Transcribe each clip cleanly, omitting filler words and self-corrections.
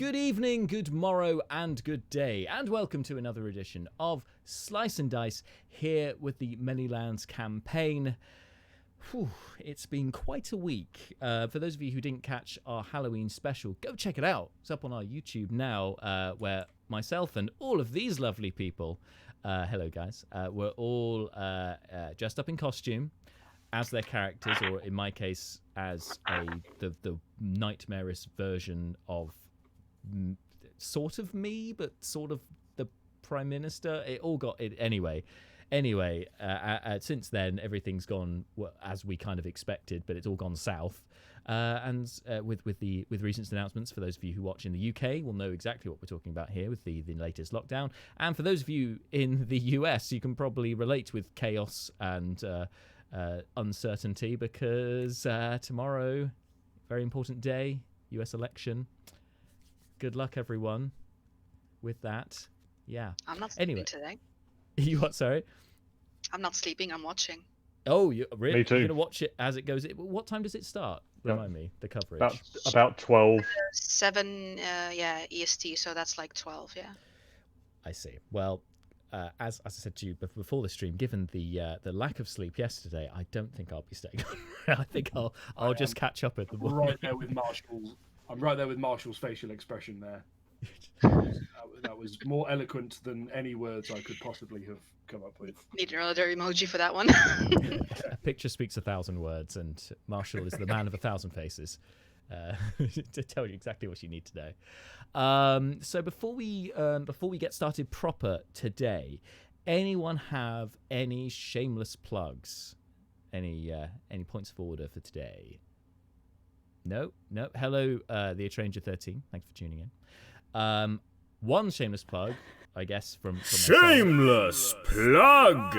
Good evening, good morrow, and good day, and welcome to another edition of Slice and Dice here with the Manylands campaign. Whew, it's been quite a week. For those of you who didn't catch our Halloween special, go check it out. It's up on our YouTube now, where myself and all of these lovely people, hello guys, were all dressed up in costume as their characters, or in my case, as the nightmarish version of sort of me, but sort of the Prime Minister. It all got it anyway. Since then, everything's gone as we kind of expected, but it's all gone south. With recent announcements, for those of you who watch in the UK, will know exactly what we're talking about here with the latest lockdown. And for those of you in the US, you can probably relate with chaos and uncertainty, because tomorrow, very important day, US election. Good luck, everyone, with that. Yeah. I'm not sleeping today. You what? Sorry. I'm not sleeping. I'm watching. Oh, you really? Me too. You're gonna watch it as it goes. What time does it start? Remind me the coverage. About 12. 7, EST. So that's like 12. Yeah. I see. Well, as I said to you before the stream, given the lack of sleep yesterday, I don't think I'll be staying. I think I'll just catch up at the morning. Right there with Marshall. I'm right there with Marshall's facial expression there. That was more eloquent than any words I could possibly have come up with. Need another emoji for that one. A picture speaks 1,000 words, and Marshall is the man of 1,000 faces to tell you exactly what you need to know. So before we get started proper today, anyone have any shameless plugs? Any points of order for today? No. Hello, the Atranger 13. Thanks for tuning in. One shameless plug, I guess, from shameless plug.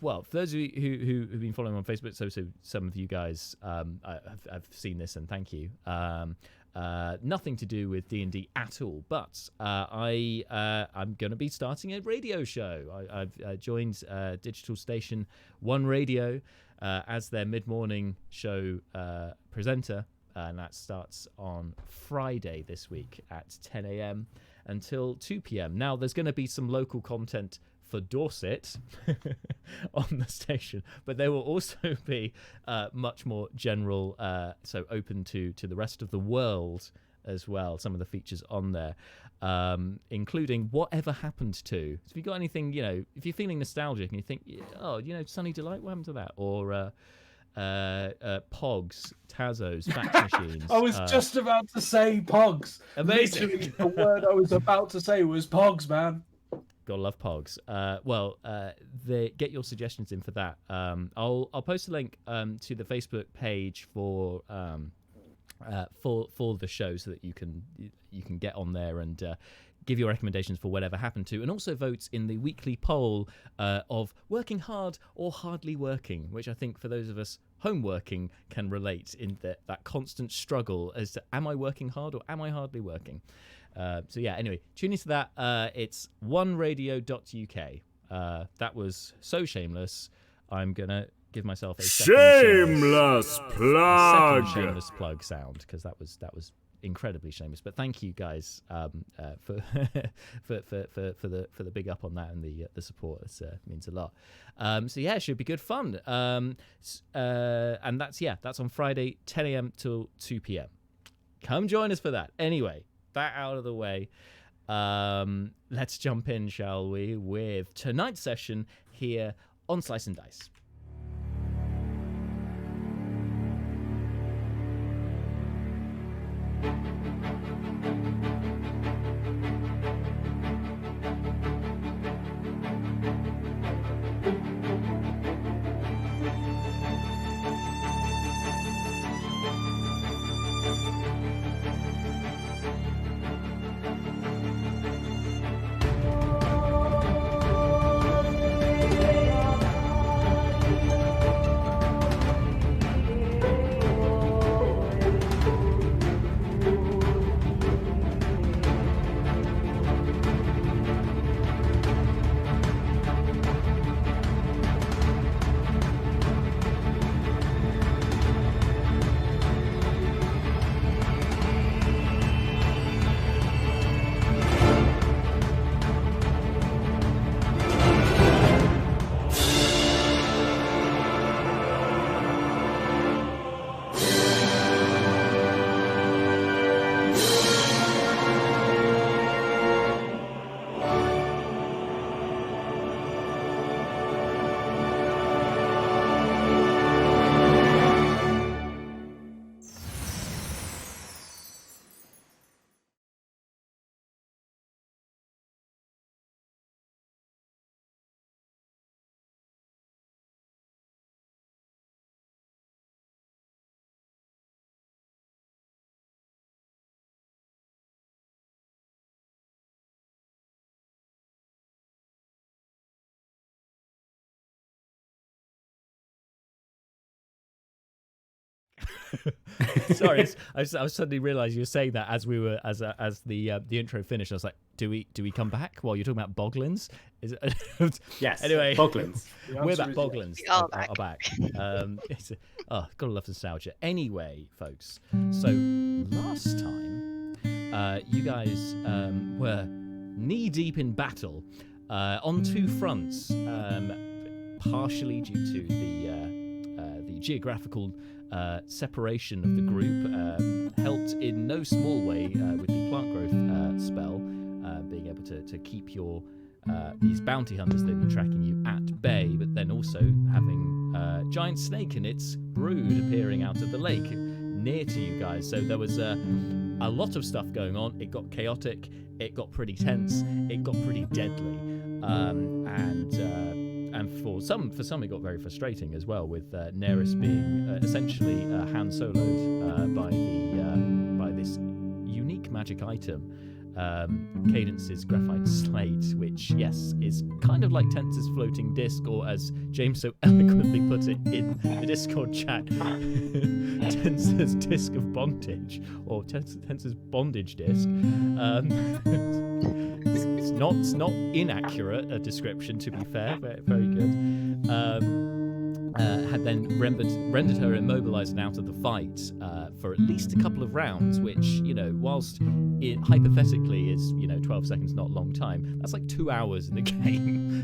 Well, for those of you who've been following on Facebook, so some of you guys have seen this, and thank you. Nothing to do with D&D at all, but I'm going to be starting a radio show. I've joined digital station One Radio as their mid-morning show presenter, and that starts on Friday this week at 10 a.m. until 2 p.m. Now, there's going to be some local content for Dorset on the station, but there will also be much more general, so open to the rest of the world as well. Some of the features on there, including Whatever Happened To. So if you've got anything, if you're feeling nostalgic and you think, oh, Sunny Delight, what happened to that? Or Pogs, Tazos, fax machines. I was just about to say Pogs. Amazing. Literally, the word I was about to say was Pogs, man. Gotta love Pogs. Get your suggestions in for that. I'll post a link to the Facebook page for the show, so that you can get on there and give your recommendations for Whatever Happened To, and also vote in the weekly poll of working hard or hardly working, which I think for those of us home working can relate in that constant struggle as to, am I working hard or am I hardly working? Anyway, tune into that. It's oneradio.uk. That was so shameless. I'm gonna give myself a shameless plug. Second shameless plug sound, because that was incredibly shameless. But thank you guys for the big up on that and the support. It means a lot. It should be good fun. And that's on Friday, 10 a.m. till 2 p.m. Come join us for that. Anyway, that out of the way, let's jump in, shall we, with tonight's session here on Slice and Dice. Sorry, I suddenly realised you were saying that as we were as the intro finished. I was like, do we come back while you're talking about boglins? Is it? Yes. Anyway, Boglins. we're back. Boglins We are are back. Gotta love nostalgia. Anyway, folks. So last time, you guys were knee deep in battle on two fronts, partially due to the geographical separation of the group, helped in no small way with the plant growth spell, being able to keep your these bounty hunters that have been tracking you at bay, but then also having giant snake and its brood appearing out of the lake near to you guys. So there was a lot of stuff going on. It got chaotic, it got pretty tense, it got pretty deadly, and for some it got very frustrating as well, with Neris being essentially hand soloed by this unique magic item, Cadence's graphite slate, which, yes, is kind of like Tensor's floating disc, or as James so eloquently put it in the Discord chat, Tensor's disc of bondage, or Tensor's bondage disc. It's not inaccurate a description, to be fair. Very good. Had then rendered her immobilized and out of the fight for at least a couple of rounds, which, whilst it hypothetically is 12 seconds, not a long time, that's like 2 hours in the game.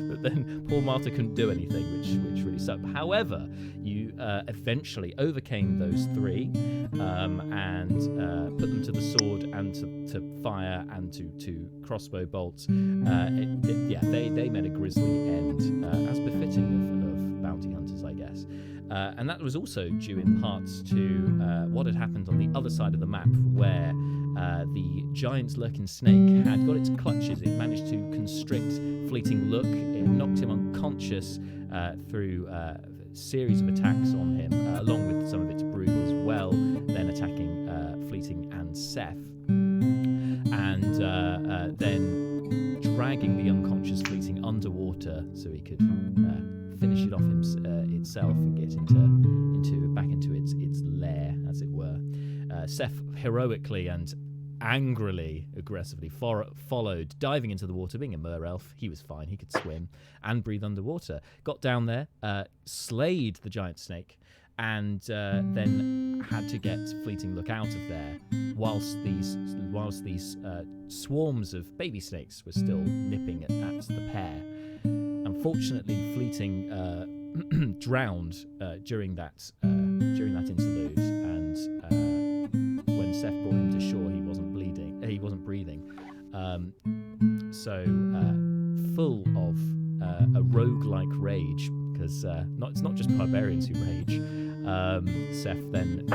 But then poor Marta couldn't do anything, which really sucked. However, you eventually overcame those three and put them to the sword and to fire and to crossbow bolts. They made a grisly end, as befitting of bounty hunters, I guess. And that was also due in parts to what had happened on the other side of the map, where the giant lurking snake had got its clutches. It managed to constrict Fleeting Look. It knocked him unconscious through a series of attacks on him, along with some of its brood as well, then attacking Fleeting and Seth. And then dragging the unconscious Fleeting underwater so he could finish it off itself and get back into its lair, as it were. Seth heroically and angrily, aggressively followed, diving into the water. Being a mer elf, he was fine. He could swim and breathe underwater. Got down there, slayed the giant snake, and then had to get Fleeting Look out of there, whilst these swarms of baby snakes were still nipping at the pair. Unfortunately, Fleeting drowned during that interlude, and when Seth brought him to shore, he wasn't breathing. So full of a rogue-like rage, because it's not just barbarians who rage. Seth then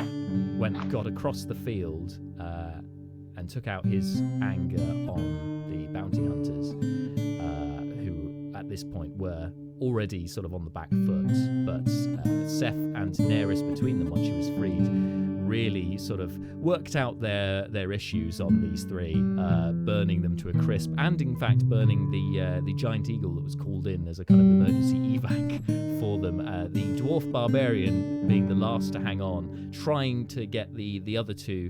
got across the field and took out his anger on the bounty hunters, who at this point were already sort of on the back foot. But Seth and Neris, between them, once she was freed, really sort of worked out their issues on these three, burning them to a crisp, and in fact burning the giant eagle that was called in as a kind of emergency evac for them. The dwarf barbarian being the last to hang on, trying to get the other two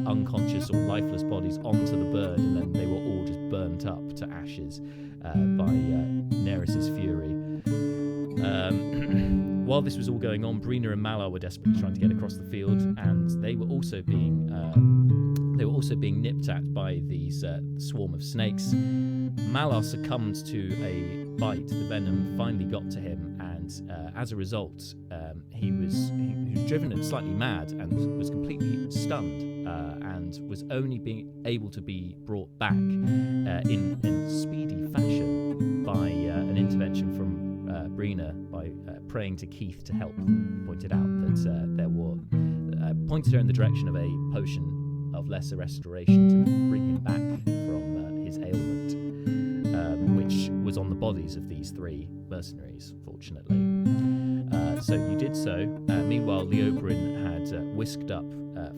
unconscious or lifeless bodies onto the bird, and then they were all just burnt up to ashes by Neris's fury. While this was all going on, Brina and Malar were desperately trying to get across the field, and they were also being nipped at by these swarm of snakes. Malar succumbed to a bite. The venom finally got to him, and as a result, he was driven slightly mad and was completely stunned, and was only being able to be brought back in speedy fashion by an intervention from Brina, by praying to Keith to help. He pointed out that pointed her in the direction of a potion of lesser restoration to bring him back from his ailment, which was on the bodies of these three mercenaries, fortunately. So you did so. Meanwhile, Leobrin had whisked up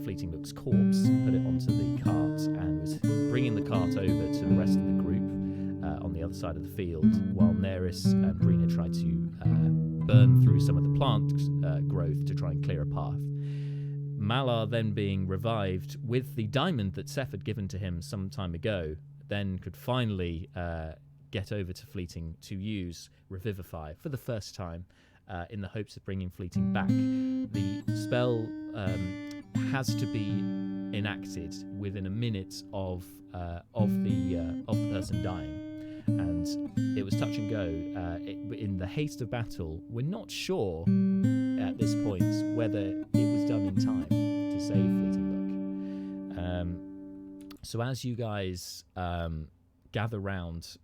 Fleeting Look's corpse, put it onto the cart, and was bringing the cart over to the rest of the group on the other side of the field, while Neris and Brina tried to burn through some of the plant growth to try and clear a path. Malar then being revived with the diamond that Seth had given to him some time ago, then could finally get over to Fleeting to use Revivify for the first time in the hopes of bringing Fleeting back. The spell has to be enacted within a minute of the person dying. And it was touch and go. In the haste of battle, we're not sure at this point whether it was done in time to save Fleeting Look. So as you guys gather round,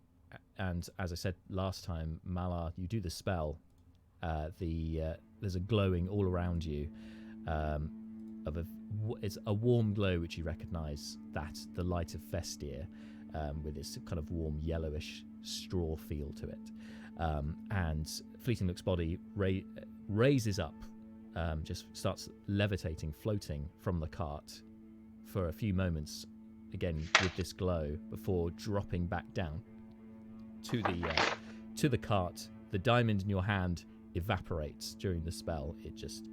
and as I said last time, Malar, you do the spell. There's a glowing all around you it's a warm glow which you recognise that the light of Festir. With this kind of warm yellowish straw feel to it. And Fleeting Look's body raises up, just starts levitating, floating from the cart for a few moments, again with this glow, before dropping back down to the cart. The diamond in your hand evaporates during the spell. It just...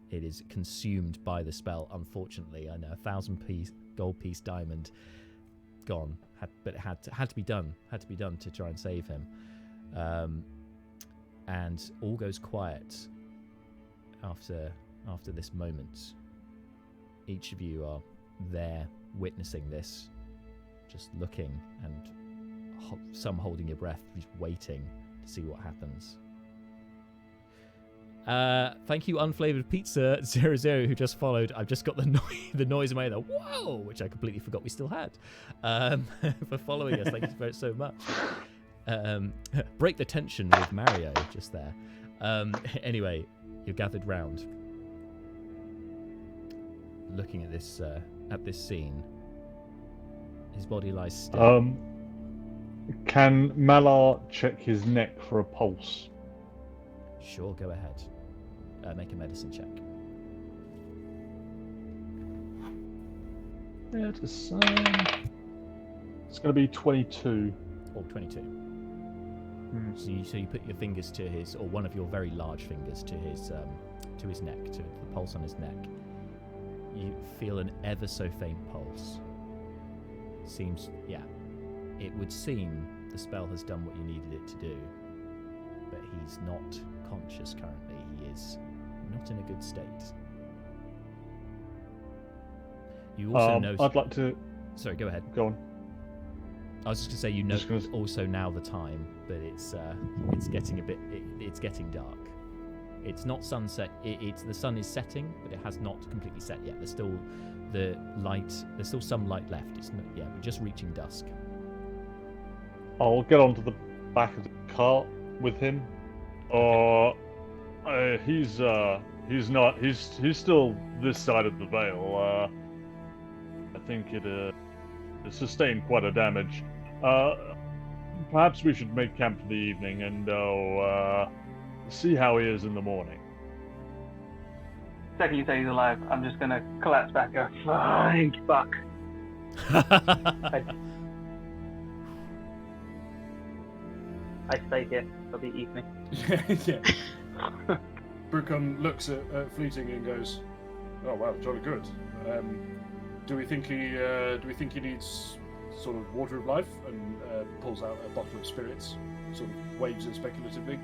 It is consumed by the spell, unfortunately. I know, 1,000 gold piece diamond... gone, but it had to be done to try and save him, and all goes quiet after this moment. Each of you are there witnessing this, just looking, and some holding your breath, just waiting to see what happens. Thank you, Unflavored Pizza 00, who just followed. I've just got the noise in my ear, the whoa, which I completely forgot we still had, for following us. Thank you very so much. Break the tension with Mario just there. Anyway, you're gathered round, looking at this scene. His body lies still. Can Malar check his neck for a pulse? Sure, go ahead. Make a medicine check. It's going to be 22. Or 22. So you put your fingers to his, or one of your very large fingers to his neck, to the pulse on his neck. You feel an ever so faint pulse. Seems, yeah, it would seem the spell has done what you needed it to do, but he's not conscious currently. He is not in a good state. You also notice... I'd like to... Sorry, go ahead. Go on. I was just going to say, you know, also now the time, but it's getting a bit... It's getting dark. It's not sunset. The sun is setting, but it has not completely set yet. There's still the light. There's still some light left. It's not, yeah, we're just reaching dusk. I'll get onto the back of the cart with him. He's not. He's still this side of the veil. I think it sustained quite a damage. Perhaps we should make camp for the evening and see how he is in the morning. Second you say he's alive, I'm just gonna collapse back and go, thank fuck. I stay here for the evening. Yeah. Brucon looks at Fleeting and goes, "Oh wow, jolly good. Do we think he needs sort of water of life?" And pulls out a bottle of spirits, sort of waves it speculatively.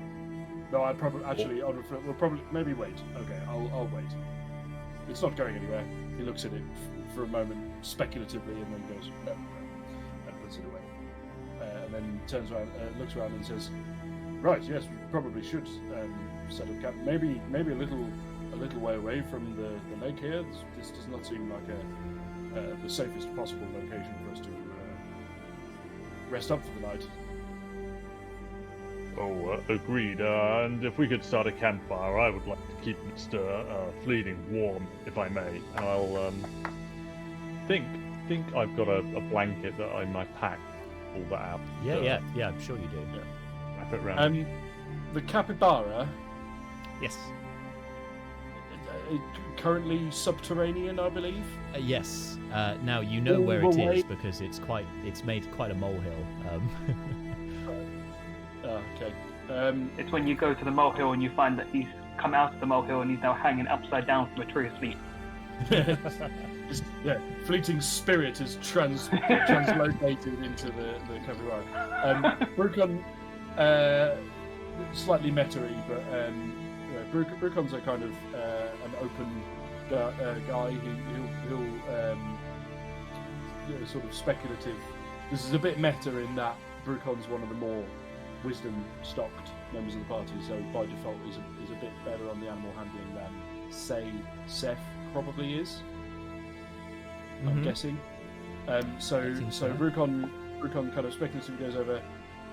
No, I'd probably we'll probably maybe wait. Okay, I'll wait. It's not going anywhere. He looks at it for a moment speculatively and then goes no, and puts it away. And then turns around, looks around and says, "Right, yes, we probably should set up camp. Maybe a little way away from the lake here. This does not seem like the safest possible location for us to rest up for the night." Oh, agreed. And if we could start a campfire, I would like to keep Mr. Fleeting warm, if I may. I'll think I've got a blanket that I might pack. Pull that out. Yeah, I'm sure you do. Yeah. Wrap it around. The capybara, Yes. currently subterranean, I believe. Yes. Now you know where it is because it's made quite a molehill. Okay. It's when you go to the molehill and you find that he's come out of the molehill and he's now hanging upside down from a tree asleep. Yeah, fleeting spirit is translocated into the capybara. Brucon, slightly meta-y, but Brucon's a kind of an open guy. He'll sort of speculative. This is a bit meta in that Brucon's one of the more wisdom-stocked members of the party, so by default is a bit better on the animal handling than, say, Seth probably is. I'm guessing. So Brucon kind of speculatively goes over,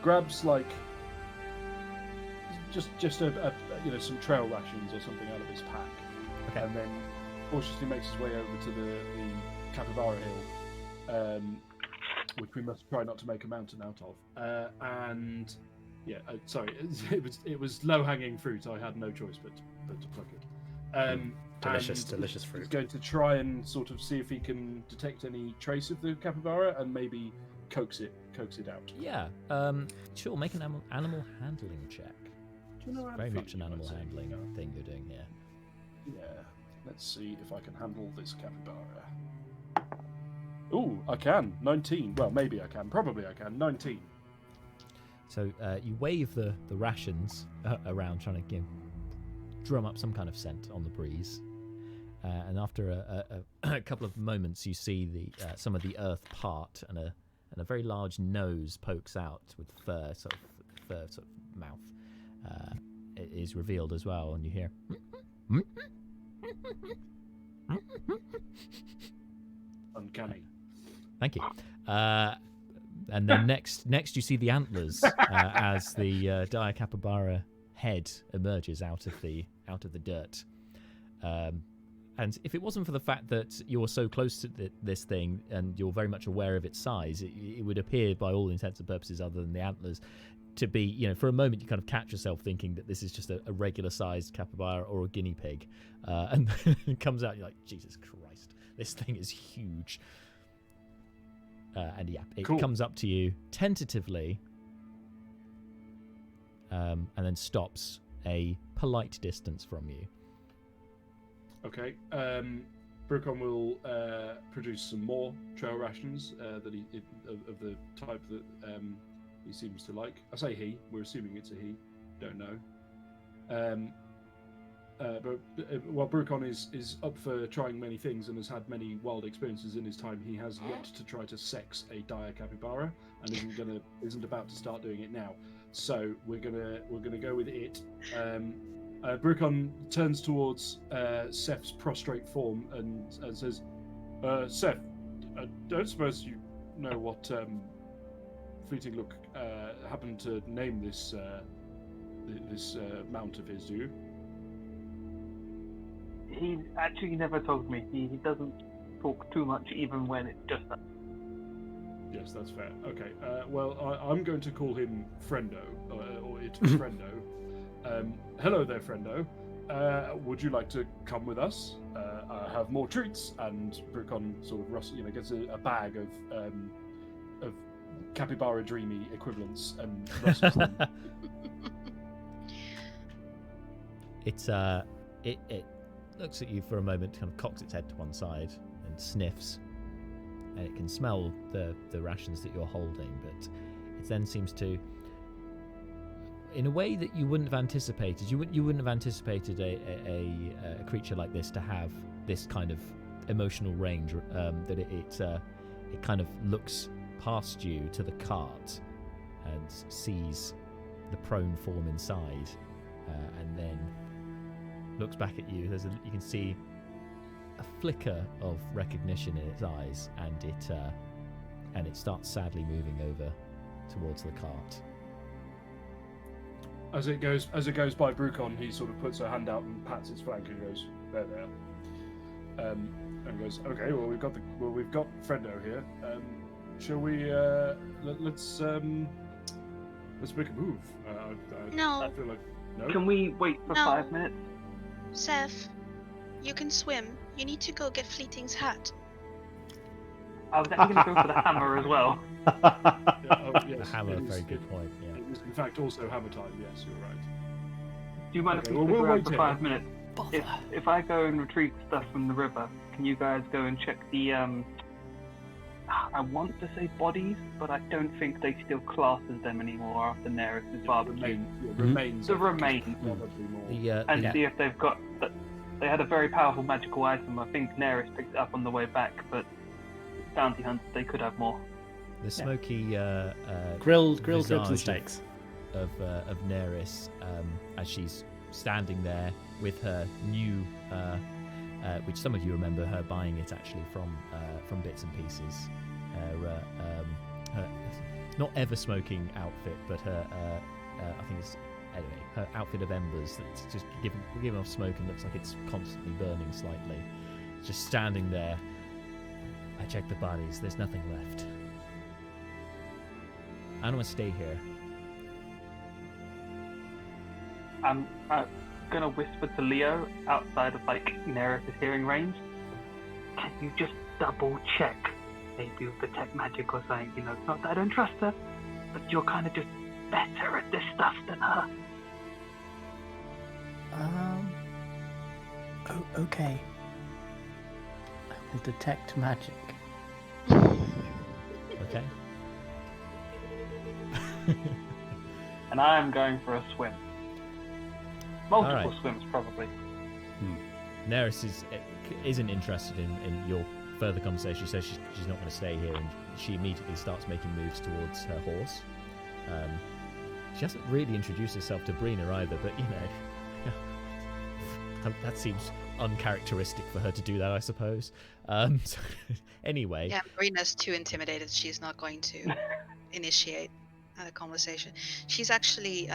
grabs like just a some trail rations or something out of his pack, and then cautiously makes his way over to the Capybara Hill, which we must try not to make a mountain out of. And yeah, sorry, it was low hanging fruit. I had no choice but to pluck it. Delicious fruit. He's going to try and sort of see if he can detect any trace of the capybara and maybe coax it out. Yeah. Sure. Make an animal handling check. Do you know how Very to much feed an animal you, handling you know? thing you're doing here. Yeah. Let's see if I can handle this capybara. Ooh, I can. 19. Well, maybe I can. Probably I can. 19. So you wave the rations around, trying to drum up some kind of scent on the breeze. And after a couple of moments, you see some of the earth part, and a very large nose pokes out with fur sort of mouth. It is revealed as well, and you hear. Uncanny. Thank you. And then next you see the antlers as the dire capybara head emerges out of the dirt. And if it wasn't for the fact that you're so close to this thing and you're very much aware of its size, it would appear, by all intents and purposes, other than the antlers, to be, for a moment you kind of catch yourself thinking that this is just a regular-sized capybara or a guinea pig, and then it comes out, you're like, Jesus Christ, this thing is huge. And yeah, it comes up to you tentatively, and then stops a polite distance from you. Okay. Brucon will produce some more trail rations of the type that he seems to like. I say he. We're assuming it's a he. Don't know. But while Brucon is up for trying many things and has had many wild experiences in his time, he has yet to try to sex a dire capybara, and isn't about to start doing it now. So we're gonna go with it. Brucon turns towards Seth's prostrate form and says, "Seth, I don't suppose you know what Fleeting Look happened to name this mount of his, do you?" He actually never told me. He doesn't talk too much, even when it's just us. Yes, that's fair. Okay. Well, I'm going to call him Friendo, or it Friendo. Hello there, Friendo. Would you like to come with us? I have more treats. And Brucon sort of gets a bag of capybara dreamy equivalents and rustles them. It looks at you for a moment, kind of cocks its head to one side and sniffs, and it can smell the rations that you're holding, but it then seems to, in a way that you wouldn't have anticipated. You wouldn't have anticipated a creature like this to have this kind of emotional range. That it kind of looks past you to the cart and sees the prone form inside, and then looks back at you. You can see a flicker of recognition in its eyes, and it starts sadly moving over towards the cart. As it goes by Brucon, he sort of puts a hand out and pats its flank and goes, "There, there," and goes, "Okay, well we've got Friendo here. Shall we? Let's make a move." No. I feel like no. Can we wait for No. 5 minutes? Seth, you can swim. You need to go get Fleeting's hat. I was actually going to go for the hammer as well. The Yes, hammer, it is- very good point. Yeah. It is in fact also hammer time. Yes, you're right. Do you mind Okay, if we well, stick we'll around wait for here. 5 minutes? Bother. If I go and retrieve stuff from the river, can you guys go and check the I want to say bodies, but I don't think they still class as them anymore after Neris' barbecue. Remains. The I think, is remains. probably more. And The, see if they've got. They had a very powerful magical item. I think Neris picked it up on the way back, but bounty hunters, they could have more. the smoky Grilled ribs visage and steaks. of Neris as she's standing there with her new, which some of you remember her buying it actually from Bits and Pieces. Her not ever smoking outfit, but her I think it's anyway her outfit of embers that's just giving off smoke and looks like it's constantly burning slightly. Just standing there. I checked the bodies. There's nothing left. I don't want to stay here. I'm gonna whisper to Leo outside of Neris' hearing range. Can you just double check? Maybe with detect magic or something. It's not that I don't trust her, but you're kind of just better at this stuff than her. Okay. I will detect magic. Okay. And I am going for a swim. Multiple Alright. swims, probably. Neris isn't interested in your further conversation. She says she's not going to stay here, and she immediately starts making moves towards her horse. She hasn't really introduced herself to Brina either, but that seems uncharacteristic for her to do that, I suppose. So, anyway. Yeah, Marina's too intimidated. She's not going to initiate a conversation. She's actually,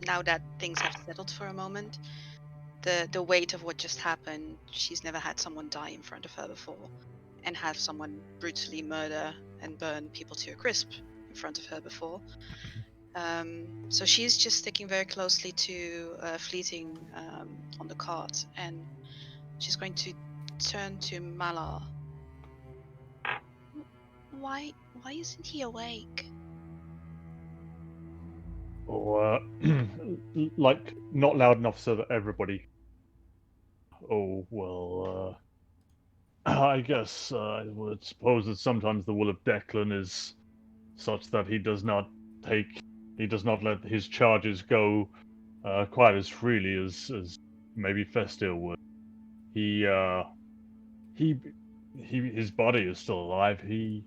now that things have settled for a moment, the weight of what just happened, she's never had someone die in front of her before, and have someone brutally murder and burn people to a crisp in front of her before. So she's just sticking very closely to Fleeting on the cart, and she's going to turn to Malar. Why isn't he awake? Or, not loud enough so that everybody. Oh, well, I guess I would suppose that sometimes the will of Declan is such that he does not let his charges go quite as freely as maybe Festil would. His body is still alive. He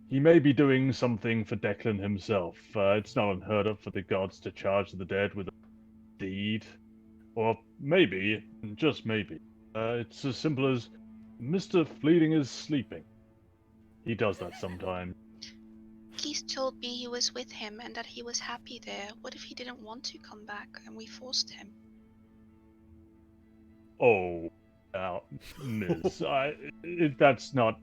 may be doing something for Declan himself. It's not unheard of for the gods to charge the dead with a deed. Or maybe, just maybe, it's as simple as Mr. Fleeting is sleeping. He does that sometimes. He's told me he was with him and that he was happy there. What if he didn't want to come back and we forced him? Oh, now, Miss, that's not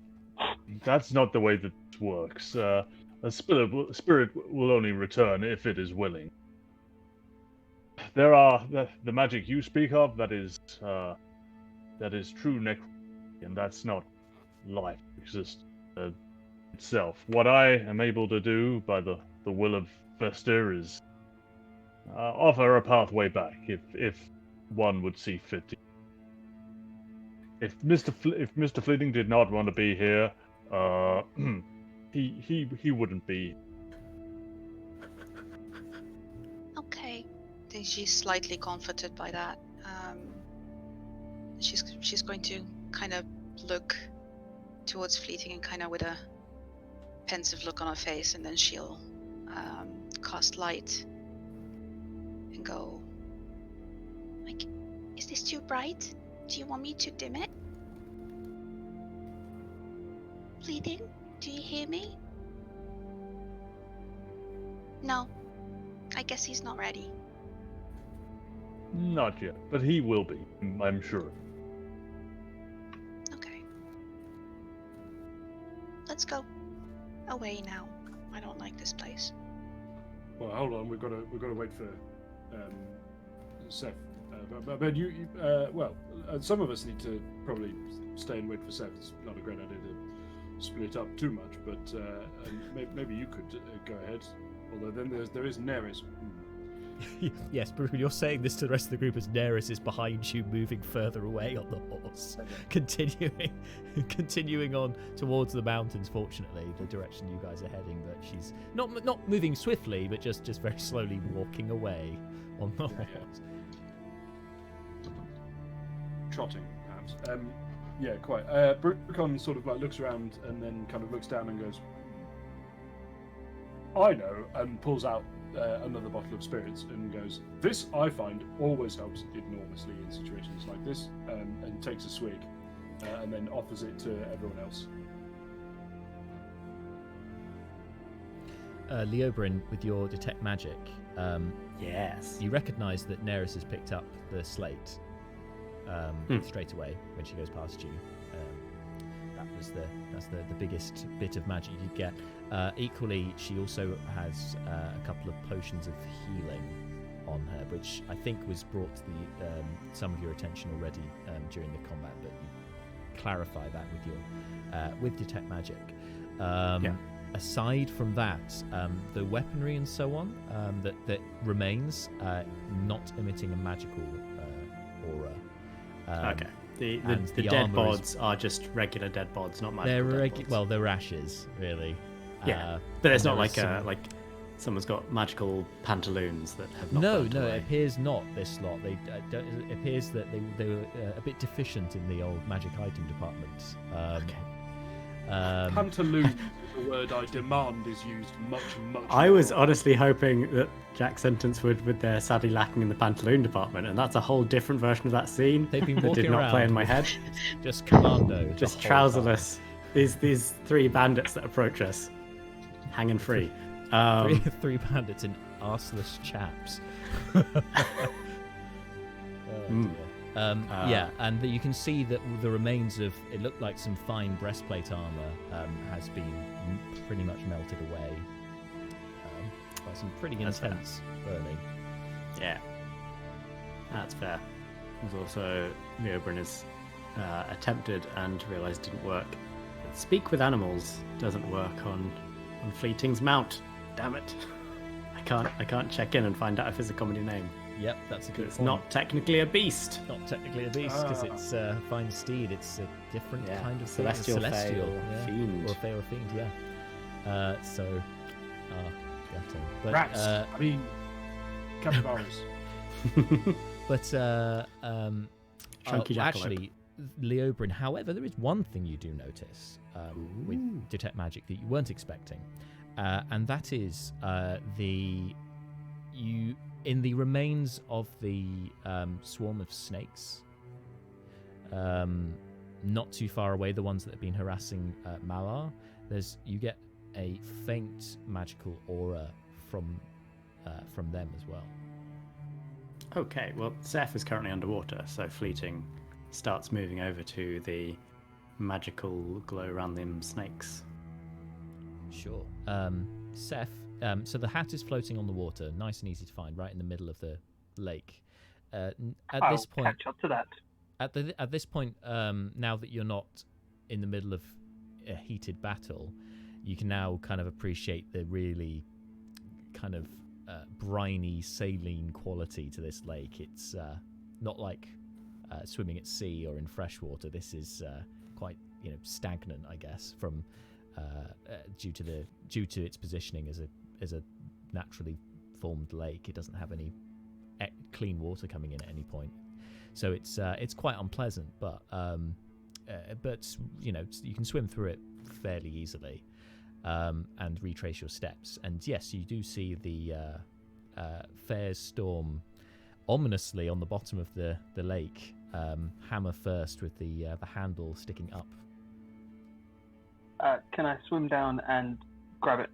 the way that it works. A spirit will only return if it is willing. There are the magic you speak of. That is true necromancy, and that's not life exists itself. What I am able to do by the will of Fester is offer a pathway back, if one would see fit. If Mr. Fleeting did not want to be here, he wouldn't be. Okay. I think she's slightly comforted by that. She's going to kind of look towards Fleeting and kind of with a pensive look on her face, and then she'll cast light and go, like, is this too bright? Do you want me to dim it? Fleeting, do you hear me? No. I guess he's not ready. Not yet, but he will be, I'm sure. Okay. Let's go. Away now. I don't like this place. Well, hold on. We've got to wait for Seth. But some of us need to probably stay and wait for Seth. It's not a great idea to split up too much, but maybe you could go ahead. Although then there is Neris. Yes, Bruce, you're saying this to the rest of the group as Neris is behind you, moving further away on the horse, continuing on towards the mountains. Fortunately, the direction you guys are heading, but she's not moving swiftly, but just very slowly walking away on the horse. Trotting, perhaps. Yeah, quite. Brucon sort of like looks around and then kind of looks down and goes, I know, and pulls out another bottle of spirits and goes, this, I find, always helps enormously in situations like this, and takes a swig and then offers it to everyone else. Leobrin, with your detect magic, Yes. you recognise that Neris has picked up the slate straight away when she goes past you. That's the biggest bit of magic you get. Equally, she also has a couple of potions of healing on her, which I think was brought to some of your attention already during the combat, but you clarify that with your with detect magic. Aside from that, the weaponry and so on that remains, not emitting a magical aura. Okay. The the dead armour is- bods are just regular dead bods, not magical They're dead bods. well, they're ashes, really. Yeah, but it's and not there is like some- someone's got magical pantaloons that have not No, burnt it away. appears not this lot. They don't, it appears that they were a bit deficient in the old magic item department. Pantaloon is the word I demand is used much I was more. honestly hoping that Jack's sentence would with their sadly lacking in the pantaloon department, and that's a whole different version of that scene They've been that walking did not around play in my with head. just commando, the Just whole time. trouserless. These three bandits that approach us, hanging free. Three bandits in arseless chaps. Mm. Yeah, and you can see that the remains of it looked like some fine breastplate armor has been pretty much melted away by some pretty That's fair. intense burning. Yeah, that's fair. There's also Leobrin has attempted and realised didn't work. But speak with animals doesn't work on Fleeting's mount. Damn it! I can't check in and find out if it's a comedy name. Yep, that's a good It's point. not technically a beast. Not technically a beast because it's a fine steed. It's a different Yeah, kind of celestial, thing. fey, or yeah. fiend. Or a fey or a fiend, yeah. Gutting. But, Rats. I mean, capybaras. Chunky jackalope. actually, Leobrin, however, there is one thing you do notice with Detect Magic that you weren't expecting, and that is in the remains of the swarm of snakes, not too far away, the ones that have been harassing Malar, you get a faint magical aura from them as well. Okay, well, Seth is currently underwater, so Fleeting starts moving over to the magical glow around them snakes. Sure. Seth, so the hat is floating on the water, nice and easy to find, right in the middle of the lake. At this point, catch up to that. at this point, now that you're not in the middle of a heated battle, you can now kind of appreciate the really kind of briny, saline quality to this lake. It's not like swimming at sea or in fresh water. This is quite stagnant, I guess, from due to its positioning as a naturally formed lake. It doesn't have any clean water coming in at any point, so it's quite unpleasant. But you can swim through it fairly easily and retrace your steps. And yes, you do see the Fair's Storm ominously on the bottom of the lake, hammer first with the handle sticking up. Can I swim down and grab it?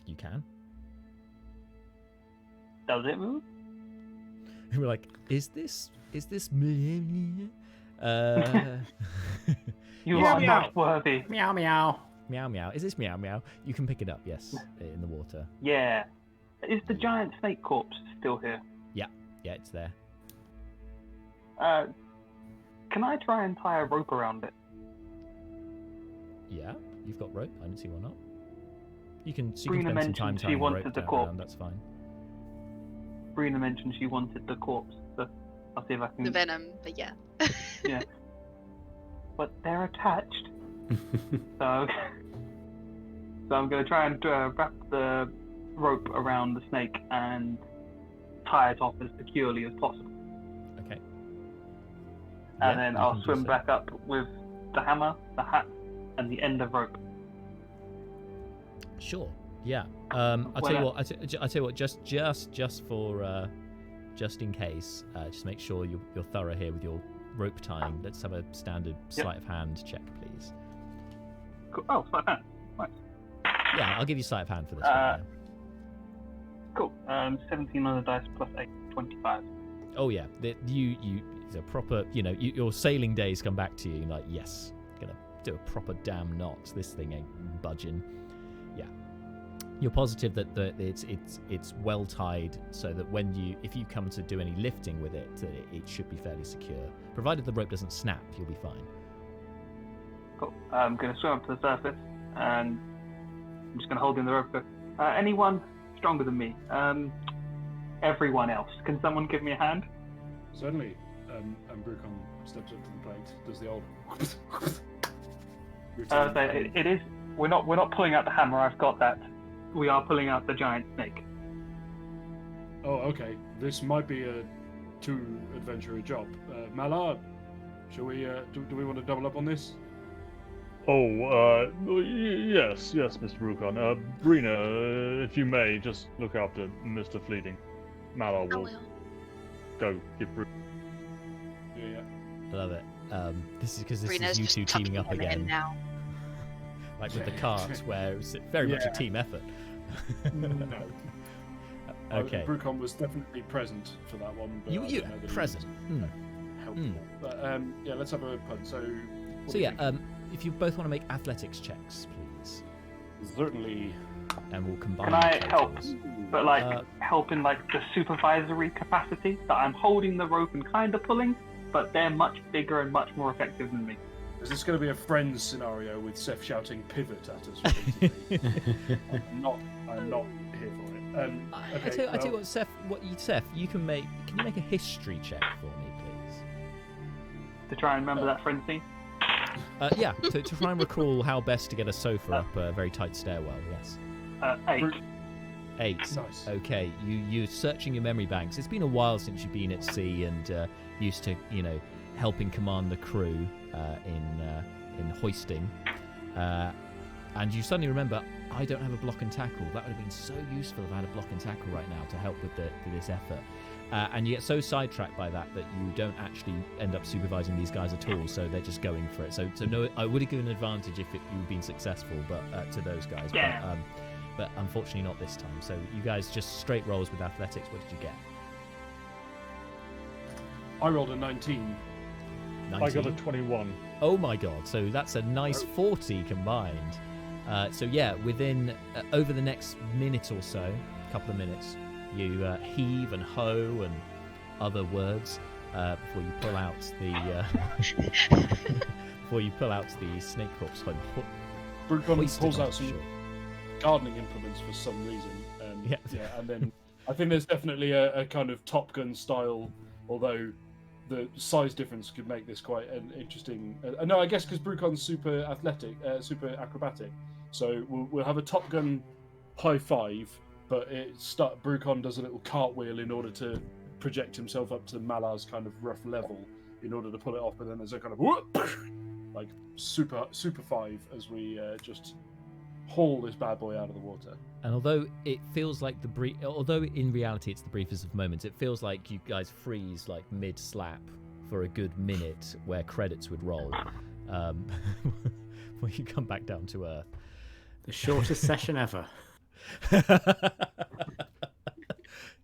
You can. Does it move? And we're like, is this You Meow, are meow. not worthy. Meow meow. meow meow? Is this meow meow? You can pick it up, yes, in the water. Yeah. Is the giant snake corpse still here? Yeah, it's there. Can I try and tie a rope around it? Yeah, you've got rope. I don't see why not. You can Brina spend some time mentioned she tying wanted rope the down corpse. around, that's fine. Brina mentioned she wanted the corpse, so I'll see if I can. The venom, but yeah. Yeah. But they're attached. So I'm going to try and wrap the rope around the snake and tie it off as securely as possible. Okay. And then you I'll can do swim so. back up with the hammer, the hat, and the end of rope. Sure. Yeah. I'll tell you what. I tell you what. Just for just in case, just make sure you're thorough here with your rope tying. Let's have a standard sleight of hand check, please. Cool. Oh, sleight of hand. Right. Yeah, I'll give you sleight of hand for this one. Yeah. Cool. 17 on the dice plus 8, 25. Oh yeah, it's a proper. Your sailing days come back to you. You're like, yes, gonna do a proper damn knot. This thing ain't budging. Yeah, you're positive that it's well tied, so that if you come to do any lifting with it, it should be fairly secure. Provided the rope doesn't snap, you'll be fine. Cool. I'm going to swim up to the surface, and I'm just going to hold in the rope. Anyone stronger than me? Everyone else. Can someone give me a hand? Certainly. And Brucon steps up to the plate. Does the old. It is. We're not pulling out the hammer. I've got that. We are pulling out the giant snake. Oh, okay. This might be a too adventurous job. Mallard, shall we? Do we want to double up on this? Oh, yes, Mr. Brucon. Brina, if you may, just look after Mr. Fleeting. Mallard I will will. go give Brucon. Yeah. I love it. This is because this Brina's is you just two teaming tucking up him in again, now. like with the cart, where it was very much a Yeah. team effort. No. Okay. Brucon was definitely present for that one. But You I don't know that he present. was Hmm. helpful. Mm. But yeah, let's have a punt. So. what So do you yeah, think? if you both want to make athletics checks, please, Certainly. and we'll combine. Can I the help? totals. But help in the supervisory capacity. That I'm holding the rope and kind of pulling, but they're much bigger and much more effective than me. Is this going to be a Friends scenario with Seth shouting "pivot" at us? Repeatedly? I'm not here for it. I tell you what, Seth, you can you make a history check for me, please? To try and remember that friend scene. Yeah, to try and recall how best to get a sofa up a very tight stairwell. Yes. 8. 8. Nice. Okay, you're searching your memory banks. It's been a while since you've been at sea and used to, helping command the crew in hoisting. And you suddenly remember, I don't have a block and tackle. That would have been so useful if I had a block and tackle right now to help with this effort. And you get so sidetracked by that you don't actually end up supervising these guys at all. So they're just going for it. So no, I would have given an advantage if you'd been successful, but to those guys. Yeah. But unfortunately not this time. So you guys just straight rolls with athletics. What did you get? I rolled a 19. 19? I got a 21. Oh my god! So that's a nice 40 combined. So yeah, within over the next minute or so, couple of minutes, you heave and hoe and other words before you pull out the snake corpse. Brucon Hoisted pulls out onto some shore. gardening implements for some reason. Yeah. And then I think there's definitely a kind of Top Gun style, although the size difference could make this quite an interesting. No, I guess because Brucon's super athletic, super acrobatic, so we'll have a Top Gun high five, but Brucon does a little cartwheel in order to project himself up to Malar's kind of rough level in order to pull it off, and then there's a kind of whoop, like super five as we just haul this bad boy out of the water. And although it feels like although in reality it's the briefest of moments, it feels like you guys freeze like mid-slap for a good minute where credits would roll. Before you come back down to earth. The shortest session ever.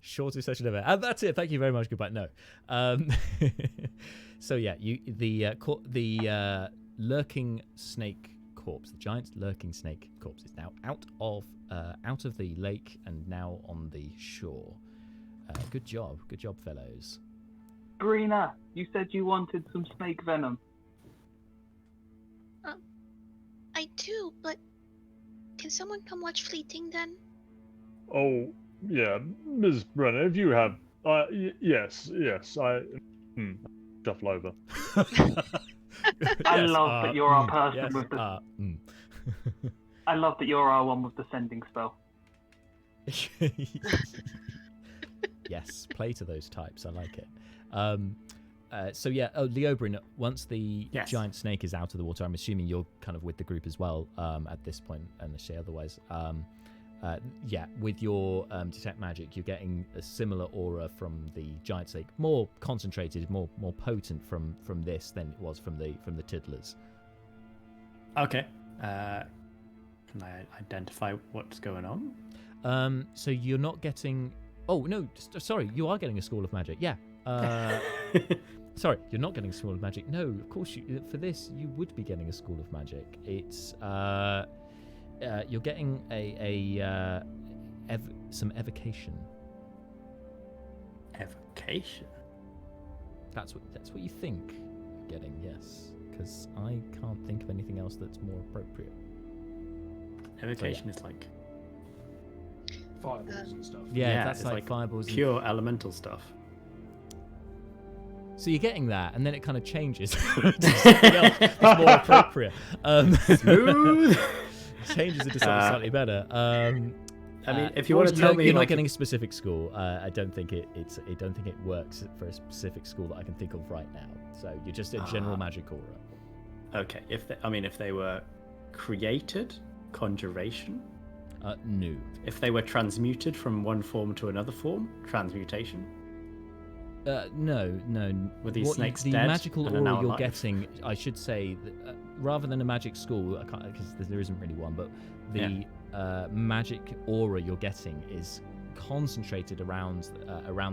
Shortest session ever. And that's it. Thank you very much. Goodbye. No. So yeah, the lurking snake corpse, the giant lurking snake corpse, is now out of the lake and now on the shore. Good job, fellows. Brina, you said you wanted some snake venom. I do, but can someone come watch Fleeting then? Oh, yeah, Ms. Brenner, if you have... yes, shuffle over. I love that you're our person yes, with the. I love that you're our one with the sending spell. Yes, play to those types. I like it. So yeah, Leobrin, once the Yes. giant snake is out of the water, I'm assuming you're kind of with the group as well at this point, unless otherwise. Yeah, with your detect magic, you're getting a similar aura from the giant snake, more concentrated, more potent from this than it was from the tiddlers. Okay. Can I identify what's going on? So you're not getting. Oh no, sorry, you are getting a school of magic. Yeah. Sorry, you're not getting a school of magic. No, of course for this you would be getting a school of magic. It's you're getting some evocation. Evocation. That's what you think you're getting. Yes, because I can't think of anything else that's more appropriate. Evocation is like Fireballs and stuff. Yeah, that's it's like fireballs. pure elemental stuff. So you're getting that, and then it kind of changes to something else that's more appropriate. Smooth. Changes into something slightly better. I mean, if you want to tell me, you're not like, getting a specific school. I don't think it works for a specific school that I can think of right now. So you're just a general magic aura. Okay, if they were created, conjuration. No. If they were transmuted from one form to another form, transmutation. No. Were these snakes the dead magical and are now aura you're alive? getting, I should say, rather than a magic school, I can't because there isn't really one, but the magic aura you're getting is concentrated around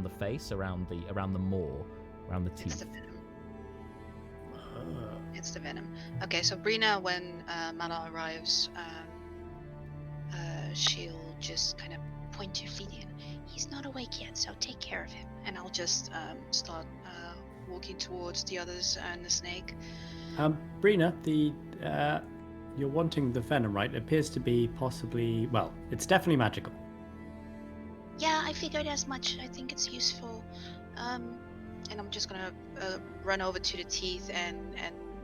the face, around the maw, around the It's teeth. the venom. It's the venom. Okay, so Brina, when Mala arrives, she'll just kind of point to Fleeting. He's not awake yet, so take care of him. And I'll just start walking towards the others and the snake. Brina, you're wanting the venom, right? It appears to be possibly, well, it's definitely magical. Yeah, I figured as much. I think it's useful. And I'm just gonna run over to the teeth, and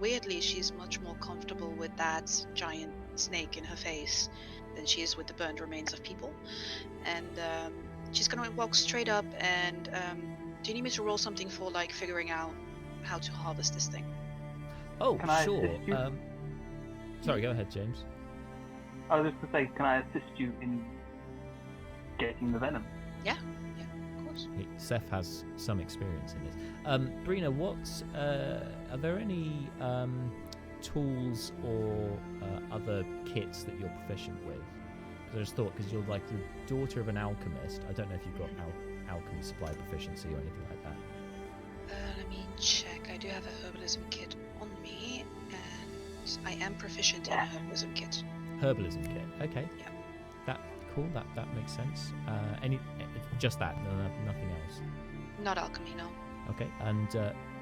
weirdly, she's much more comfortable with that giant snake in her face than she is with the burned remains of people. And she's gonna walk straight up and do you need me to roll something for like figuring out how to harvest this thing? Oh, Can I sure. assist you? Sorry, go ahead, James. I was just to say, can I assist you in getting the venom? Yeah, of course. Seth has some experience in this. Brina, are there any tools or other kits that you're proficient with? Because I just thought, because you're like the daughter of an alchemist, I don't know if you've got alchemy supply proficiency or anything like that. Let me check. I do have a herbalism kit on me, and I am proficient in a herbalism kit. Herbalism kit. Okay. Yeah. That cool. That makes sense. Just that. Nothing else. Not alchemy, no. Okay. And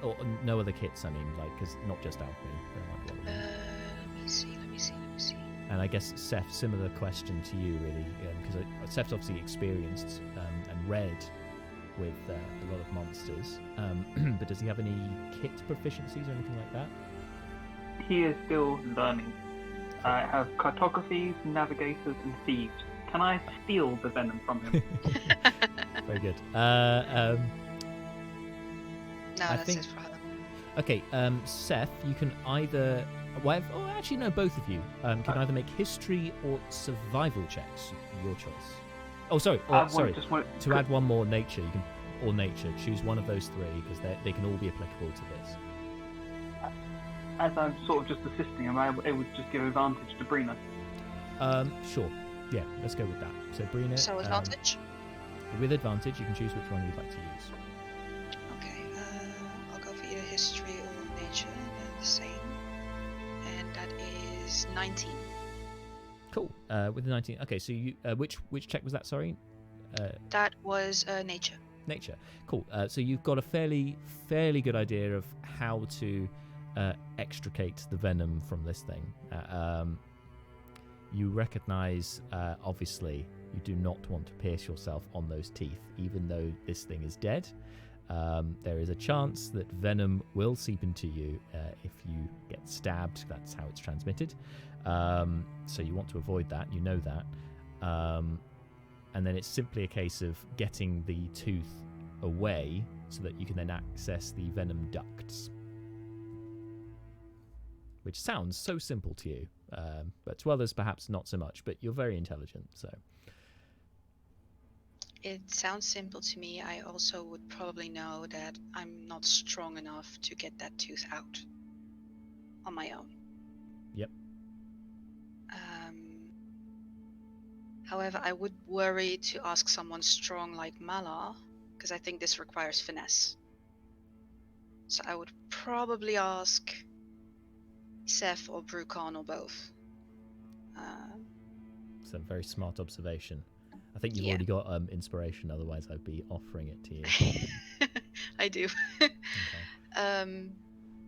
or no other kits. I mean, like, because not just alchemy. There might be other ones. Let me see. And I guess, Seth, similar question to you, really, because Seth's obviously experienced and read with a lot of monsters, but does he have any kit proficiencies or anything like that? He is still learning. I have cartographies, navigators, and thieves. Can I steal the venom from him? Very good. No, I that's think- it for her. Okay, Seth, you can either... Well, actually, no, both of you can either make history or survival checks. Your choice. Oh, sorry. To add one more, nature. You can, or nature. Choose one of those three because they can all be applicable to this. As I'm sort of just assisting him, it would just give advantage to Brina. Sure. Yeah, let's go with that. So, Brina. So advantage? With advantage, you can choose which one you'd like to use. Okay, I'll go for either history or nature. They're the same. And that is 19. Cool. With the 19. Okay, so you which check was that? Sorry. That was nature. Nature. Cool. So you've got a fairly good idea of how to extricate the venom from this thing. You recognize, obviously, you do not want to pierce yourself on those teeth, even though this thing is dead. There is a chance that venom will seep into you if you get stabbed. That's how it's transmitted. So you want to avoid that. You know that. And then it's simply a case of getting the tooth away so that you can then access the venom ducts. Which sounds so simple to you, but to others perhaps not so much, but you're very intelligent, so... It sounds simple to me. I also would probably know that I'm not strong enough to get that tooth out on my own. Yep. However, I would worry to ask someone strong like Malar, because I think this requires finesse. So I would probably ask Seth or Brucon or both. It's a very smart observation. I think you've Yeah. already got inspiration, otherwise I'd be offering it to you. I do. Okay.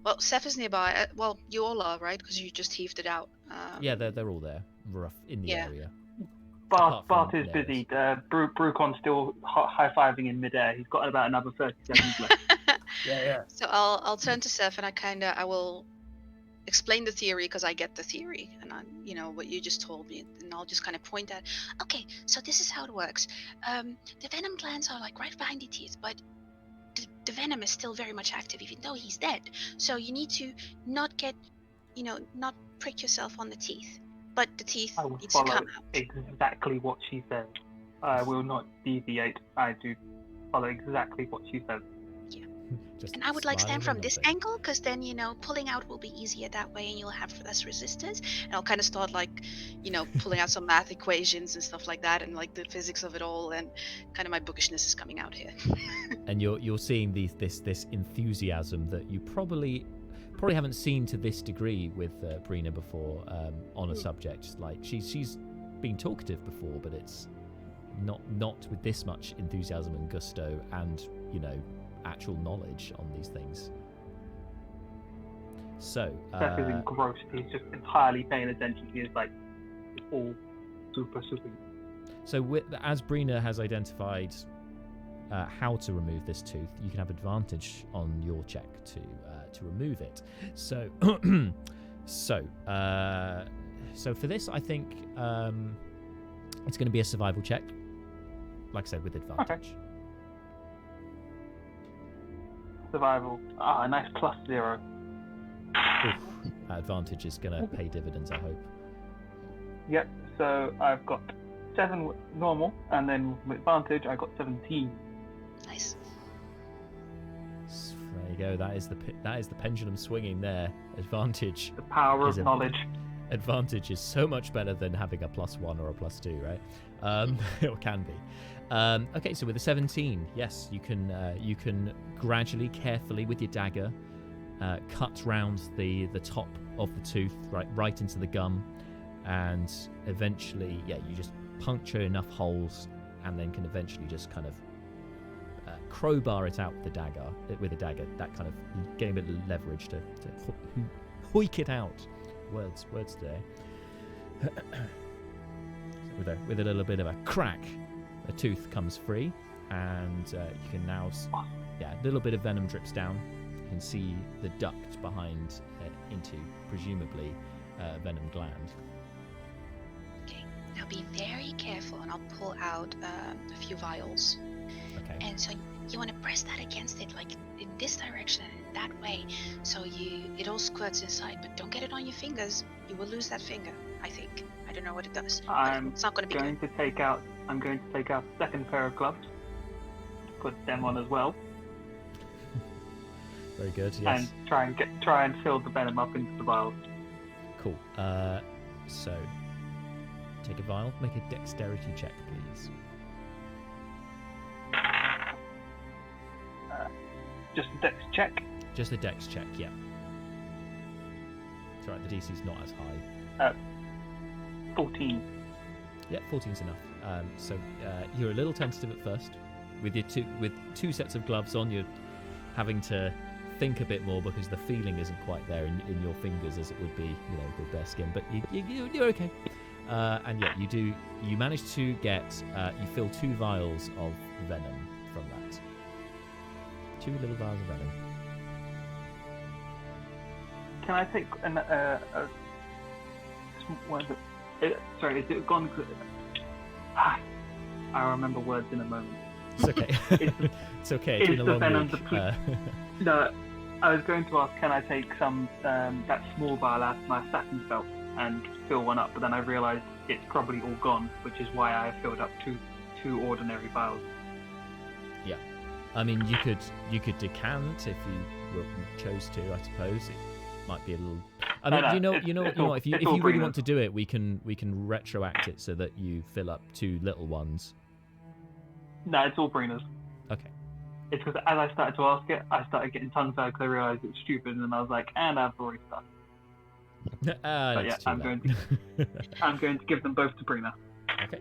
Well, Seth is nearby. Well, you all are, right? Because you just heaved it out. Yeah, they're all there, rough in the Yeah. area. Bart Apart from is Daenerys. busy. Brucon's still high-fiving in midair. He's got about another 30 seconds left. Yeah. So I'll turn to Seth and I will explain the theory because I get the theory and what you just told me, and I'll just kind of point at. Okay, so this is how it works. The venom glands are like right behind the teeth, but the venom is still very much active even though he's dead. So you need to not prick yourself on the teeth, but the teeth I will needs to follow come out. exactly what she says. I will not deviate. I do follow exactly what she says. Just And I would like stand smiling from this and nodding. angle, because then pulling out will be easier that way, and you'll have less resistance. And I'll kind of start pulling out some math equations and stuff like that, and like the physics of it all, and kind of my bookishness is coming out here. And you're seeing this enthusiasm that you probably haven't seen to this degree with Brina before on a subject. Like she's been talkative before, but it's not with this much enthusiasm and gusto and actual knowledge on these things. So Seth is engrossed. He's just entirely paying attention. He is like all super. So as Brina has identified how to remove this tooth, you can have advantage on your check to remove it. So so for this, I think it's going to be a survival check. Like I said, with advantage. Okay. Survival. A nice +0. Oof, advantage is going to pay dividends, I hope. Yep. So I've got 7 normal, and then with advantage I got 17. Nice. There you go. That is the pendulum swinging there. Advantage. The power Is of it- knowledge. Advantage is so much better than having a +1 or a +2, right? Or can be. Okay, so with a 17, yes, you can gradually, carefully with your dagger cut round the top of the tooth, right into the gum, and eventually, you just puncture enough holes, and then can eventually just kind of crowbar it out with a dagger. That kind of getting a bit of leverage to hoik it out. Words today. with a little bit of a crack, a tooth comes free, and you can now, a little bit of venom drips down. You can see the duct behind into presumably a venom gland. Okay. Now be very careful, and I'll pull out a few vials. Okay. And so you want to press that against it, like in this direction and in that way, so it all squirts inside. But don't get it on your fingers. You will lose that finger, I think. I don't know what it does. But I'm it's not going to be going good. to take out. I'm going to take out a second pair of gloves. Put them on as well, Very good. Yes. and try and fill the venom up into the vials. Cool. So take a vial. Make a dexterity check, please. Just a dex check. Just a dex check. Yeah. It's alright. The DC's not as high. 14. Yeah, 14's enough. So you're a little tentative at first, with two sets of gloves on. You're having to think a bit more because the feeling isn't quite there in your fingers as it would be, with bare skin. But you're okay. And yeah, you manage to get, you fill 2 vials of venom from that. 2 little vials of venom. Can I take what is it? Sorry, is it gone? I'll remember words in a moment. It's okay. It's okay. It's been a the long venom week. No, I was going to ask, can I take some that small vial out of my assassin's belt and fill one up? But then I realised it's probably all gone, which is why I filled up two ordinary vials. Yeah, I mean, you could decant if you chose to. I suppose it might be a little. I mean, if you really want to do it, we can retroact it so that you fill up 2 little ones. No, it's all Brina's. Okay. It's because as I started to ask it, I started getting tongue-tied because I realised it's stupid, and I was like, and I've already started. But yeah, I'm going to give them both to Brina. Okay.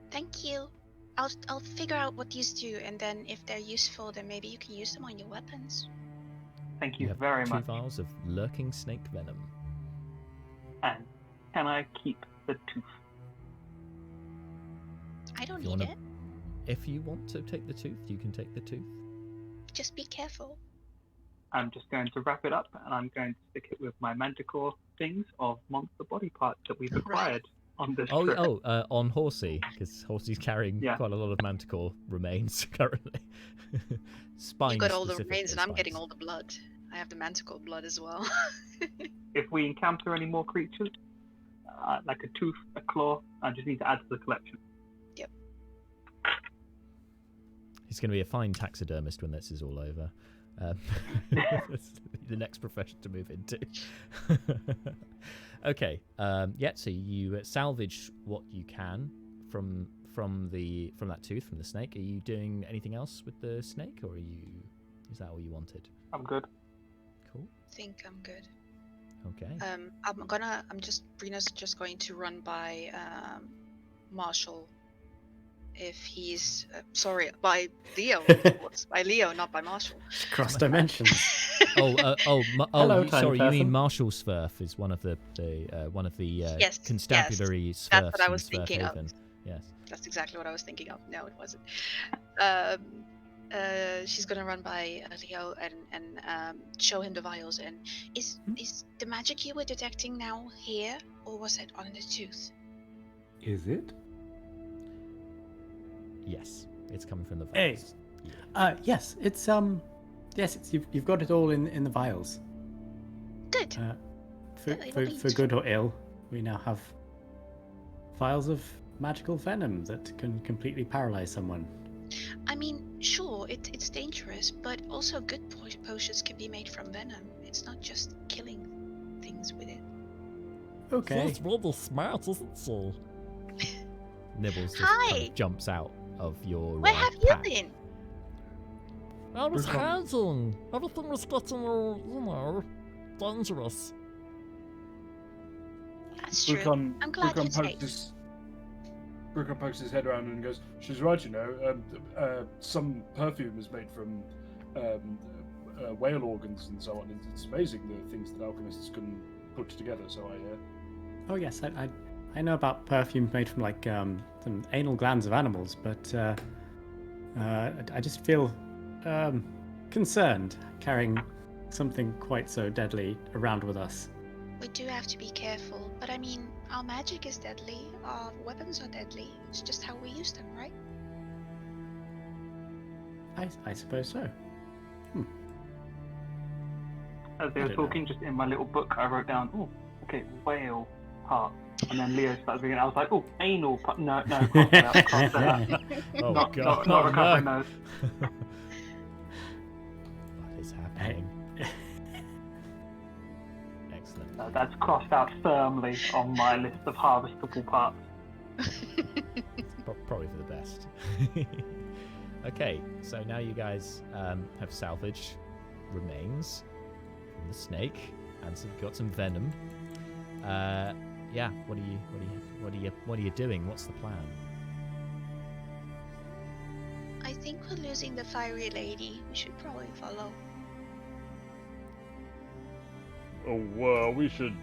Thank you. I'll figure out what these do, and then if they're useful, then maybe you can use them on your weapons. Thank You you have very 2 much. vials of lurking snake venom. And can I keep the tooth? I don't If you need wanna- it. If you want to take the tooth, you can take the tooth. Just be careful. I'm just going to wrap it up, and I'm going to stick it with my manticore things of monster body parts that we've acquired on this trip. On Horsey, because Horsey's carrying Yeah. quite a lot of manticore remains currently. Spines. You got all the specifically, remains, and I'm getting spines. all the blood. I have the manticore blood as well. If we encounter any more creatures, like a tooth, a claw, I just need to add to the collection. He's going to be a fine taxidermist when this is all over. The next profession to move into. Okay. So you salvage what you can from that tooth from the snake. Are you doing anything else with the snake, or is that all you wanted? I'm good. Cool. I think I'm good. Okay. Brina's just going to run by Marshall. If he's by Leo, of course. By Leo, not by Marshall. Cross dimensions. Hello, tiny sorry. You mean person. Marshall Swerf is one of the Yes, constabulary yes, Swerfs that's what I in was thinking of. Swerfhaven. Yes. That's exactly what I was thinking of. No, it wasn't. She's gonna run by Leo and show him the vials. And is the magic you were detecting now here, or was it on the tooth? Is it? Yes, it's coming from the Hey. vials. Yes, it's you've got it all in the vials. Good. For good or ill, we now have vials of magical venom that can completely paralyze someone. I mean, sure, it's dangerous, but also good potions can be made from venom. It's not just killing things with it. Okay. She's really smart, isn't she? Nibbles just Hi. kind of jumps out of your Where have you pack. been? I was hiding. Everything was getting, dangerous. That's true. Brucon, I'm glad you're safe. Brucon pokes his head around and goes, "She's right, some perfume is made from whale organs and so on. And it's amazing the things that alchemists can put together, so I hear." Oh yes, I know about perfume made from like some anal glands of animals, but I just feel concerned carrying something quite so deadly around with us. We do have to be careful, but I mean, our magic is deadly, our weapons are deadly. It's just how we use them, right? I suppose so. As they I were don't talking, just in my little book, I wrote down, whale part. And then Leo started reading, I was like, anal part. No, cross that out, cross that out. Oh not god! not recovering those. What is happening? Excellent. No, that's crossed out firmly on my list of harvestable parts. Probably for the best. Okay, so now you guys have salvaged remains from the snake, and so you've got some venom. Yeah, what are you doing? What's the plan? I think we're losing the fiery lady. We should probably follow. we should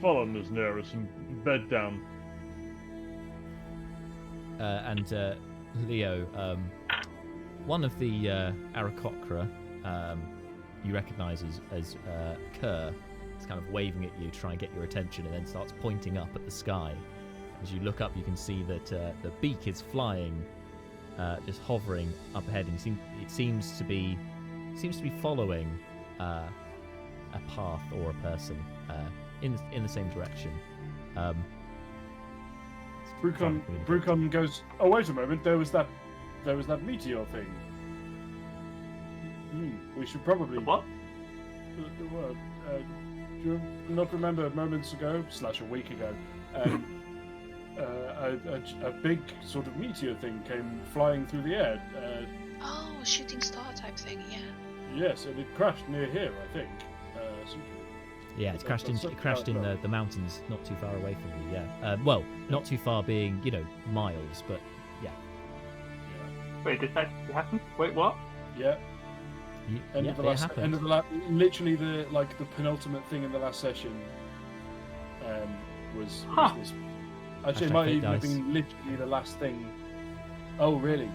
follow Ms. Neris and bed down. And Leo, one of the Aarakocra, you recognise as Kerr, is kind of waving at you, trying to get your attention, and then starts pointing up at the sky. As you look up, you can see that the beak is flying, just hovering up ahead, and it seems to be following a path or a person in the same direction. Brucon goes, oh, wait a moment, there was that meteor thing. We should probably... What? Do you not remember moments ago, / a week ago, a big sort of meteor thing came flying through the air? Oh, shooting star type thing, yeah. Yes, and it crashed near here, I think. Yeah, it crashed in the mountains not too far away from you, yeah. Well, not too far being, miles, but yeah. Wait, did that happen? Wait, what? Yeah. End of the literally the penultimate thing in the last session was this. Actually, it might even have been literally the last thing. Oh, really?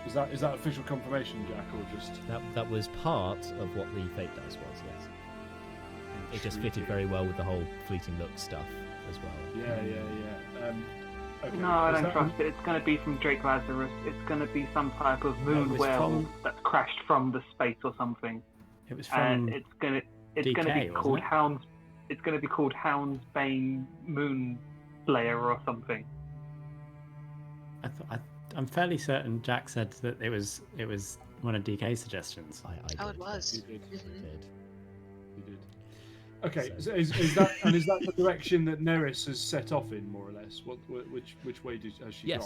Is that official confirmation, Jack, or just that was part of what the fate dice was? Yes. It just fitted very well with the whole fleeting look stuff as well. Yeah. Okay. No, I don't trust it. It's going to be from Drake Lazarus. It's going to be some type of moon whale that's crashed from the space or something. It was from. And it's going to be called Hounds. It's going to be called Houndsbane Moon Slayer or something. I'm fairly certain Jack said that it was one of DK's suggestions. It was. He did. Okay, so is that the direction that Neris has set off in, more or less? Which way has she gone?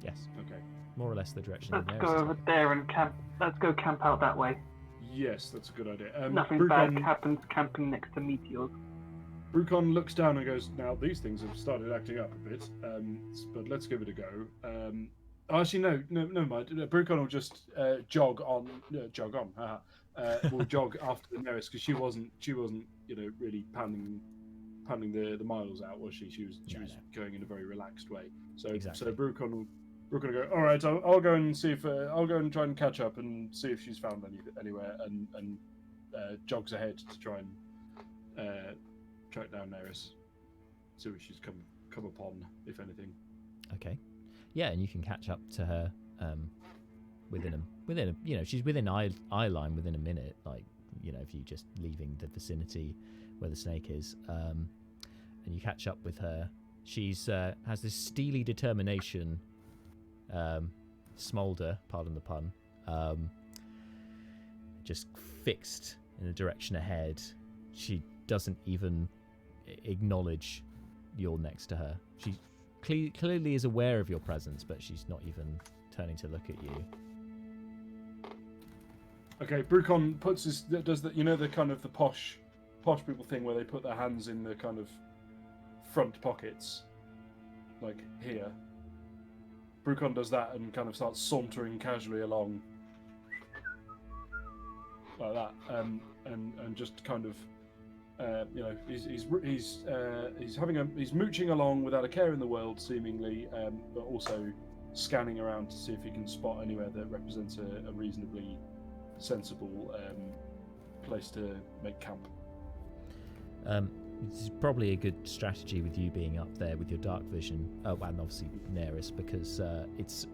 Yes. Okay. More or less the direction. Let's go over there and camp. Let's go camp out that way. Yes, that's a good idea. Nothing bad happens camping next to meteors. Brucon looks down and goes, now these things have started acting up a bit, but let's give it a go. Actually, no, never mind. Brucon will just jog on. Haha. Will jog after the Neris because she wasn't, really pounding the miles out, was she? She was going in a very relaxed way. So exactly. So Brucon will go. All right, I'll go and see if I'll go and try and catch up and see if she's found anywhere, and jogs ahead to try and track down Neris, see what she's come upon, if anything. Okay. Yeah, and you can catch up to her within a she's within eye line within a minute, if you just leaving the vicinity where the snake is, and you catch up with her. She's has this steely determination, smolder, pardon the pun, just fixed in the direction ahead. She doesn't even acknowledge you're next to her. She clearly is aware of your presence, but she's not even turning to look at you. Okay, Brucon does the kind of the posh people thing where they put their hands in the kind of front pockets, like here. Brucon does that and kind of starts sauntering casually along like that, and just kind of, he's mooching along without a care in the world, seemingly, but also scanning around to see if he can spot anywhere that represents a reasonably sensible place to make camp. It's probably a good strategy with you being up there with your dark vision, and obviously Neris, because it's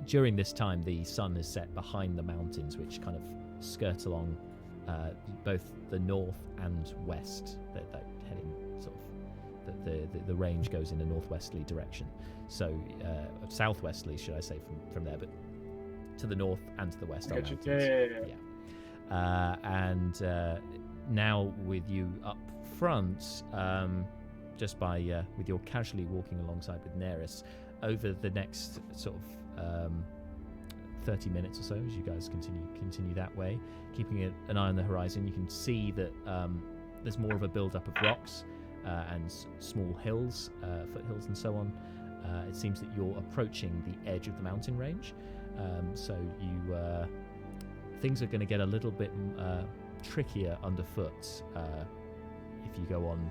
during this time the sun is set behind the mountains, which kind of skirt along both the north and west. They're heading sort of the range goes in a northwesterly direction, so southwesterly, should I say, from there, but to the north and to the west. And now with you up front, just by with your casually walking alongside with Neris, over the next sort of 30 minutes or so, as you guys continue that way, keeping an eye on the horizon, you can see that there's more of a build-up of rocks and small hills, foothills and so on. It seems that you're approaching the edge of the mountain range, so you things are going to get a little bit trickier underfoot if you go on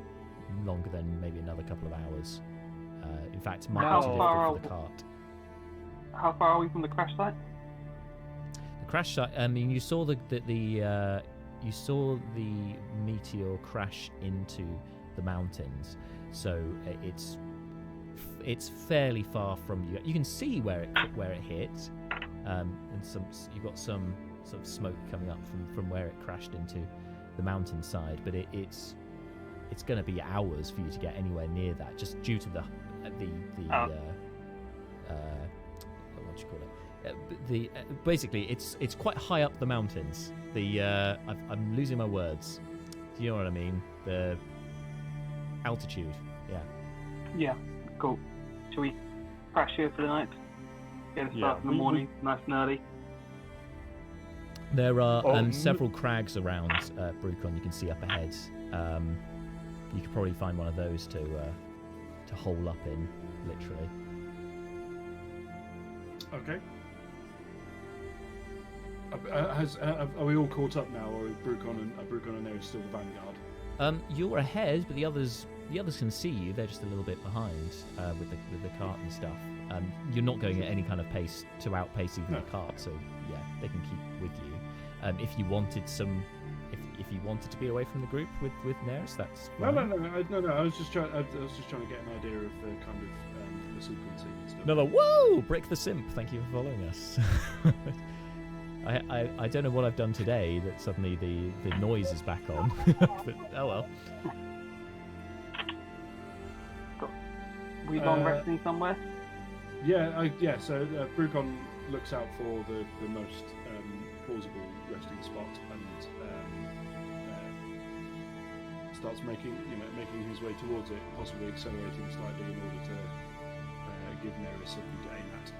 longer than maybe another couple of hours. In fact, it might How be too far difficult for the cart. How far are we from the crash site? The crash site. I mean, you saw the meteor crash into the mountains, so it's fairly far from you. You can see where it hit, and you've got some sort of smoke coming up from where it crashed into the mountainside. But it's going to be hours for you to get anywhere near that, just due to the what do you call it? Basically it's quite high up the mountains. I'm losing my words. Do you know what I mean? The altitude. Yeah. Yeah, cool. Shall we crash here for the night? Get a start in the morning, nice and early. There are several crags around Brucon you can see up ahead. You could probably find one of those to hole up in, literally. Okay. Are we all caught up now, or are Brucon and Nero still the vanguard? You're ahead, but the others can see you. They're just a little bit behind with the cart and stuff. You're not going at any kind of pace to outpace even the cart, so yeah, they can keep with you. If you wanted if you wanted to be away from the group with Neris, that's fine. No. I was just trying to get an idea of the kind of the sequencing and stuff. Another whoa! Brick the Simp. Thank you for following us. I don't know what I've done today that suddenly the noise is back on. But, oh well. We long resting somewhere? Yeah. So Brucon looks out for the most plausible resting spot and starts making his way towards it, possibly accelerating slightly in order to give Neris something to aim at.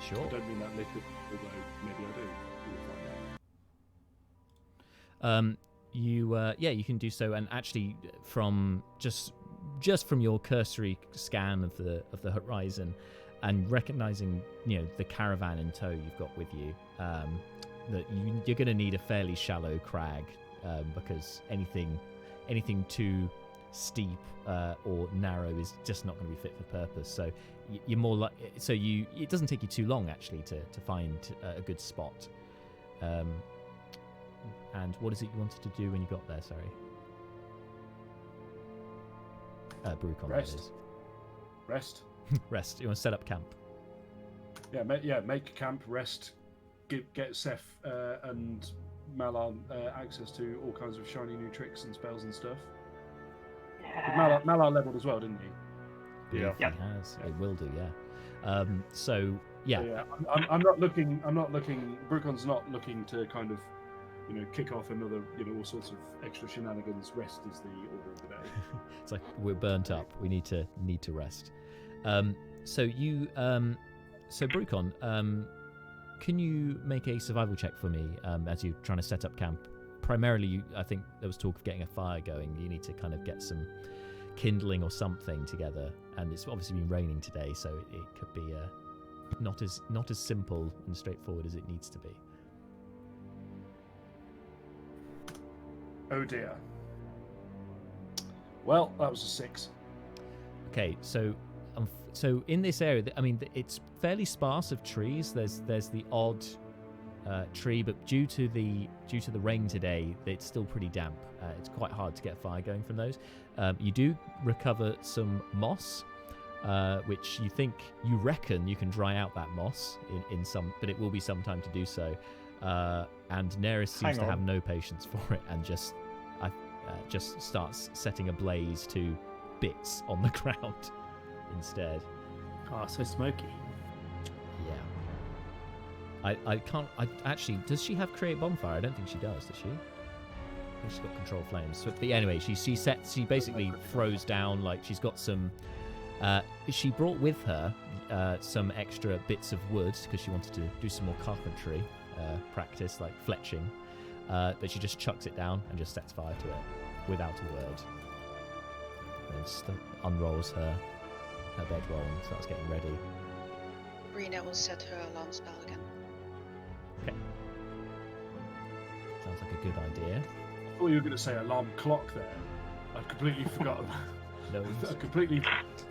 Sure. I don't mean that literally, although maybe I do. We'll find out. You can do so, and actually from just from your cursory scan of the horizon and recognizing the caravan in tow you've got with you, that you're going to need a fairly shallow crag, because anything too steep or narrow is just not going to be fit for purpose. So you're more like it doesn't take you too long actually to find a good spot. And what is it you wanted to do when you got there? Sorry. Brucon. Rest. Rest. You want to set up camp? Make camp, rest, get Seth and Malar access to all kinds of shiny new tricks and spells and stuff. Yeah. Malar leveled as well, didn't he? Yeah. He has. It will do. Yeah. So yeah. Yeah. I'm not looking. Brucon's not looking to kind of, kick off another, all sorts of extra shenanigans. Rest is the order of the day. It's like we're burnt up. We need to rest. So Brucon, can you make a survival check for me as you're trying to set up camp? Primarily, I think there was talk of getting a fire going. You need to kind of get some kindling or something together, and it's obviously been raining today, so it could be not as simple and straightforward as it needs to be. Oh dear. Well, that was a 6. Okay, so in this area, I mean, it's fairly sparse of trees. There's the odd tree, but due to the rain today, it's still pretty damp. It's quite hard to get a fire going from those. You do recover some moss, which you reckon you can dry out that moss in some, but it will be some time to do so. And Neris seems to have no patience for it and just starts setting a blaze to bits on the ground instead. Oh, so smoky. Yeah. I actually, does she have create bonfire? I don't think she does she? I think she's got control flames. But anyway, she basically throws down, like, she's got some. She brought with her some extra bits of wood because she wanted to do some more carpentry practice, like fletching. But she just chucks it down and just sets fire to it without a word. And just unrolls her bedroll and starts getting ready. Brina will set her alarm spell again. Okay. Sounds like a good idea. I thought you were going to say alarm clock there. I completely forgot. No, I completely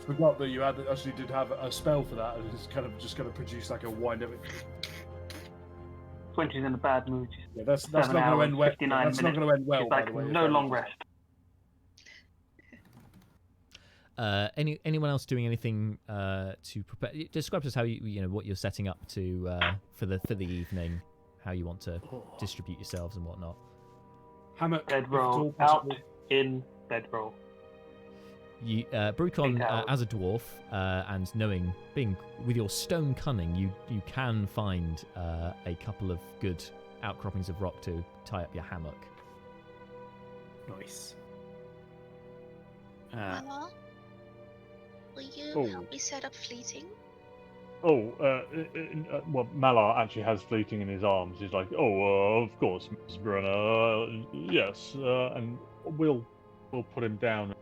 forgot that you actually did have a spell for that, and it's kind of just going to produce like a wind of it. When she's in a bad mood, Yeah, that's not 7 going to hours, end well. 59 That's not minutes. going to end well, she's by like, the way. no long rest. Anyone else doing anything to prepare? Describe to us how you know what you're setting up to for the evening, how you want to distribute yourselves and whatnot. Hammock, if at Bedroll, all out, possible. in, bedroll. You, Brucon, 8 hours. as a dwarf, and being with your stone cunning, you can find a couple of good outcroppings of rock to tie up your hammock. Nice. Mala, will you Oh. help me set up fleeting? Well, Malar actually has fleeting in his arms. He's like, of course, Mrs. Brenner, yes, and we'll put him down.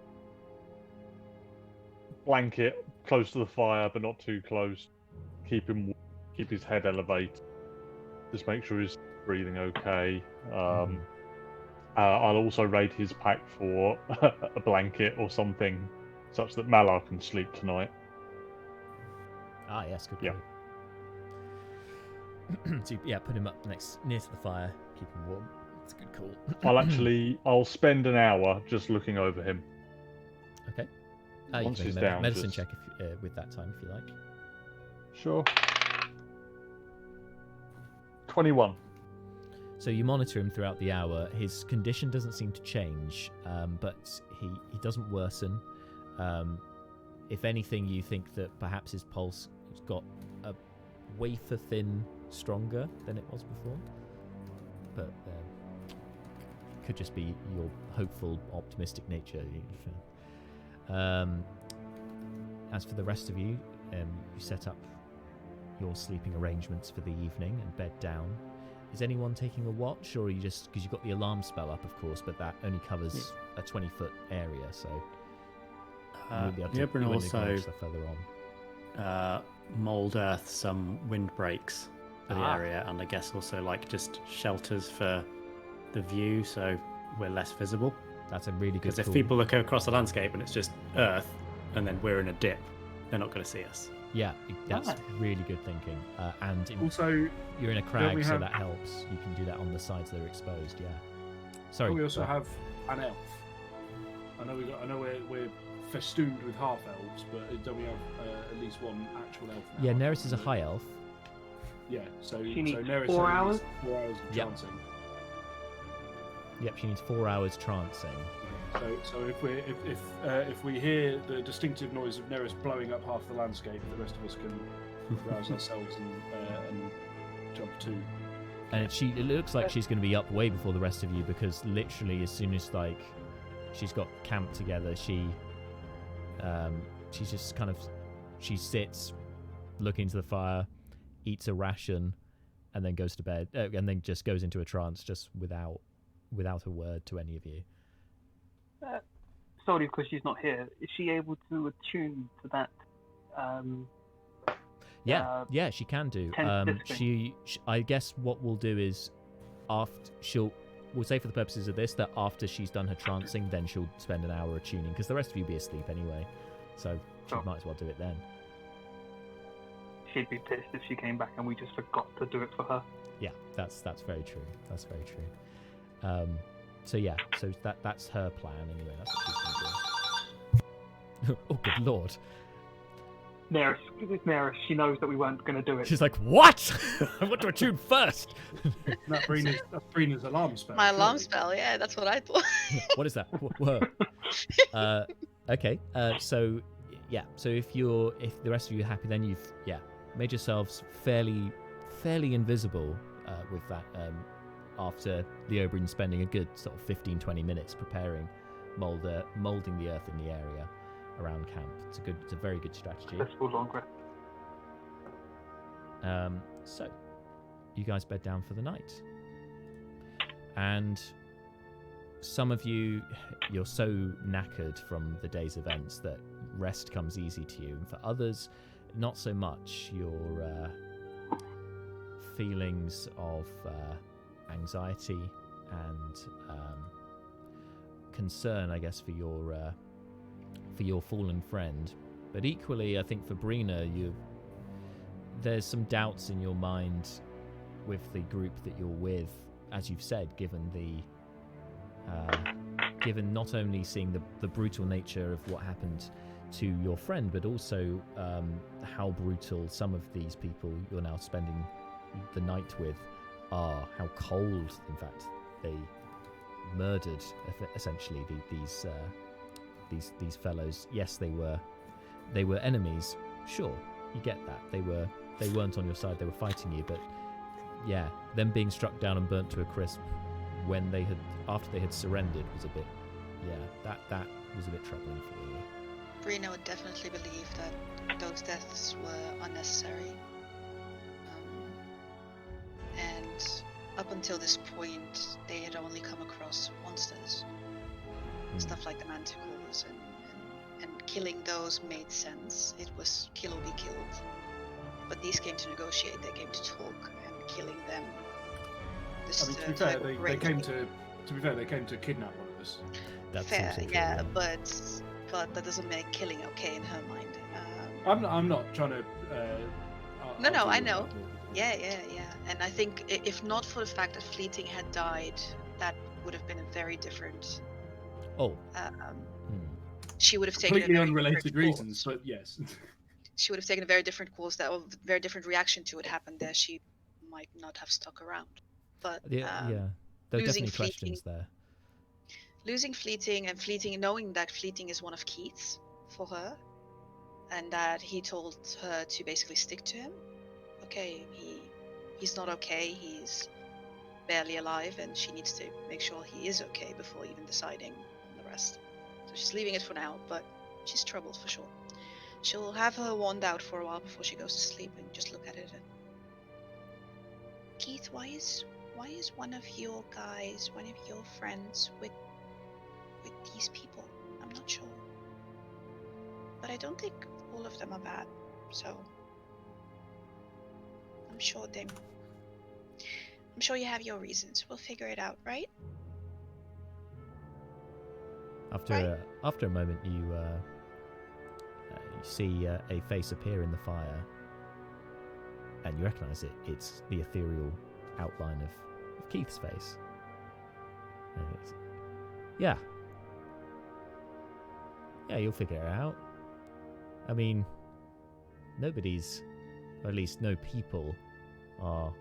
Blanket close to the fire, but not too close. Keep his head elevated. Just make sure he's breathing okay. I'll also raid his pack for a blanket or something, such that Malar can sleep tonight. Ah, yes, good. Yeah. So yeah, put him up near to the fire, keep him warm. That's a good call. I'll spend an hour just looking over him. Okay. Once you he's can make a down, medicine just- check with that time if you like. Sure. 21. So you monitor him throughout the hour. His condition doesn't seem to change, but he doesn't worsen. If anything, you think that perhaps his pulse has got a wafer thin stronger than it was before. But could just be your hopeful, optimistic nature. As for the rest of you, you set up your sleeping arrangements for the evening and bed down. Is anyone taking a watch, or are you just, because you've got the alarm spell up, of course, but that only covers a 20-foot area, so you wouldn't be able to, Yep, and you wouldn't also acknowledge the further on. Mold earth some windbreaks for the area, and I guess also like just shelters for the view, so we're less visible. That's a really good Because if call. people look across the landscape and it's just earth, and then we're in a dip, they're not going to see us. Yeah, that's Nice. really good thinking. And Also, you're in a crag, we so have- that helps. You can do that on the sides that are exposed. Yeah. Sorry. we also go on. have an elf. I know we're festooned with half elves, but don't we have at least one actual elf? Now? Yeah, Neris is a high elf. Yeah, so She needs Neris 4 only hours? needs 4 hours of Yep. chancing. Yep, she needs 4 hours trancing. So if we hear the distinctive noise of Neris blowing up half the landscape, the rest of us can rouse ourselves and jump too. And it looks like she's going to be up way before the rest of you, because literally as soon as she's got camp together, she's just she sits, looking into the fire, eats a ration, and then goes to bed, and then just goes into a trance just without a word to any of you. Solely because she's not here. Is she able to attune to that? Yeah, she can do. Sensitive I guess what we'll do is, we'll say for the purposes of this that after she's done her trancing, then she'll spend an hour attuning, because the rest of you will be asleep anyway. So she Sure. might as well do it then. She'd be pissed if she came back and we just forgot to do it for her. Yeah, that's very true. That's very true. So that's her plan anyway. That's what she's going to do. Oh, good lord! Neris, she knows that we weren't going to do it. She's like, what? I want to attune first. That's Brina's alarm spell. My alarm surely. spell, yeah, that's what I thought. What is that? Whoa. Okay. So if the rest of you are happy, then you've made yourselves fairly invisible with that. After the Oberyn spending a good sort of 15-20 minutes preparing, molding the earth in the area around camp. It's a very good strategy. Successful long rest. So you guys bed down for the night, and some of you're so knackered from the day's events that rest comes easy to you, and for others, not so much. Your feelings of anxiety and concern, I guess, for your fallen friend. But equally, I think for Brina, there's some doubts in your mind with the group that you're with, as you've said, given not only seeing the brutal nature of what happened to your friend, but also how brutal some of these people you're now spending the night with are. How cold, in fact, they murdered essentially these fellows. Yes, they were enemies. Sure, you get that. They weren't on your side. They were fighting you, but yeah, them being struck down and burnt to a crisp after they had surrendered was a bit, that was a bit troubling for you. Brina would definitely believe that those deaths were unnecessary. And up until this point, they had only come across monsters. Stuff like the manticores, and killing those made sense. It was kill or be killed. But these came to negotiate, they came to talk, and killing them. I mean, to be fair, they came to kidnap one of us. That's fair, also true, yeah, but that doesn't make killing okay in her mind. I'm not trying to. No, I know. Yeah. And I think if not for the fact that Fleeting had died, that would have been a very different. Oh. She would have taken completely unrelated reasons, but yes. She would have taken a very different course. That a very different reaction to what happened there. She might not have stuck around. But there are definitely questions there. Losing Fleeting and Fleeting, knowing that Fleeting is one of Keith's for her, and that he told her to basically stick to him. Okay, he's not okay. He's barely alive, and she needs to make sure he is okay before even deciding on the rest. So she's leaving it for now, but she's troubled for sure. She'll have her wand out for a while before she goes to sleep and just look at it. And Keith, why is one of your guys, one of your friends with these people? I'm not sure, but I don't think all of them are bad. So I'm sure you have your reasons. We'll figure it out, right? After a moment, you see a face appear in the fire, and you recognise it. It's the ethereal outline of Keith's face. Yeah, you'll figure it out. I mean, nobody's, or at least no people, are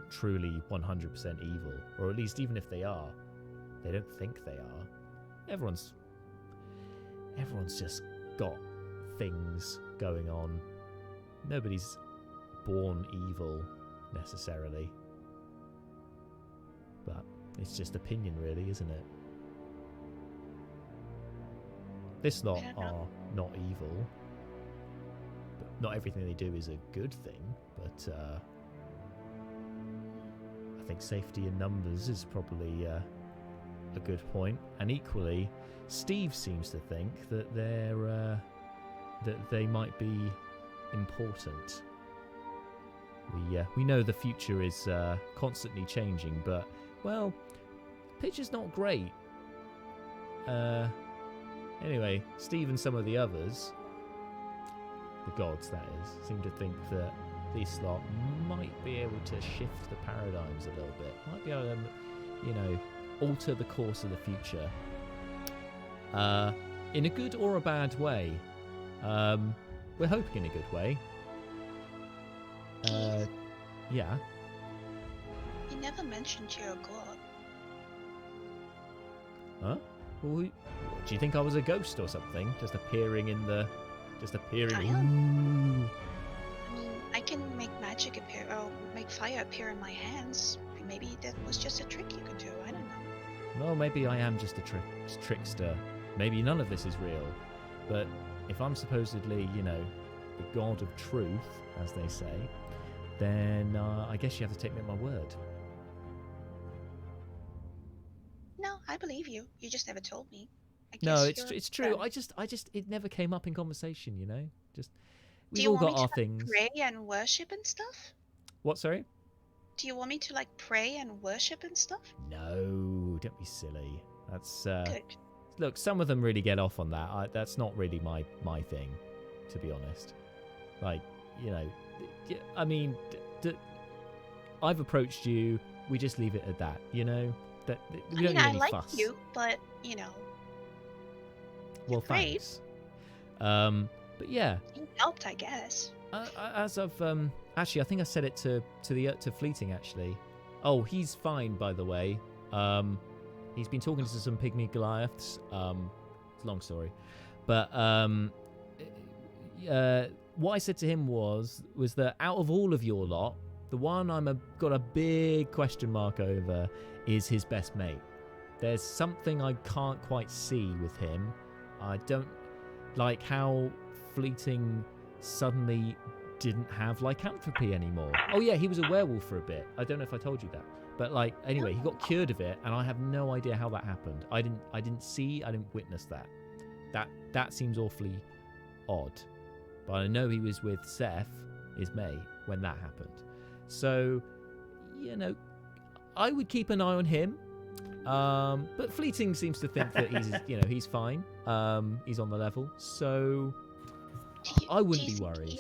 truly 100% evil, or at least even if they are, they don't think they are. Everyone's just got things going on. Nobody's born evil necessarily, but it's just opinion, really, isn't it? This lot are not evil, but not everything they do is a good thing. But I think safety in numbers is probably a good point. And equally, Steve seems to think that they might be important. We know the future is constantly changing, but well, picture's not great. Anyway, Steve and some of the others, the gods that is, seem to think that this lot might be able to shift the paradigms a little bit. Might be able to, alter the course of the future. In a good or a bad way. We're hoping in a good way. Yeah. You never mentioned you're a god. Huh? Well, do you think I was a ghost or something? Just appearing. I mean, I can make magic appear, or make fire appear in my hands. Maybe that was just a trick you could do. I don't know. Well, maybe I am just a trickster. Maybe none of this is real. But if I'm supposedly, the god of truth, as they say, then I guess you have to take me at my word. No, I believe you. You just never told me. No, it's true. I just it never came up in conversation. Just we've all got our things. Pray and worship and stuff. What? Sorry. Do you want me to like pray and worship and stuff? No, don't be silly. That's Good. look. Some of them really get off on that. That's not really my thing, to be honest. Like, you know, I mean, I've approached you. We just leave it at that. You know, that we don't need I any like fuss. you, but you know. Well, great. thanks. But yeah. You helped, I guess. As of actually, I think I said it to Fleeting actually. Oh, he's fine, by the way. He's been talking to some pygmy Goliaths. It's a long story, but what I said to him was that out of all of your lot, the one got a big question mark over is his best mate. There's something I can't quite see with him. I don't like how Fleeting suddenly didn't have lycanthropy anymore. Oh yeah, he was a werewolf for a bit. I don't know if I told you that. But like anyway, he got cured of it and I have no idea how that happened. I didn't witness that. That seems awfully odd. But I know he was with Seth, his mate, when that happened. So, you know, I would keep an eye on him. But Fleeting seems to think that he's fine. He's on the level. So I wouldn't be worried.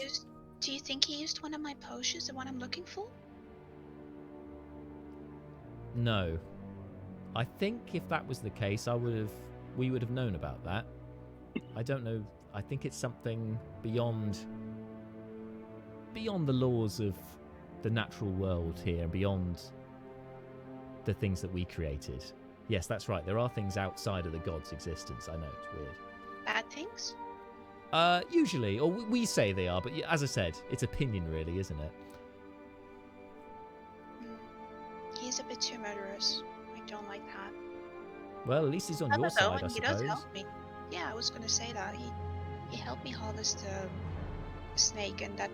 Do you think he used one of my potions, the one I'm looking for? No. I think if that was the case, we would have known about that. I don't know. I think it's something beyond the laws of the natural world here, beyond the things that we created. Yes, that's right. There are things outside of the god's existence. I know, it's weird. Bad things? Usually, or we say they are, but as I said, it's opinion really, isn't it? He's a bit too murderous. I don't like that. Well, at least he's on your side, I he suppose. does help me. Yeah, I was gonna say that. He helped me harvest a snake, and that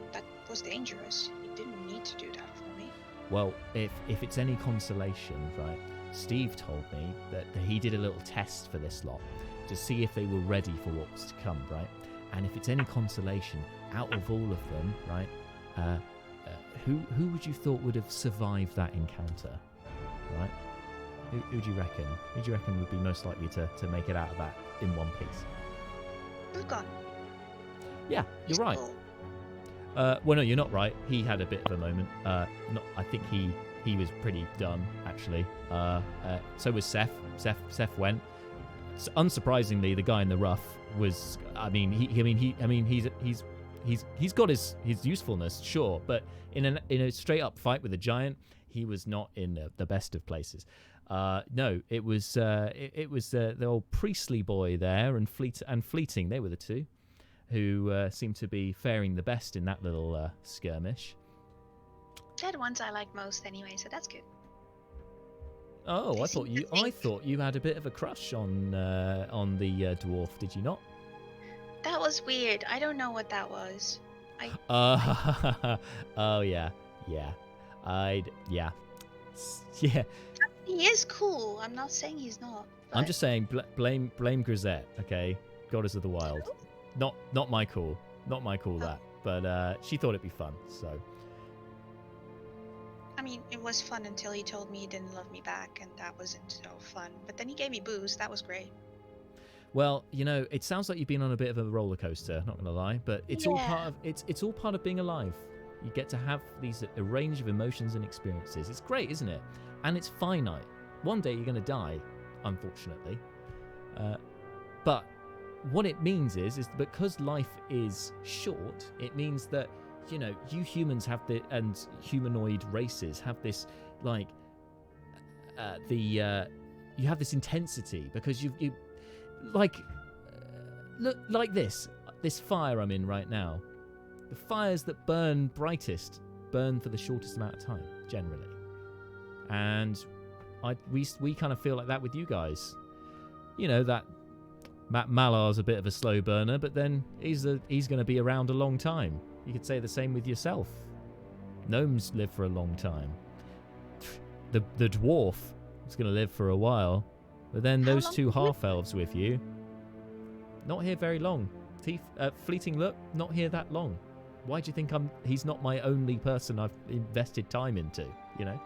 was dangerous. He didn't need to do that for me. Well, if it's any consolation, right, Steve told me that he did a little test for this lot to see if they were ready for what was to come, right? And if it's any consolation, out of all of them, right, who would you thought would have survived that encounter, right? Who do you reckon? Who do you reckon would be most likely to make it out of that in one piece? Bukan. Yeah, you're right. Cool. Well, no, you're not right. He had a bit of a moment. I think he was pretty done actually. So was Seth. Seth went. Unsurprisingly, the guy in the rough was. He's got his usefulness, sure, but in a straight up fight with a giant, he was not in the best of places. No, it was the old priestly boy there and Fleeting. They were the two who seemed to be faring the best in that little skirmish. They're the ones I like most anyway, so that's good. Oh, They I seem thought you had a bit of a crush on the dwarf, did you not? That was weird. I don't know what that was. Oh yeah. Yeah. He is cool. I'm not saying he's not. But... I'm just saying blame Grisette, okay? Goddess of the Wild. Not my call. Not my call that. But she thought it'd be fun, so. I mean, it was fun until he told me he didn't love me back, and that wasn't so fun. But then he gave me booze. That was great. Well, it sounds like you've been on a bit of a roller coaster, not gonna lie, but it's all part of it's all part of being alive. You get to have a range of emotions and experiences. It's great, isn't it? And it's finite. One day you're gonna die, unfortunately. But what it means is because life is short, it means that you humans have and humanoid races have this you have this intensity because you look like this fire I'm in right now. The fires that burn brightest burn for the shortest amount of time generally, and we kind of feel like that with you guys. That Matt Malar's a bit of a slow burner, but then he's going to be around a long time. You could say the same with yourself. Gnomes live for a long time. The dwarf is going to live for a while, but then those two half-elves with you, not here very long. Fleeting look, not here that long. Why do you think he's not my only person I've invested time into? you know.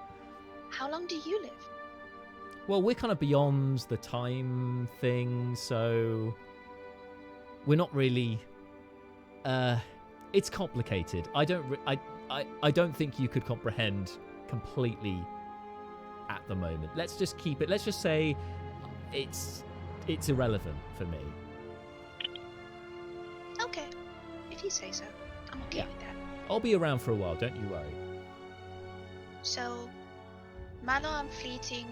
How long do you live? Well, we're kind of beyond the time thing, so we're not really. It's complicated. I don't think you could comprehend completely at the moment. Let's just keep it. Let's just say it's irrelevant for me. Okay, if you say so, I'm okay with that. I'll be around for a while. Don't you worry. So, Malo and Fleeting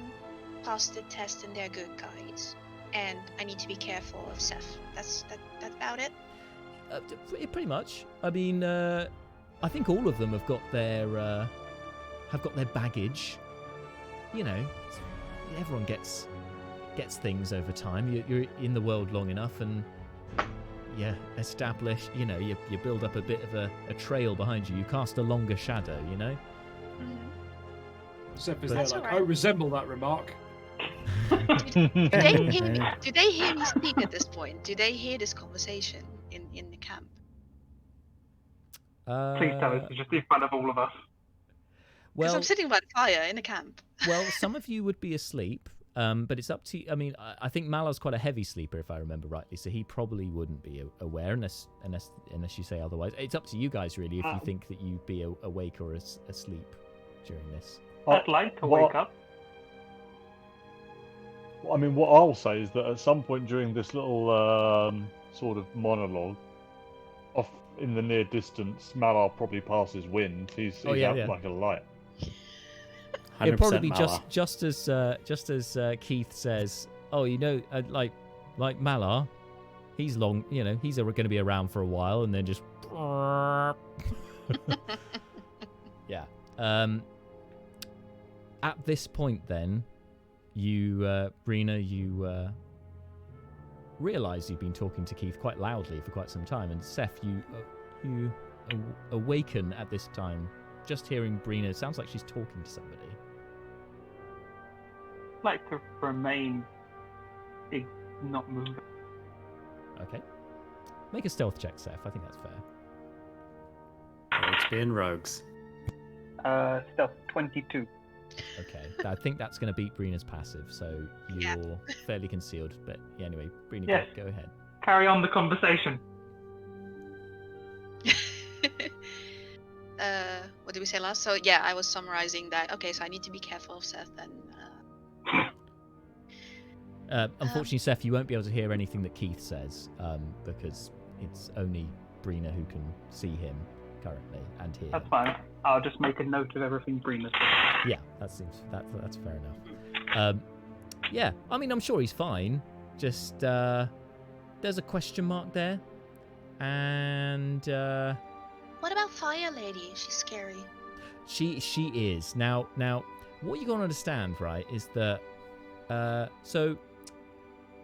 passed the test and they're good guys, and I need to be careful of Seth. That's about it. Pretty much. I mean, I think all of them have got their baggage. You know, everyone gets things over time. You're in the world long enough, and establish. You know, you build up a bit of a trail behind you. You cast a longer shadow. You know. Mm-hmm. Seth is That's there like, all right. I resemble that remark. Do they hear me speak at this point? Do they hear this conversation in the camp? Please tell us, it's just in front of all of us. Because Well, I'm sitting by the fire in the camp. well, some of you would be asleep, but it's up to. I mean, I think Mal's quite a heavy sleeper, if I remember rightly, so he probably wouldn't be aware unless you say otherwise. It's up to you guys really if you think that you'd be awake or asleep during this. I'd like to wake up. I mean, what I'll say is that at some point during this little sort of monologue, off in the near distance, Malar probably passes wind. He's out like a light. It'll probably be Malar. just as Keith says. Oh, you know, like Malar, he's long. You know, he's going to be around for a while, and then just. Yeah. At this point, then, you, Brina, you realise you've been talking to Keith quite loudly for quite some time, and Seth, you awaken at this time, just hearing Brina. It sounds like she's talking to somebody. I'd like to remain not moving. Okay. Make a stealth check, Seth. I think that's fair. It's being rogues. Stealth 22. Okay. I think that's going to beat Brina's passive, so you're fairly concealed. But yeah, anyway, Brina, Yes. go ahead. Carry on the conversation. What did we say last? So yeah, I was summarizing that. Okay, so I need to be careful of Seth and. Unfortunately, Seth, you won't be able to hear anything that Keith says because it's only Brina who can see him currently and hear. That's fine. I'll just make a note of everything Brina said. Yeah, that's fair enough. Yeah, I mean, I'm sure he's fine. Just there's a question mark there, and What about Fire Lady? She's scary. she is now. What you gotta understand, right, is that so.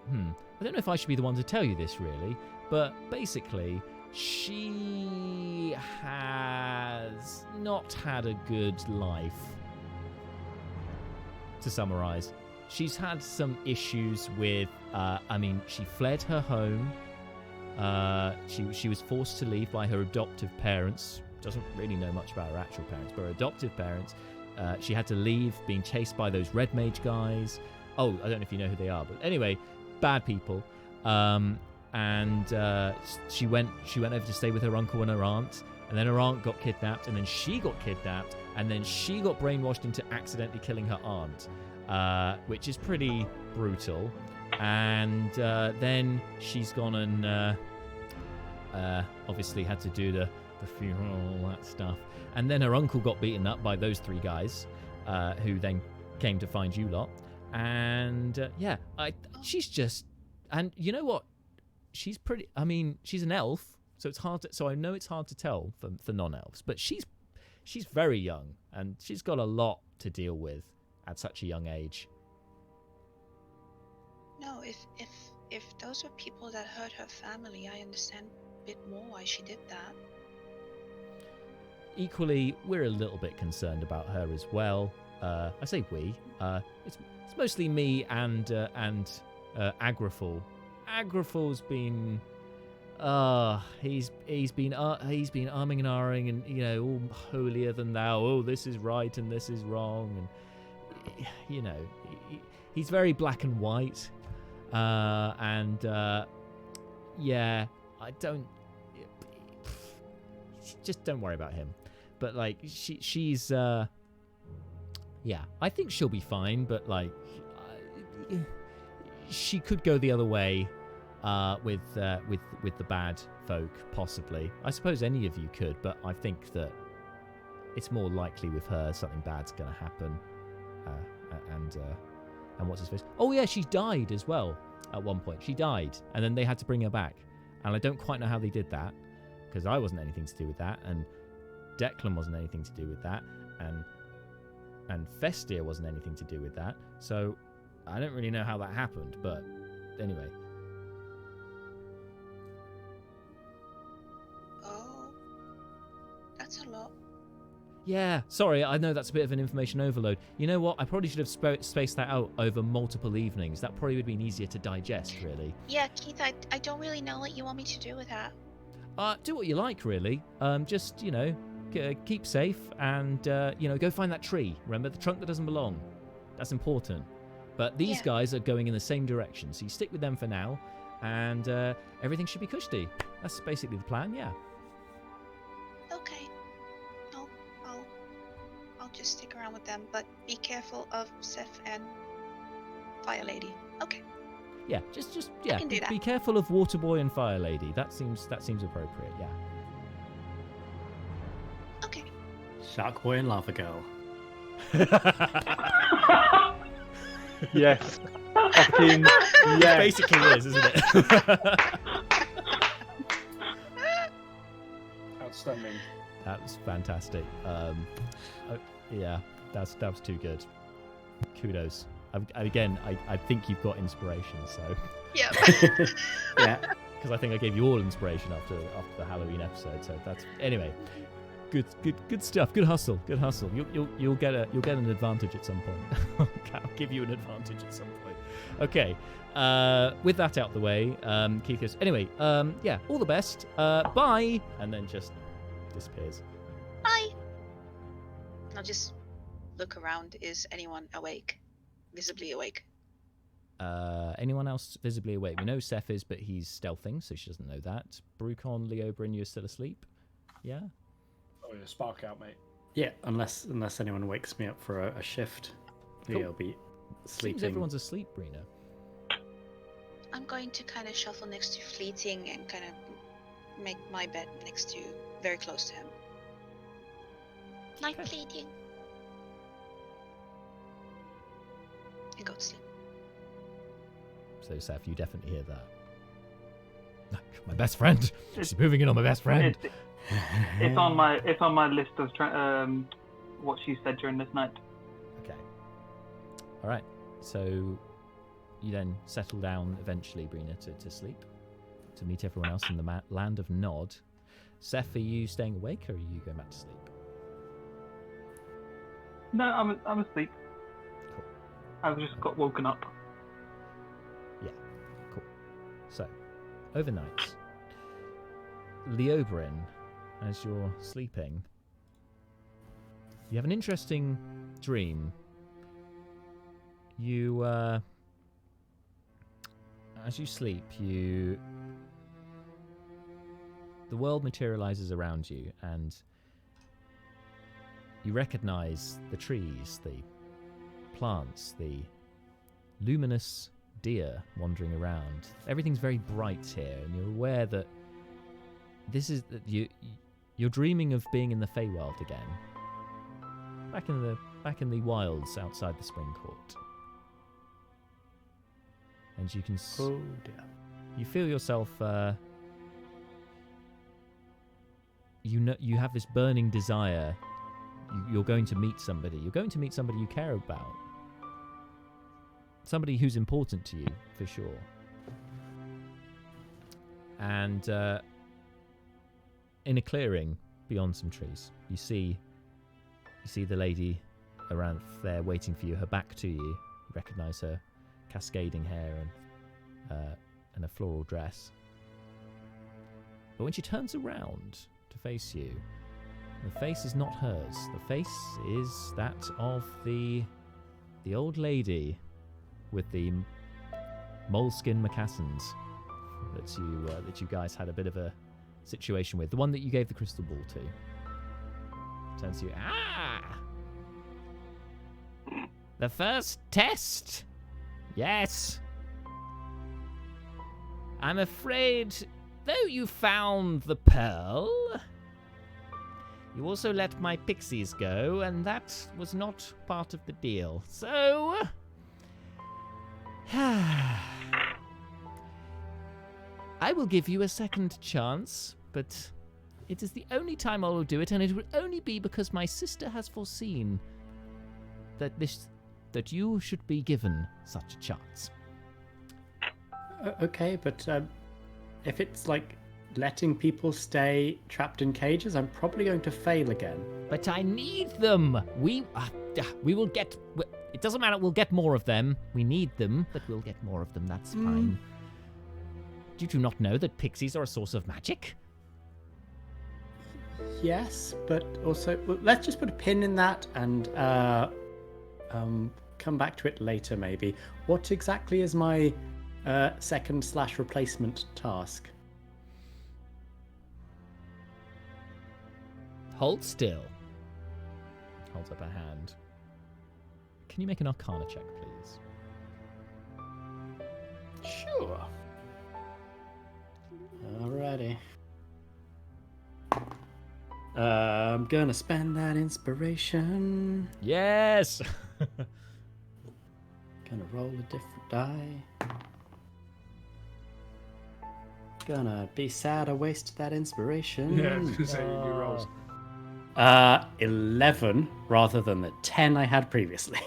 I don't know if I should be the one to tell you this, really, but basically, she has not had a good life. To summarize, she's had some issues with. I mean, she fled her home. She was forced to leave by her adoptive parents. Doesn't really know much about her actual parents, but her adoptive parents. She had to leave, being chased by those red mage guys. Oh, I don't know if you know who they are, but anyway, bad people. And she went over to stay with her uncle and her aunt, and then her aunt got kidnapped, and then she got kidnapped, and then she got brainwashed into accidentally killing her aunt, which is pretty brutal. And then she's gone and obviously had to do the funeral, all that stuff. And then her uncle got beaten up by those three guys, who then came to find you lot. And she's just, and you know what? She's pretty. I mean, she's an elf, so it's hard to. So I know it's hard to tell for non-elves, but she's very young, and she's got a lot to deal with at such a young age. No, if those were people that hurt her family, I understand a bit more why she did that. Equally, we're a little bit concerned about her as well. I say we. It's mostly me and Agraful. Agraful's been He's been umming and ahhing and all holier than thou. Oh, this is right and this is wrong, and he's very black and white. Yeah, I don't. Just don't worry about him. But like she's yeah, I think she'll be fine. But like she could go the other way. With the bad folk, possibly. I suppose any of you could, but I think that it's more likely with her something bad's going to happen. And what's his face? Oh yeah, she died as well at one point. She died, and then they had to bring her back. And I don't quite know how they did that, because I wasn't anything to do with that, and Declan wasn't anything to do with that, and Festia wasn't anything to do with that. So I don't really know how that happened, but anyway. That's a lot. Yeah, sorry, I know that's a bit of an information overload. You know what? I probably should have spaced that out over multiple evenings. That probably would have been easier to digest, really. Yeah, Keith, I don't really know what you want me to do with that. Do what you like, really. Just, keep safe and, go find that tree. Remember, the trunk that doesn't belong. That's important. But these guys are going in the same direction, so you stick with them for now, and everything should be cushy. That's basically the plan, yeah. Okay. I'll just stick around with them, but be careful of Seth and Fire Lady. Okay. Yeah, just I can do that. Be careful of Water Boy and Fire Lady. That seems appropriate, yeah. Okay. Shark Boy and Lava Girl. Yes. Fucking yes. Basically is, isn't it? Outstanding. That was fantastic. Yeah, that was too good. Kudos. Again, I think you've got inspiration, so. Yeah. Yeah. Because I think I gave you all inspiration after the Halloween episode. So that's anyway. Good stuff. Good hustle. You'll get an advantage at some point. I'll give you an advantage at some point. Okay. With that out the way, Keith goes. Anyway, yeah. All the best. Bye. And then just disappears. Bye. I'll just look around. Is anyone awake? Visibly awake? Anyone else visibly awake? We know Seth is, but he's stealthing, so she doesn't know that. Brucon, Leobrin, you're still asleep? Yeah? Oh yeah, spark out, mate. Yeah, unless anyone wakes me up for a shift. Cool. Yeah, I'll be sleeping. Seems everyone's asleep, Brina. I'm going to kind of shuffle next to Fleeting and kind of make my bed next to, very close to him. Night, Fleeting. And go to sleep. So, Seth, you definitely hear that. My best friend. She's moving in on my best friend. It's on my list of what she said during this night. Okay. All right. So you then settle down eventually, Brina, to sleep, to meet everyone else in the land of Nod. Seth, are you staying awake or are you going back to sleep? No, I'm asleep. Cool. I've just got woken up. Yeah. Cool. So, overnight, Leobrin, as you're sleeping, you have an interesting dream. You, as you sleep, the world materializes around you, and you recognize the trees, the plants, the luminous deer wandering around. Everything's very bright here, and you're aware that you're dreaming of being in the Feywild again, back in the wilds outside the Spring Court. And you can Oh dear. you feel yourself you have this burning desire. You're going to meet somebody. You're going to meet somebody you care about. Somebody who's important to you, for sure. And in a clearing beyond some trees, you see the lady around there waiting for you, her back to you. You recognise her cascading hair and a floral dress. But when she turns around to face you, the face is not hers. The face is that of the old lady with the moleskin moccasins that you guys had a bit of a situation with. The one that you gave the crystal ball to. Turns to you. Ah! The first test! Yes! I'm afraid, though you found the pearl, you also let my pixies go, and that was not part of the deal. So... I will give you a second chance, but it is the only time I will do it, and it will only be because my sister has foreseen that you should be given such a chance. Okay, but if it's like letting people stay trapped in cages, I'm probably going to fail again. But I need them. We will get. It doesn't matter. We'll get more of them. We need them, but we'll get more of them. That's fine. Do you not know that pixies are a source of magic? Yes, but also let's just put a pin in that and come back to it later, maybe. What exactly is my second/replacement task? Hold still. Holds up a hand. Can you make an Arcana check, please? Sure. Alrighty. I'm gonna spend that inspiration. Yes! Gonna roll a different die. Gonna be sad I wasted that inspiration. Yeah, I was gonna say, new rolls. 11 rather than the 10 I had previously.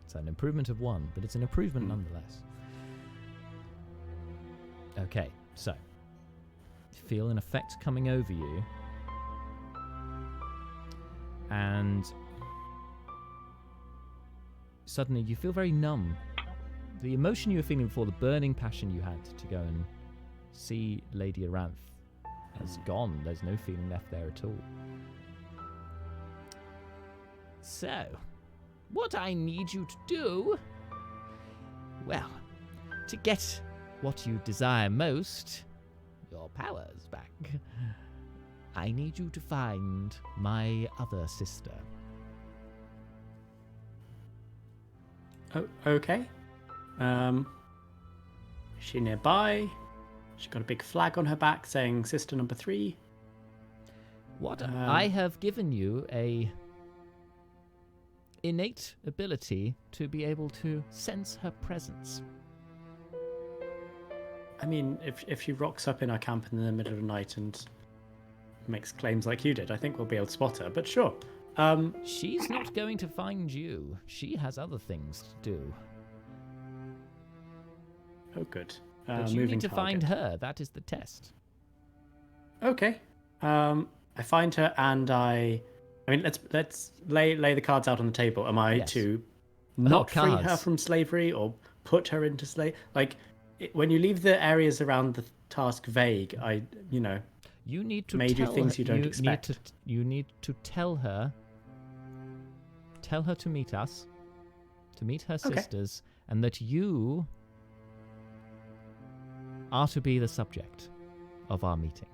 It's an improvement of 1, but it's an improvement nonetheless. Okay, so you feel an effect coming over you, and suddenly you feel very numb. The emotion you were feeling before, the burning passion you had to go and see Lady Aranth, has gone. There's no feeling left there at all. So, what I need you to do, well, to get what you desire most, your powers back, I need you to find my other sister. Oh, okay. Is she nearby? She got a big flag on her back saying sister number 3. What I have given you a innate ability to be able to sense her presence. I mean, if she rocks up in our camp in the middle of the night and makes claims like you did, I think we'll be able to spot her, but sure. She's not going to find you. She has other things to do. Oh, good. But you need to find her. That is the test. Okay. I find her and I mean, let's lay the cards out on the table. Am I to not free her from slavery or put her into slavery? Like, when you leave the areas around the task vague, you need to made you tell things her, you don't expect. You need to tell her to meet us, to meet her sisters, and that you are to be the subject of our meeting.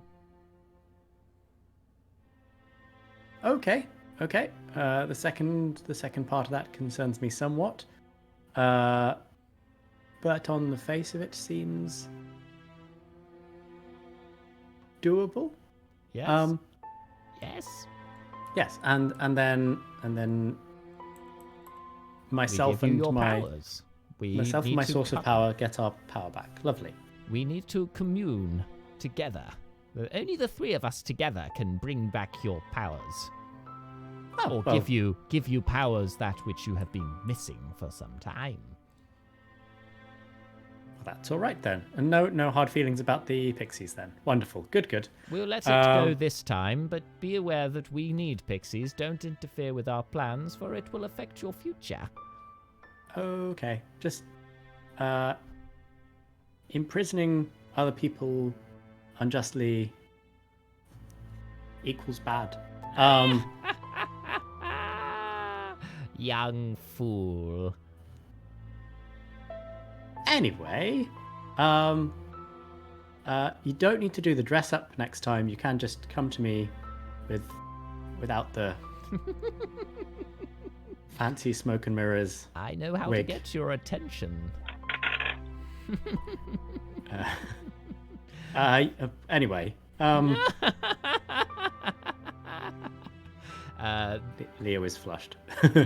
Okay. The second part of that concerns me somewhat. But on the face of it seems doable. Yes. Yes. Yes, and then myself and my powers. Myself and my source of power get our power back. Lovely. We need to commune together. Only the 3 of us together can bring back your powers. Or give you powers that which you have been missing for some time. That's all right then. And no hard feelings about the pixies then. Wonderful. Good. We'll let it go this time, but be aware that we need pixies. Don't interfere with our plans, for it will affect your future. Okay. Just imprisoning other people unjustly equals bad. Young fool. Anyway, you don't need to do the dress up next time. You can just come to me without the fancy smoke and mirrors. I know how wig. to get your attention. Anyway, Leo is flushed.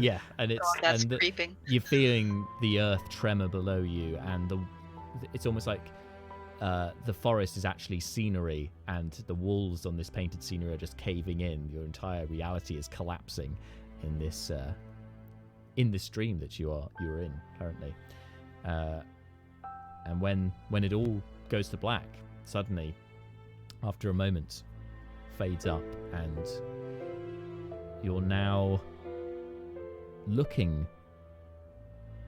Yeah, and it's Oh, that's and creeping. you're feeling the earth tremor below you, and it's almost like the forest is actually scenery, and the walls on this painted scenery are just caving in. Your entire reality is collapsing in this dream that you're in currently. And when it all goes to black, suddenly, after a moment, fades up, and you're now looking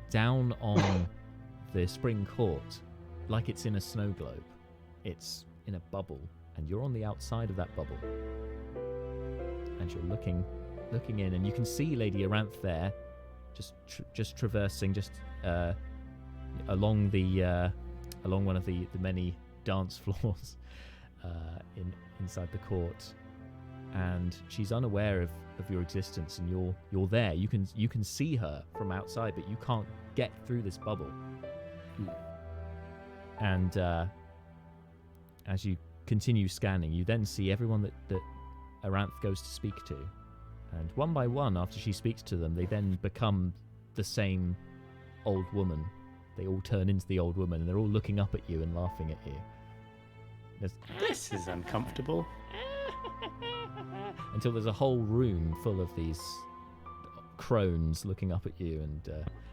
down on the spring court like it's in a snow globe. It's in a bubble, and you're on the outside of that bubble. And you're looking in, and you can see Lady Aranth there, just traversing along one of the many dance floors inside the court, and she's unaware of your existence, and you're there. You can see her from outside, but you can't get through this bubble. And as you continue scanning, you then see everyone that Aranth goes to speak to, and one by one, after she speaks to them, they then become the same old woman. They all turn into the old woman, and they're all looking up at you and laughing at you. This is uncomfortable. Until there's a whole room full of these crones looking up at you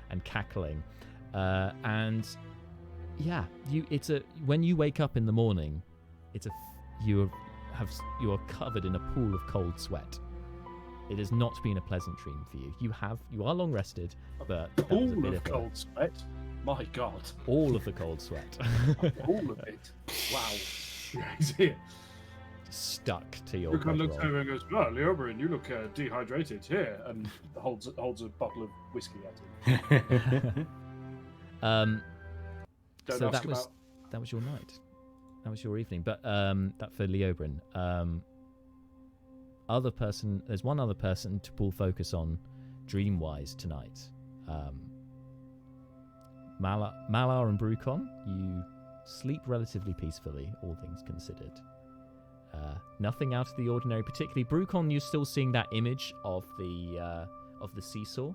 and cackling, and yeah, when you wake up in the morning, you are covered in a pool of cold sweat. It has not been a pleasant dream for you. You are long rested, but All of cold sweat. My God. All of the cold sweat. All of it. Wow. Yeah, he's here. Stuck to your Brucon looks bedroll. over and goes, "Oh, Leoberin, you look dehydrated here," and holds a bottle of whiskey at him. Don't so ask that was your night. That was your evening. But that for Leoberin. There's one other person to pull focus on dream-wise tonight. Malar and Brucon, you sleep relatively peacefully, all things considered. Nothing out of the ordinary, particularly Brucon. You're still seeing that image of the seesaw,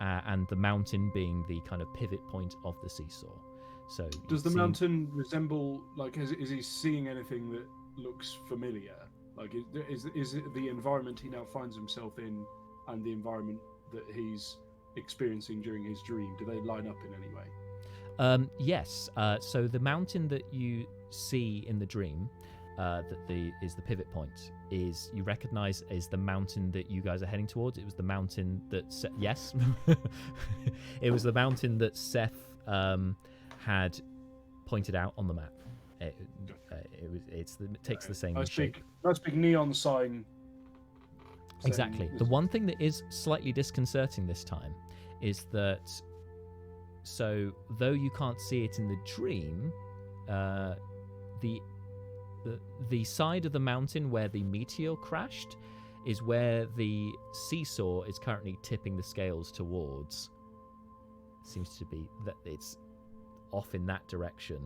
and the mountain being the kind of pivot point of the seesaw. So, does the mountain resemble, like, is he seeing anything that looks familiar? Like, is it the environment he now finds himself in, and the environment that he's experiencing during his dream? Do they line up in any way? Yes. So the mountain that you see in the dream, is the pivot point, is you recognize is the mountain that you guys are heading towards. It was the mountain that yes, it was the mountain that Seth had pointed out on the map. It takes the same shape. Nice big neon sign. Exactly. The one thing that is slightly disconcerting this time is that, so though you can't see it in the dream, the side of the mountain where the meteor crashed is where the seesaw is currently tipping the scales towards. Seems to be that it's off in that direction.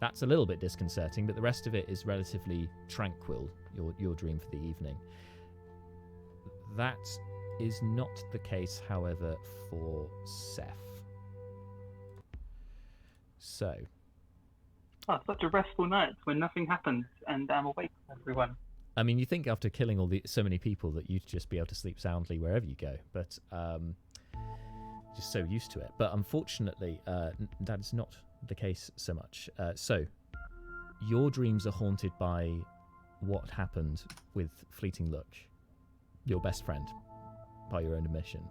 That's a little bit disconcerting, but the rest of it is relatively tranquil, your dream for the evening. That is not the case, however, for Seth. So. Oh, such a restful night when nothing happens and I'm awake with everyone. I mean, you think after killing so many people that you'd just be able to sleep soundly wherever you go, but just so used to it. But unfortunately, that is not the case so much. So, your dreams are haunted by what happened with Fleeting Look, your best friend, by your own admission.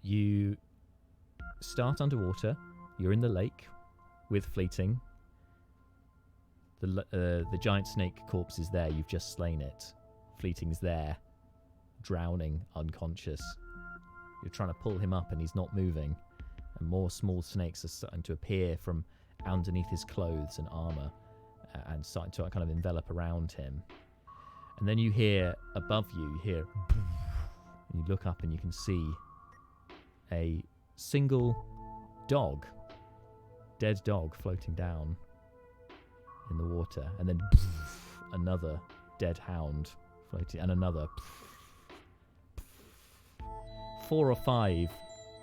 You start underwater. You're in the lake with Fleeting. The giant snake corpse is there. You've just slain it. Fleeting's there, drowning, unconscious. You're trying to pull him up and he's not moving. And more small snakes are starting to appear from underneath his clothes and armor and starting to kind of envelop around him. And then you hear above you, and you look up and you can see a single dog, dead dog, floating down in the water. And then another dead hound floating, and another 4 or 5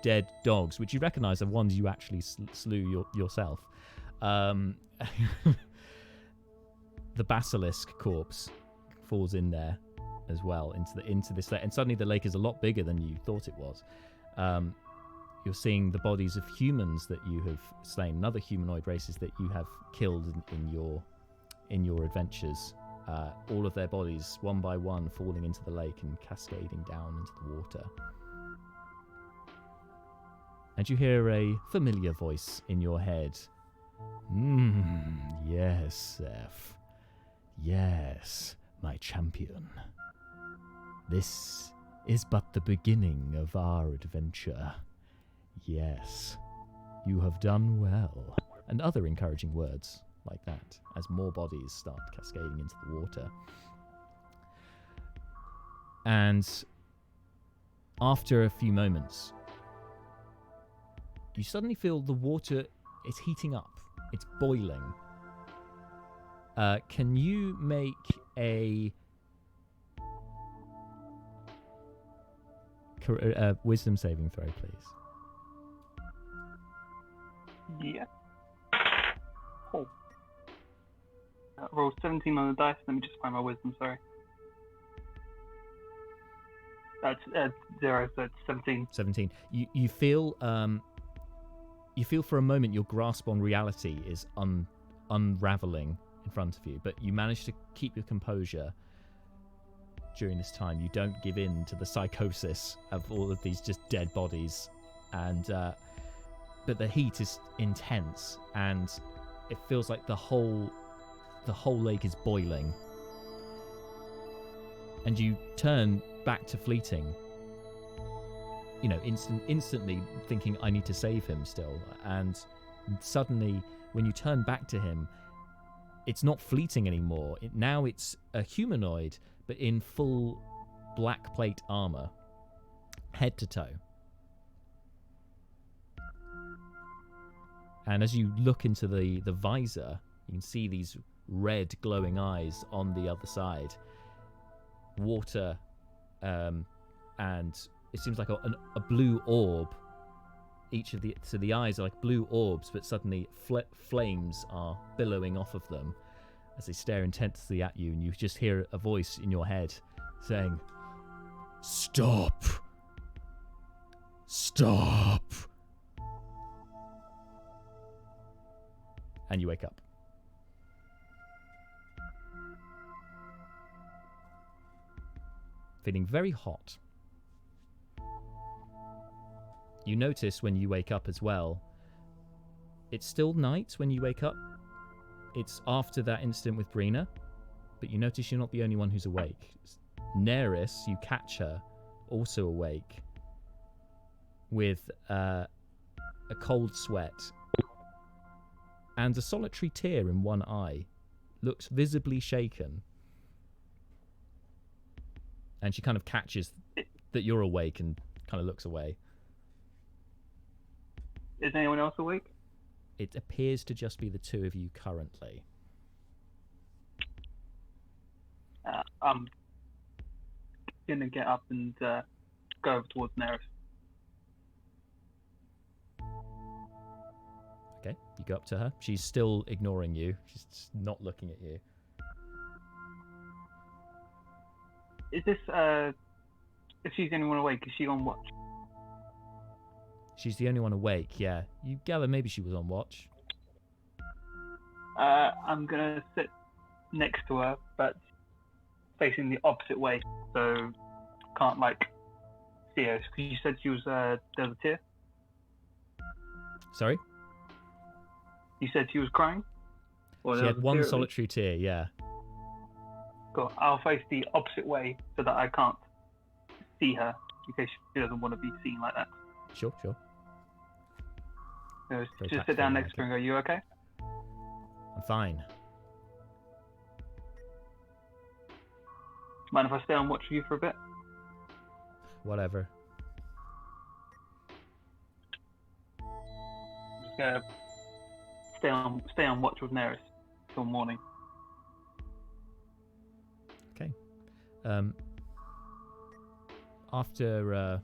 dead dogs, which you recognize are ones you actually slew yourself. The basilisk corpse falls in there as well into this lake, and suddenly the lake is a lot bigger than you thought it was. You're seeing the bodies of humans that you have slain, and other humanoid races that you have killed in your adventures. All of their bodies, one by one, falling into the lake and cascading down into the water. And you hear a familiar voice in your head. Yes, Seth. Yes, my champion. This is but the beginning of our adventure. Yes, you have done well. And other encouraging words like that, as more bodies start cascading into the water. And after a few moments, you suddenly feel the water is heating up. It's boiling. Can you make a wisdom saving throw, please? Yeah. Oh. Roll 17 on the dice. Let me just find my wisdom, sorry. That's 0, so it's 17. 17. You feel for a moment your grasp on reality is unraveling in front of you, but you manage to keep your composure during this time. You don't give in to the psychosis of all of these just dead bodies, and but the heat is intense, and it feels like the whole lake is boiling. And you turn back to Fleeting, you know, instantly thinking, I need to save him still. And suddenly, when you turn back to him, it's not Fleeting anymore. Now it's a humanoid, but in full black plate armor, head to toe. And as you look into the visor, you can see these red glowing eyes on the other side. Water, and it seems like a blue orb. So the eyes are like blue orbs, but suddenly flames are billowing off of them as they stare intensely at you, and you just hear a voice in your head saying, "Stop! Stop!" And you wake up. Feeling very hot. You notice when you wake up as well, it's still night when you wake up. It's after that incident with Brina, but you notice you're not the only one who's awake. Neris, you catch her, also awake, with a cold sweat and a solitary tear in one eye. Looks visibly shaken. And she kind of catches that you're awake and kind of looks away. Is anyone else awake? It appears to just be the two of you currently. I'm gonna get up and go over towards Neris. Okay, you go up to her. She's still ignoring you. She's just not looking at you. Is this, if she's the only one awake, is she on watch? She's the only one awake, yeah. You gather maybe she was on watch. I'm gonna sit next to her, but facing the opposite way, so can't, see her. Because you said she was, Desertier? Sorry? You said she was crying? Or She there had was a one tear at least? solitary tear, yeah. Cool. I'll face the opposite way so that I can't see her in case she doesn't want to be seen like that. Sure. So Very just tactful, sit down I next like to her and go, you okay? I'm fine. Mind if I stay on watch with you for a bit? Whatever. Just gonna stay on watch with Neris till morning. Okay. After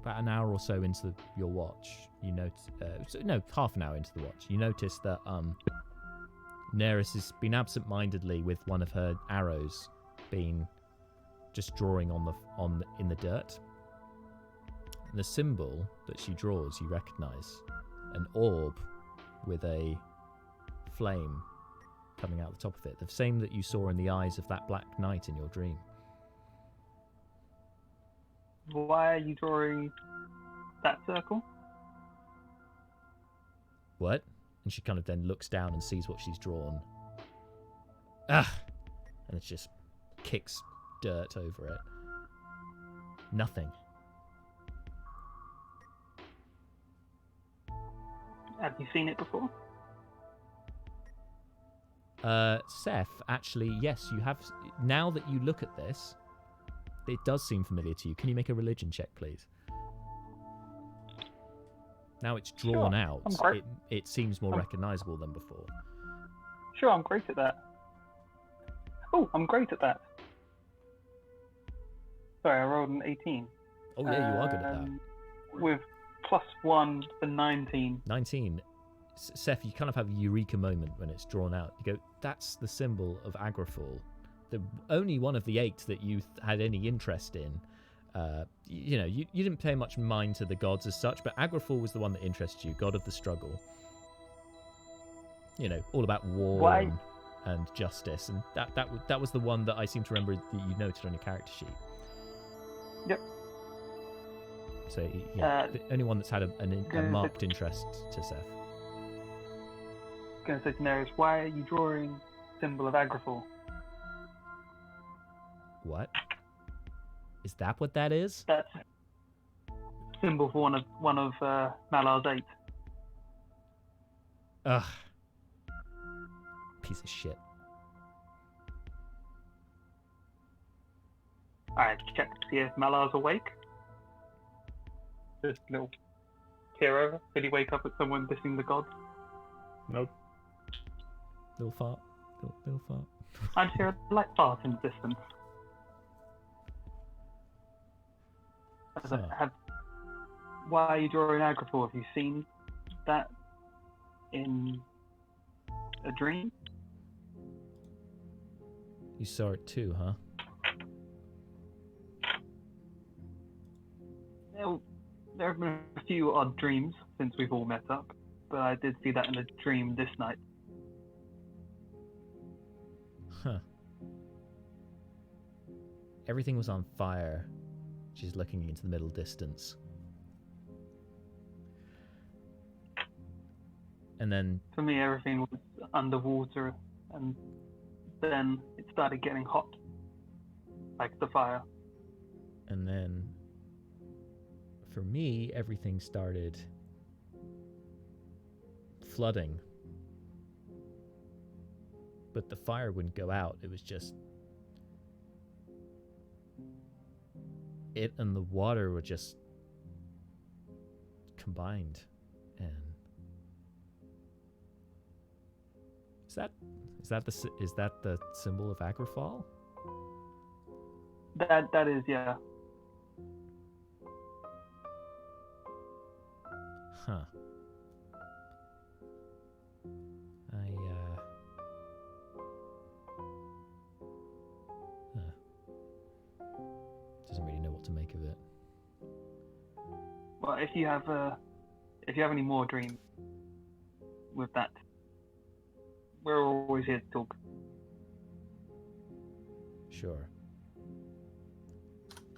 about an hour or so into your watch, you notice... half an hour into the watch, you notice that Neris has been absent-mindedly with one of her arrows being just drawing in the dirt. And the symbol that she draws, you recognize. An orb with a flame coming out the top of it. The same that you saw in the eyes of that black knight in your dream. Why are you drawing that circle? What? And she kind of then looks down and sees what she's drawn. Ah! And it just kicks dirt over it. Nothing. Have you seen it before? Seth, actually, yes, you have. Now that you look at this, it does seem familiar to you. Can you make a religion check, please? Now it's drawn Sure, out. I'm great. It seems more recognizable than before. Sure, I'm great at that. Oh, I'm great at that. Sorry, I rolled an 18. Oh yeah, you are good at that. With +1 for 19. 19. Seth, you kind of have a eureka moment when it's drawn out. You go, that's the symbol of Agrafall. The only one of the 8 that you had any interest in. You didn't pay much mind to the gods as such, but Agrafall was the one that interested you, god of the struggle. All about war and justice, and that was the one that I seem to remember that you noted on your character sheet. Yep. So yeah, the only one that's had a marked interest to Seth. Going to say to Neris, why are you drawing symbol of Agrafall? What? Is that what that is? That's symbol for one of Malar's 8. Ugh. Piece of shit. Alright, check to see if Malar's awake. Just a little peer over. Did he wake up at someone dissing the gods? Nope. Little fart. Little fart. I just hear a light fart in the distance. Huh. Why are you drawing Agrafall? Have you seen that in a dream? You saw it too, huh? There have been a few odd dreams since we've all met up, but I did see that in a dream this night. Huh. Everything was on fire. She's looking into the middle distance. And then... For me, everything was underwater, and then it started getting hot, like the fire. And then... For me, everything started... flooding. But the fire wouldn't go out. It was just... It and the water were just... combined. And... Is that the symbol of Agrafall? That is, yeah. Huh. Doesn't really know what to make of it. Well, if you have any more dreams with that, we're always here to talk. Sure.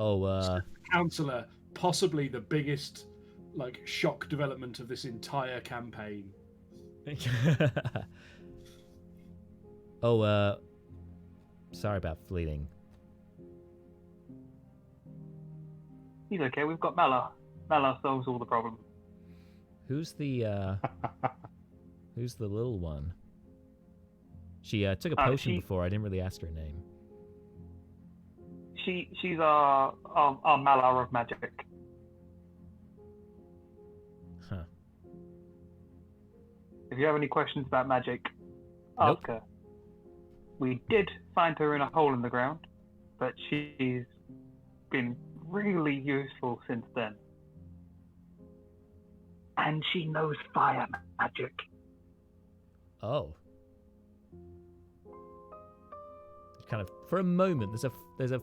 Oh, Counselor, possibly the biggest shock development of this entire campaign. Oh, sorry about Fleeting. He's okay. We've got Mala. Mala solves all the problems. Who's the little one? She took a potion before. I didn't really ask her name. She's our Mala of magic. Huh. If you have any questions about magic, ask her. We did find her in a hole in the ground, but she's been really useful since then. And she knows fire magic. Oh. Kind of, for a moment, there's a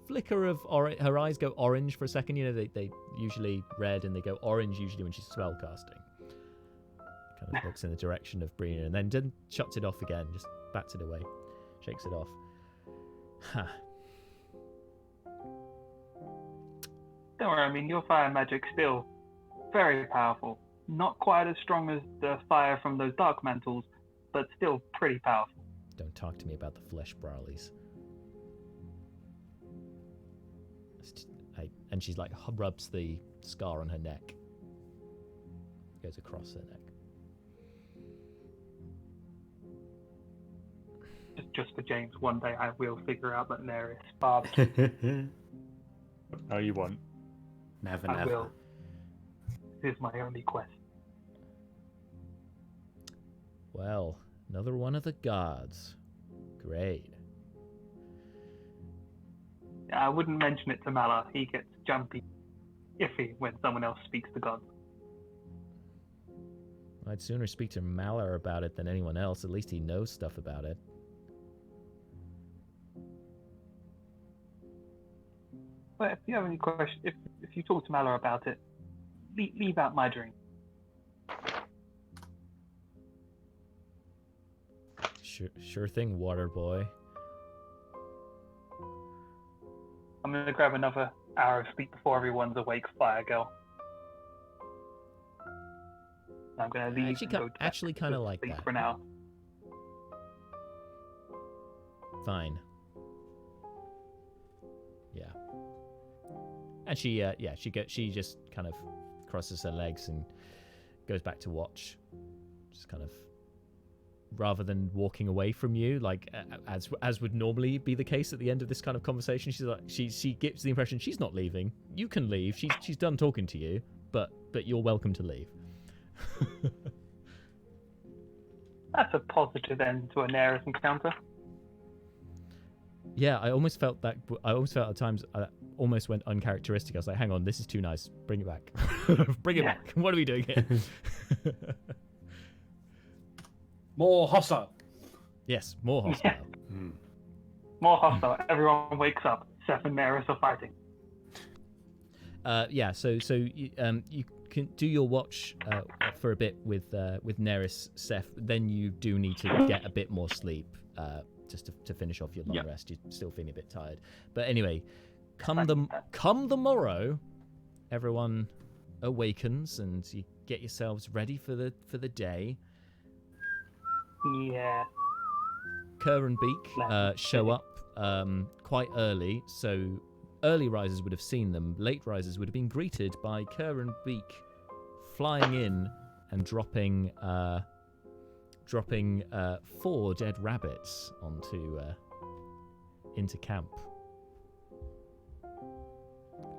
flicker of her eyes go orange for a second. You know, they usually red and they go orange usually when she's spellcasting. Kind of looks in the direction of Brina and then shuts it off again, just bats it away, shakes it off. Huh. Don't worry, I mean, your fire magic's still very powerful. Not quite as strong as the fire from those dark mantles, but still pretty powerful. Don't talk to me about the flesh brawlies. And she's like rubs the scar on her neck. Goes across her neck. Just for James, one day I will figure out that Neris barbecue. No, you won't. Never, I never. will. This is my only quest. Well, another one of the gods. Great. I wouldn't mention it to Mala. He gets jumpy, iffy when someone else speaks to gods. I'd sooner speak to Malar about it than anyone else. At least he knows stuff about it. But if you have any questions, if you talk to Mala about it, leave out my drink. Sure thing, water boy. I'm gonna grab another hour of sleep before everyone's awake, fire girl. I'm gonna leave. Actually kind of like sleep that. for now. Fine. Yeah. And she just kind of crosses her legs and goes back to watch. Just kind of, rather than walking away from you, like as would normally be the case at the end of this kind of conversation, she's like she gives the impression she's not leaving. You can leave. She's done talking to you, but you're welcome to leave. That's a positive end to a Neris encounter. Yeah, I almost felt at times I almost went uncharacteristic. I was like, hang on, this is too nice. Bring it back. Bring it back. What are we doing here? More hostile. Yes, more hostile. Yeah. More hostile. Everyone wakes up. Seth and Neris are fighting. So you can do your watch for a bit with Neris, Seth. Then you do need to get a bit more sleep just to finish off your long rest. You're still feeling a bit tired, but anyway, come the morrow, everyone awakens and you get yourselves ready for the day. Yeah. Kerr and Beak show up quite early, so early risers would have seen them. Late risers would have been greeted by Kerr and Beak flying in and dropping 4 dead rabbits into camp,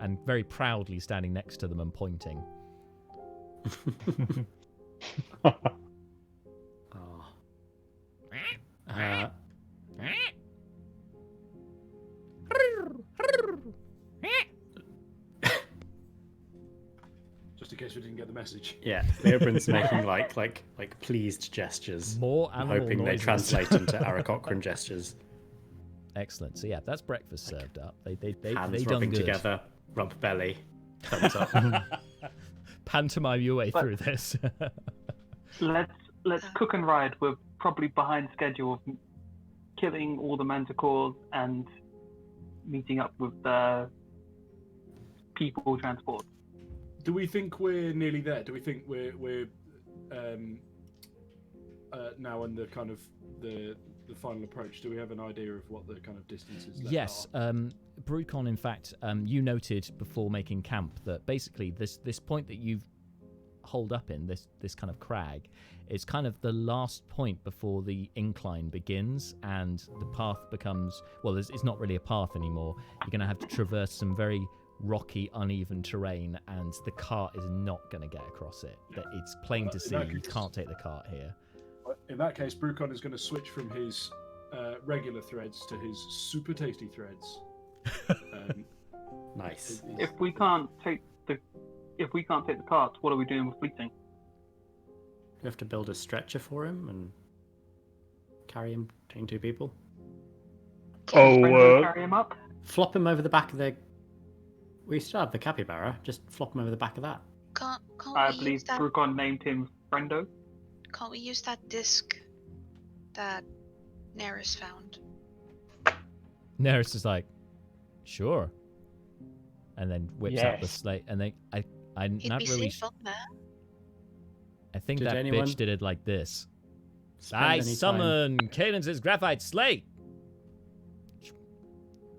and very proudly standing next to them and pointing. Just in case we didn't get the message. Yeah, Leobrin's making like pleased gestures. More animal hoping noises. they translate into Aarakocran gestures. Excellent. So yeah, that's breakfast served up. They Hands done rubbing good. together, rub belly, thumbs up. Pantomime your way through this. Let's cook and ride. We're probably behind schedule of killing all the manticores and meeting up with the people transport. Do we think we're nearly there? Do we think we're now in the kind of the the final approach, do we have an idea of what the kind of distances left Yes, are? Broodcon, in fact, you noted before making camp that basically this point that you've holed up in, this kind of crag, is kind of the last point before the incline begins, and the path becomes, well, it's not really a path anymore. You're going to have to traverse some very rocky, uneven terrain, and the cart is not going to get across it. It's plain to see you can't take the cart here. In that case, Brucon is going to switch from his regular threads to his super tasty threads. Nice. If we can't take the cart, what are we doing with fleeting? We have to build a stretcher for him and carry him between two people. Carry him up. Flop him over the back of the. We still have the capybara. Just flop him over the back of that. Can't I we believe use that? Brucon named him Friendo. Can't we use that disc that Neris found? Neris is like, sure, and then whips out the Yes. slate, and I'm He'd not be really. safe on there. I think Did that anyone bitch did it like this. Spend I any time- summon Cadence's graphite slate.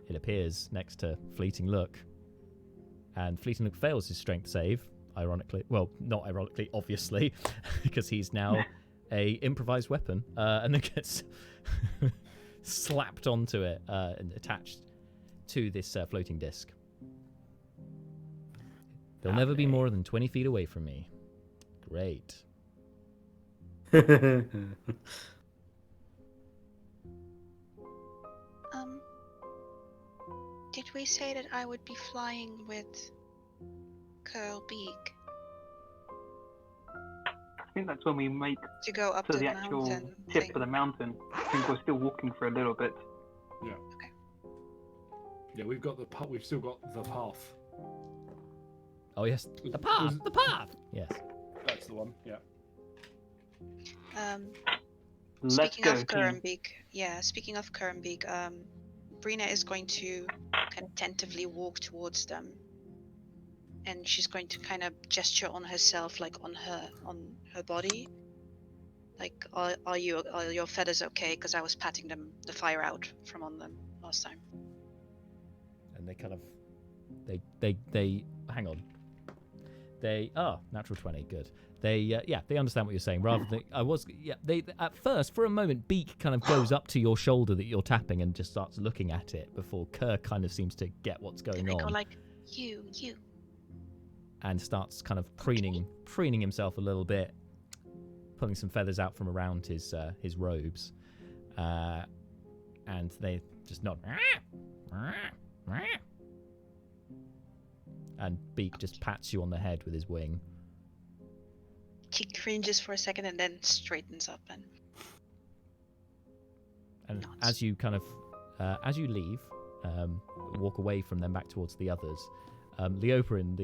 It appears next to Fleeting Look, and Fleeting Look fails his strength save. Ironically, well, not ironically, obviously, because he's now a improvised weapon, and then gets slapped onto it and attached to this floating disc. They'll never be more than 20 feet away from me. Great. Did we say that I would be flying with Curl Beak I think that's when we make to go up to the the actual mountain tip thing? of the mountain. I think we're still walking for a little bit. Yeah, we've still got the path. Oh yes, the Was- path, the path. Yes. That's the one. Yeah. Let's Speaking go, of team. speaking of Currenbeak, Brina is going to kind of tentatively walk towards them, and she's going to kind of gesture on herself, like on her body, like, are your feathers okay? Because I was patting the fire out from on them last time. And they kind of, they hang on. Natural 20, good. They understand what you're saying. Rather than they at first for a moment Beak kind of goes up to your shoulder that you're tapping and just starts looking at it before Kerr kind of seems to get what's going And I go on like, you. and starts kind of preening himself a little bit, pulling some feathers out from around his robes, and they just nod. And Beak just pats you on the head with his wing. She cringes for a second and then straightens up and And nods. as you kind of, as you leave, walk away from them back towards the others, Leoporin,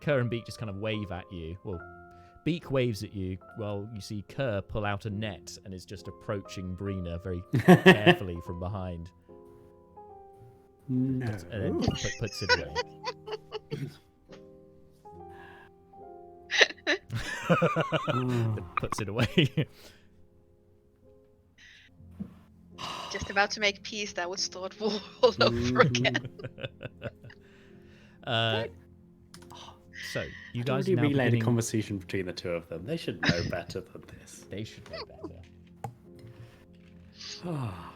Kerr and Beak just kind of wave at you. Well, Beak waves at you while you see Kerr pull out a net and is just approaching Brina very carefully from behind. No. And then puts it away. Puts it away. just about to make peace, that would start war all over again. So you I'd guys already now relayed a beginning... conversation between the two of them. They should know better than this. They should know better. Ah.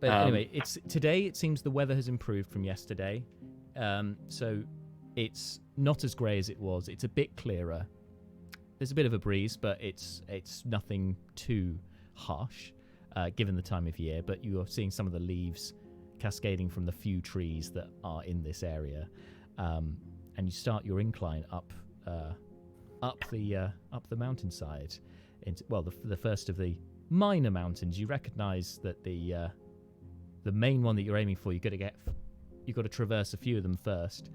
But anyway, today it seems the weather has improved from yesterday. So it's not as grey as it was. It's a bit clearer. There's a bit of a breeze, but it's nothing too harsh, given the time of year. But you are seeing some of the leaves cascading from the few trees that are in this area, and you start your incline up the mountainside. The first of the minor mountains. You recognise that the main one that you're aiming for, you've got to traverse a few of them first.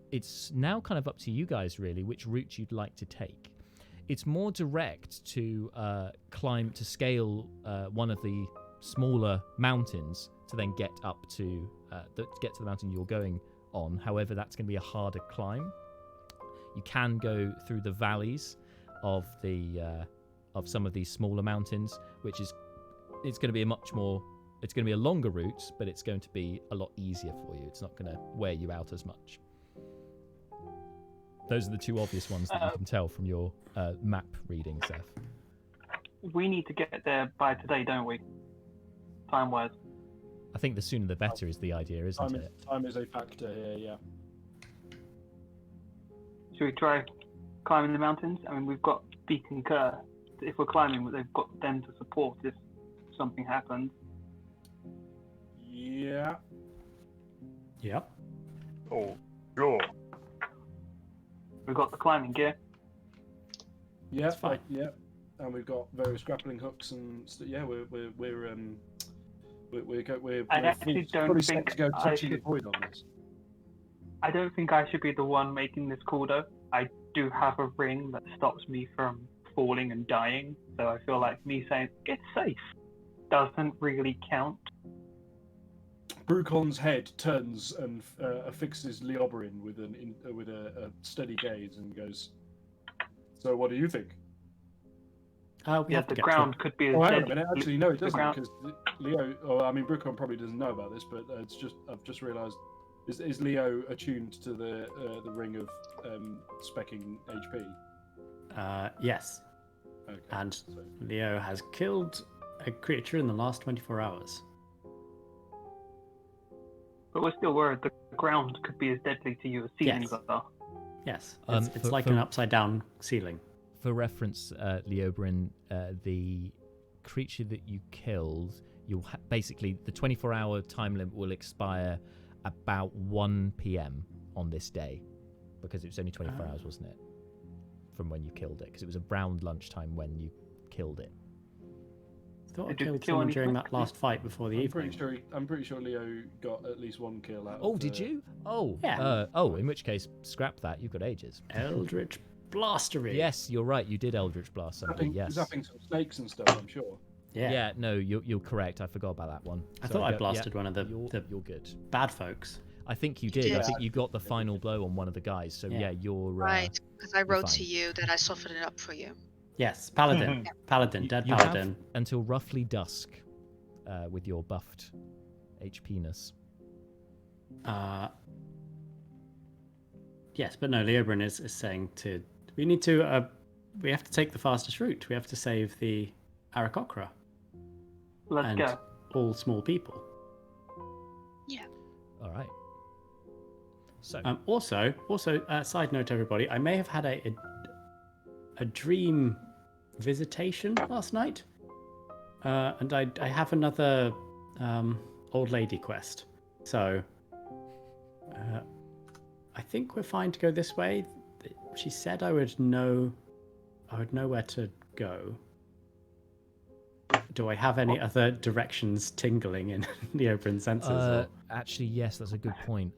It's now kind of up to you guys, really, which route you'd like to take. It's more direct to scale one of the smaller mountains to then get up to the mountain you're going on. However, that's going to be a harder climb. You can go through the valleys of the of some of these smaller mountains, which is it's going to be it's going to be a longer route, but it's going to be a lot easier for you. It's not going to wear you out as much. Those are the two obvious ones that you can tell from your map reading, Seth. We need to get there by today, don't we? Time-wise. I think the sooner the better is the idea, isn't it? Time is a factor here, yeah. Should we try climbing the mountains? I mean, we've got Beacon Kerr. If we're climbing, they've got them to support if something happens. Yeah. Yep. Oh, sure. We've got the climbing gear. Yeah, fine. Yeah, and we've got various grappling hooks and yeah, we're I actually don't fully set think to go I touching the should- void on this. I don't think I should be the one making this call, though. I do have a ring that stops me from falling and dying, so I feel like me saying it's safe doesn't really count. Brucon's head turns and affixes Leoberin with a steady gaze and goes, "So what do you think?" We Yeah, have to the get ground could be as Oh, hang on a deadly. minute. Actually, no, it doesn't, ground- because Leo. Oh, I mean, Brucon probably doesn't know about this, but I've just realised. Is Leo attuned to the ring of specking HP? Yes. Okay. And so- Leo has killed a creature in the last 24 hours. But we're still worried the ground could be as deadly to you as ceilings Yes. are. Yes. Um, It's for- like for- an upside down ceiling. For reference, Leobrin, the creature that you killed, basically the 24-hour time limit will expire about 1 p.m. on this day, because it was only 24 hours, wasn't it, from when you killed it? Because it was around lunchtime when you killed it. I thought I Did you killed kill someone any during snakes? that last fight before the evening. I'm pretty sure Leo got at least one kill out. Oh, of, did you? Oh, Yeah. In which case, scrap that. You've got ages. Eldritch Blastery. Yes, you're right. You did Eldritch Blast somebody. Yes. zapping some snakes and stuff. I'm sure. Yeah. No, you're correct. I forgot about that one. I Sorry, thought I go- blasted one of the You're good. bad folks. I think you did. I did. think you got the final blow on one of the guys. So Yeah. yeah, you're Right, because I wrote to fine. you that I softened it up for you. Yes, Paladin. Paladin, You- dead you Paladin. have until roughly dusk with your buffed HP-ness. Yes, but no, Leobrin is saying we have to take the fastest route. We have to save the Aarakocra Let's and go. all small people. All right. So Also, side note, everybody, I may have had a dream visitation last night, and I have another old lady quest. So I think we're fine to go this way. She said I would know where to go. Do I have any other directions tingling in the open senses? or- actually, yes, that's a good point.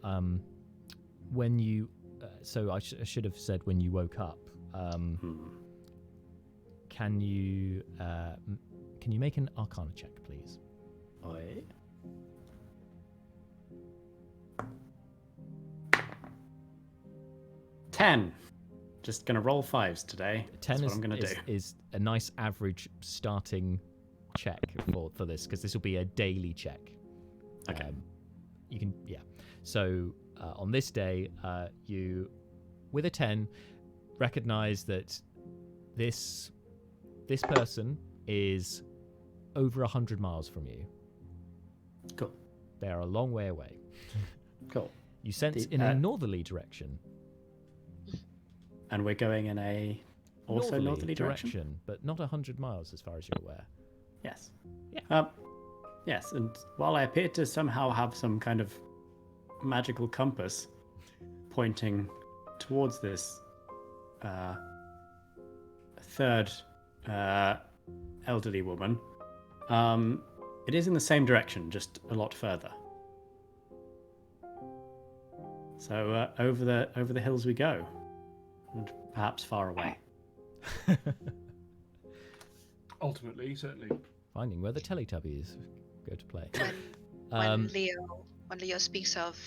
When you, so I should have said when you woke up. Can you make an Arcana check, please? Oi. Ten. Just gonna roll fives today. 10 That's what I'm gonna do. is a nice average starting check for this, because this will be a daily check. Okay. You can, yeah. So on this day, you, with a 10, recognize that this person is over 100 miles from you. Cool. They are a long way away. Cool. You sense The- in a northerly direction. And we're going in a northerly direction. But not 100 miles as far as you're aware. Yes. Yeah. Yes, and while I appear to somehow have some kind of magical compass pointing towards this third elderly woman, it is in the same direction, just a lot further. So over the hills we go, and perhaps far away. Ultimately, certainly. Finding where the Teletubbies go to play. When Leo speaks of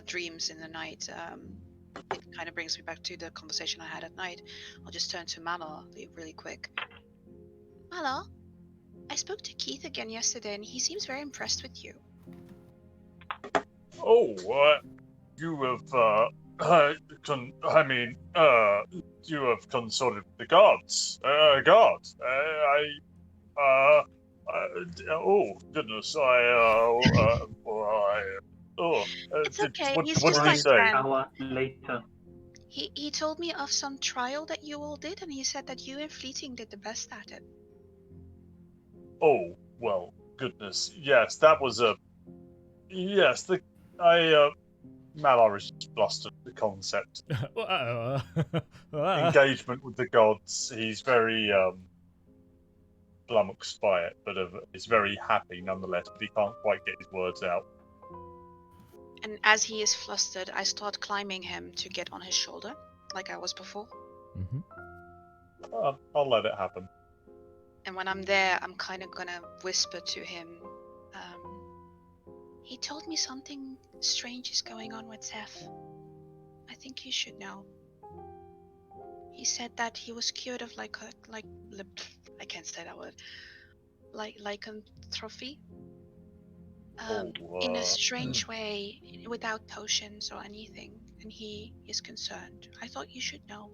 dreams in the night, it kind of brings me back to the conversation I had at night. I'll just turn to Mama really quick. Hello. I spoke to Keith again yesterday, and he seems very impressed with you. Oh, you have, you have consulted the gods. Oh, goodness, It's okay. what He's did just he my say? friend. Hour later. He told me of some trial that you all did, and he said that you and Fleeting did the best at it. Oh, well, goodness, yes, that was Malar is just flustered at the concept. Engagement with the gods, he's very, flummoxed by it, but is very happy nonetheless, but he can't quite get his words out. And as he is flustered, I start climbing him to get on his shoulder, like I was before. I'll let it happen. And when I'm there, I'm kind of gonna whisper to him. He told me something strange is going on with Zeph. I think you should know. He said that he was cured of I can't say that word. Lycanthropy. In a strange way, without potions or anything, and he is concerned. I thought you should know.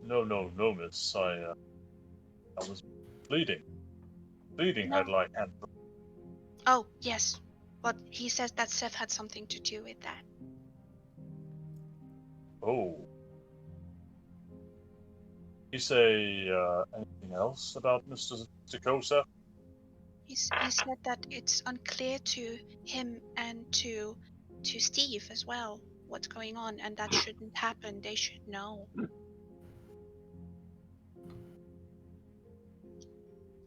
No, miss. I was bleeding. Bleeding No. had lycanthropy. Oh, yes. But he says that Seth had something to do with that. Oh. You say anything else about Mr. Stakosa? He said that it's unclear to him and to Steve as well what's going on, and that shouldn't happen. They should know.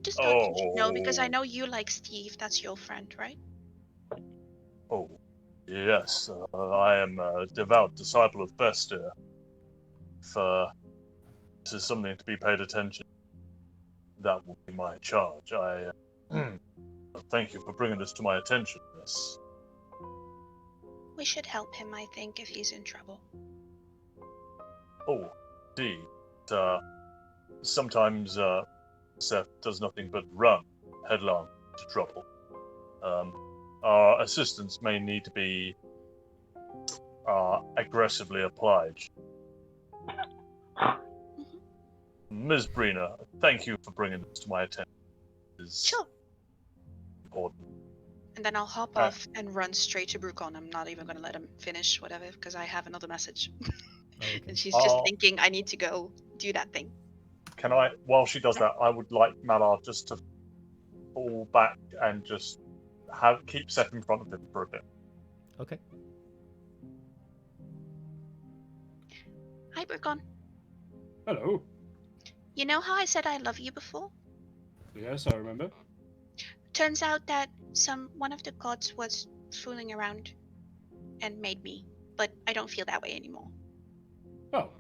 Just thought you should know, because I know you like Steve. That's your friend, right? Oh, yes. I am a devout disciple of Fester. If this is something to be paid attention, that will be my charge. I thank you for bringing this to my attention, miss. We should help him, I think, if he's in trouble. Oh, indeed. Sometimes Seth does nothing but run headlong to trouble. Our assistance may need to be aggressively applied. Ms. Brina, thank you for bringing this to my attention. Sure. Important. And then I'll hop off and run straight to Brucon. I'm not even going to let him finish whatever, because I have another message. Okay. And she's just thinking I need to go do that thing. Can I, while she does that, I would like Malar just to fall back and just keep Seth in front of him for a bit. Okay. Hi, Brucon. Hello. You know how I said I love you before? Yes, I remember. Turns out that one of the gods was fooling around and made me, but I don't feel that way anymore. Oh,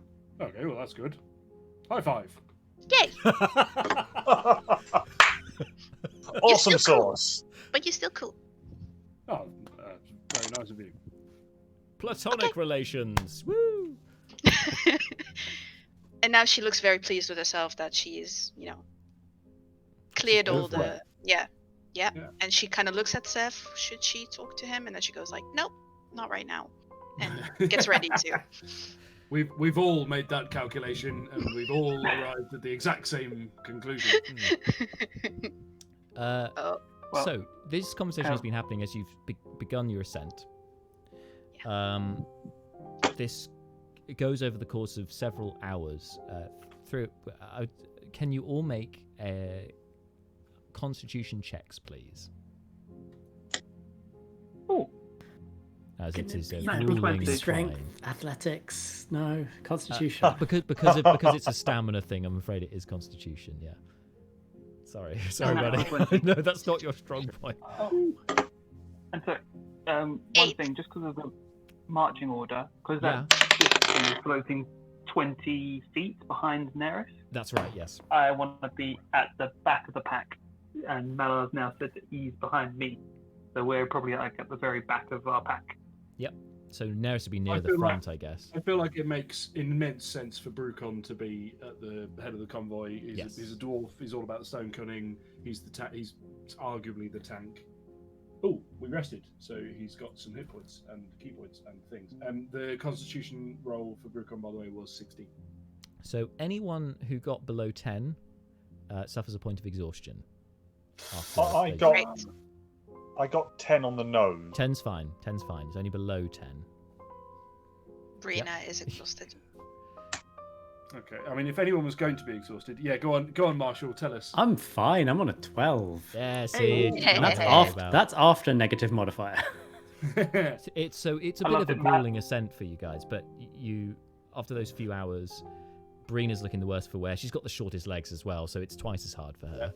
okay, well that's good. High five. Yay! Awesome still cool. sauce. But you're still cool. Oh, very nice of you. Platonic relations. Woo! And now she looks very pleased with herself that she's, cleared all the... Well. Yeah. Yeah. And she kind of looks at Seth. Should she talk to him? And then she goes like, nope, not right now. And gets ready to. We've all made that calculation, and we've all arrived at the exact same conclusion. So this conversation has been happening as you've begun your ascent. Yeah. This goes over the course of several hours. Can you all make Constitution checks, please? Oh. As it is a No, grueling strength, climb. athletics, no, Constitution. Because it's a stamina thing, I'm afraid it is Constitution. Yeah. Sorry, buddy. No, that's not your strong point. And so, one thing, just because of the marching order, because that thing is floating 20 feet behind Neris. That's right. Yes. I want to be at the back of the pack, and Malar's now said that he's behind me, so we're probably like at the very back of our pack. Yep. So Neris would be near I the feel front, I guess. I feel like it makes immense sense for Brucon to be at the head of the convoy. Yes. He's a dwarf. He's all about the stone cunning. He's he's arguably the tank. Oh, we rested, so he's got some hit points and key points and things. The Constitution roll for Brucon, by the way, was 60. So anyone who got below 10 suffers a point of exhaustion. I got 10 on the nose. 10's fine. 10's fine. It's only below 10. Brina is exhausted. Okay, I mean, if anyone was going to be exhausted, yeah, go on, Marshall, tell us. I'm fine. I'm on a 12. Yeah, see, Hey. And Hey. that's after negative modifier. It's a bit love of a it, Matt. grueling ascent for you guys, but you after those few hours, Brina's looking the worst for wear. She's got the shortest legs as well, so it's twice as hard for her.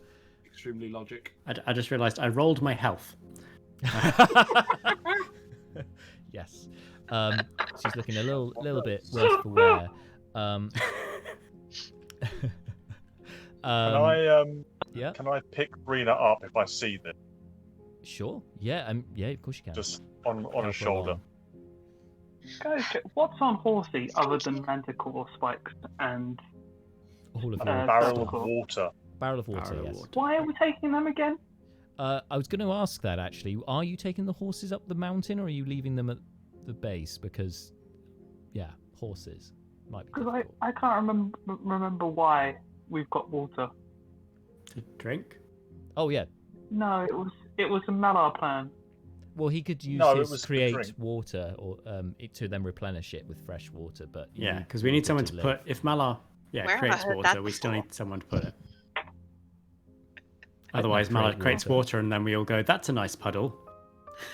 Extremely logic. I just realised I rolled my health. Yes, she's looking a little bit worse for wear. Yeah, Can I pick Brina up if I see them? sure. Yeah, yeah, of course you can. Just on Help a her shoulder. along. Guys, what's on Horsey other than Manticore spikes and All of A your barrel stuff. of water. Barrel of water. Barrel of Yes. water. why are we taking them again? I was going to ask that actually. Are you taking the horses up the mountain, or are you leaving them at the base? Because, yeah, horses might be. Because difficult. I can't remember why we've got water. To drink? Oh yeah. No, it was a Malar plan. Well, he could use No, it his was to create drink. water or to then replenish it with fresh water. But you Yeah, need because we need water someone to live. put. If Malar, Where have I creates heard water, that we still before? need someone to put it. Otherwise, create Malar creates water. water, and then we all go, "That's a nice puddle."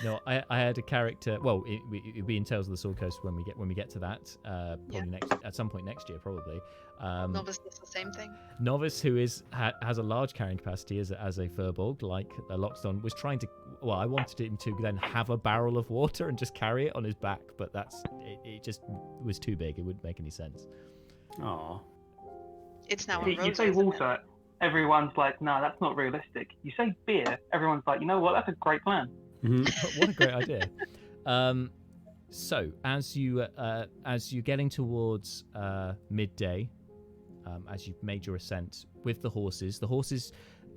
No, I had a character. Well, it'll be in Tales of the Sword Coast when we get to that. Probably at some point next year, probably. Novice does the same thing. Novice, who has a large carrying capacity as a Furbolg, like Loxton, was trying to. Well, I wanted him to then have a barrel of water and just carry it on his back, but it just was too big. It wouldn't make any sense. Aw. It's now on You roads. say water, everyone's like, "No, that's not realistic." You say beer, everyone's like, "You know what? That's a great plan." Mhm. What a great idea. So as you're getting towards midday, as you've made your ascent with the horses,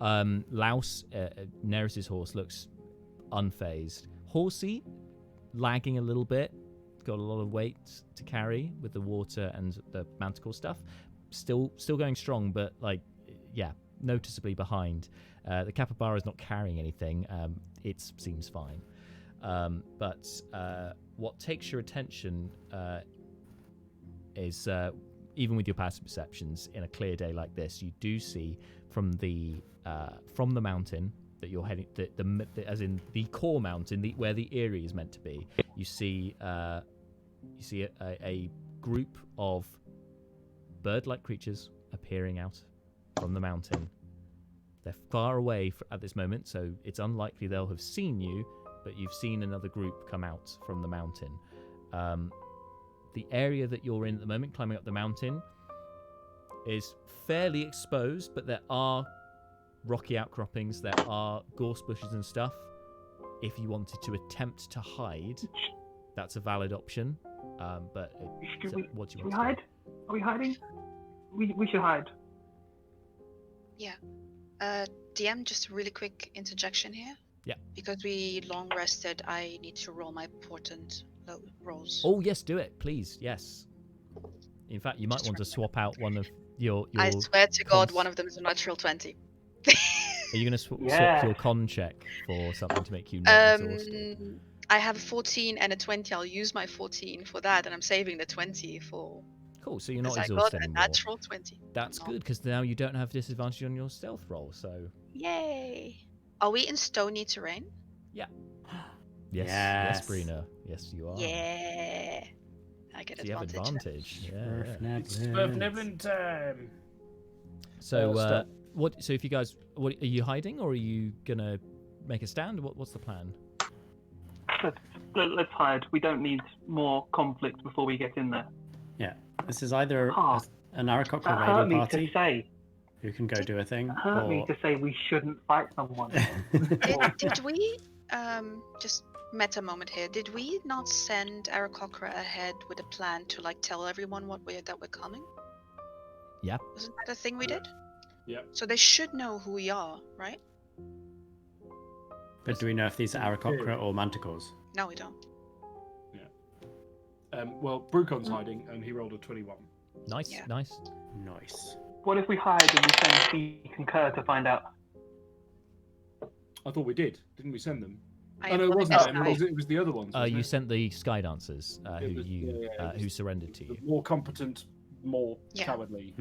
Laus, Neris's horse, looks unfazed. Horsey, lagging a little bit, got a lot of weight to carry with the water and the manticore stuff. Still going strong, but noticeably behind. The capybara is not carrying anything. It seems fine. But what takes your attention is, even with your passive perceptions, in a clear day like this, you do see from the mountain that you're heading, as in the core mountain, where the Eyrie is meant to be. You see a group of bird-like creatures appearing out from the mountain. They're far away at this moment, so it's unlikely they'll have seen you, but you've seen another group come out from the mountain. The area that you're in at the moment, climbing up the mountain, is fairly exposed, but there are rocky outcroppings, there are gorse bushes and stuff. If you wanted to attempt to hide, that's a valid option. But what do you Should we want to hide? do? Are we hiding? We should hide. DM, just a really quick interjection here. Yeah. Because we long rested, I need to roll my portent rolls. Oh yes, do it, please. Yes. In fact, you might Just want to remember. swap out one of your. I swear to God, cons- one of them is a natural 20. Are you going to swap your con check for something to make you not exhausted? I have a 14 and a 20. I'll use my 14 for that, and I'm saving the 20 for. Cool. So you're not Because I exhausted got a anymore. natural 20. That's No. good because now you don't have disadvantage on your stealth roll. So Yay! Are we in stony terrain? yes, Yes. Brina. Yes, you are. Yeah. I get So you have advantage. advantage. Yeah. It's Smurf Niblin time. So Step. what? So if you guys, what are you hiding, or are you gonna make a stand? What's the plan? Let's hide. We don't need more conflict before we get in there. Yeah. This is either Ah, an Arakocra That hurt raiding me party to say. who can go do a thing, It hurt me or to say we shouldn't fight someone. Did we just Meta moment here. Did we not send Aarakocra ahead with a plan to like tell everyone that we're coming? Yeah. Wasn't that a thing we did? Yeah. So they should know who we are, right? But do we know if these are Aarakocra or manticores? No, we don't. Well, Brucon's hiding, and he rolled a 21. Nice, Yeah. nice. Nice. What if we hide and we send the concur to find out? I thought we did. Didn't we send them? I Oh, am no, it loving wasn't this them. guy. It was the other ones. wasn't You it? sent the Sky Dancers It was- it who was surrendered to the you. more competent, more Yeah. cowardly.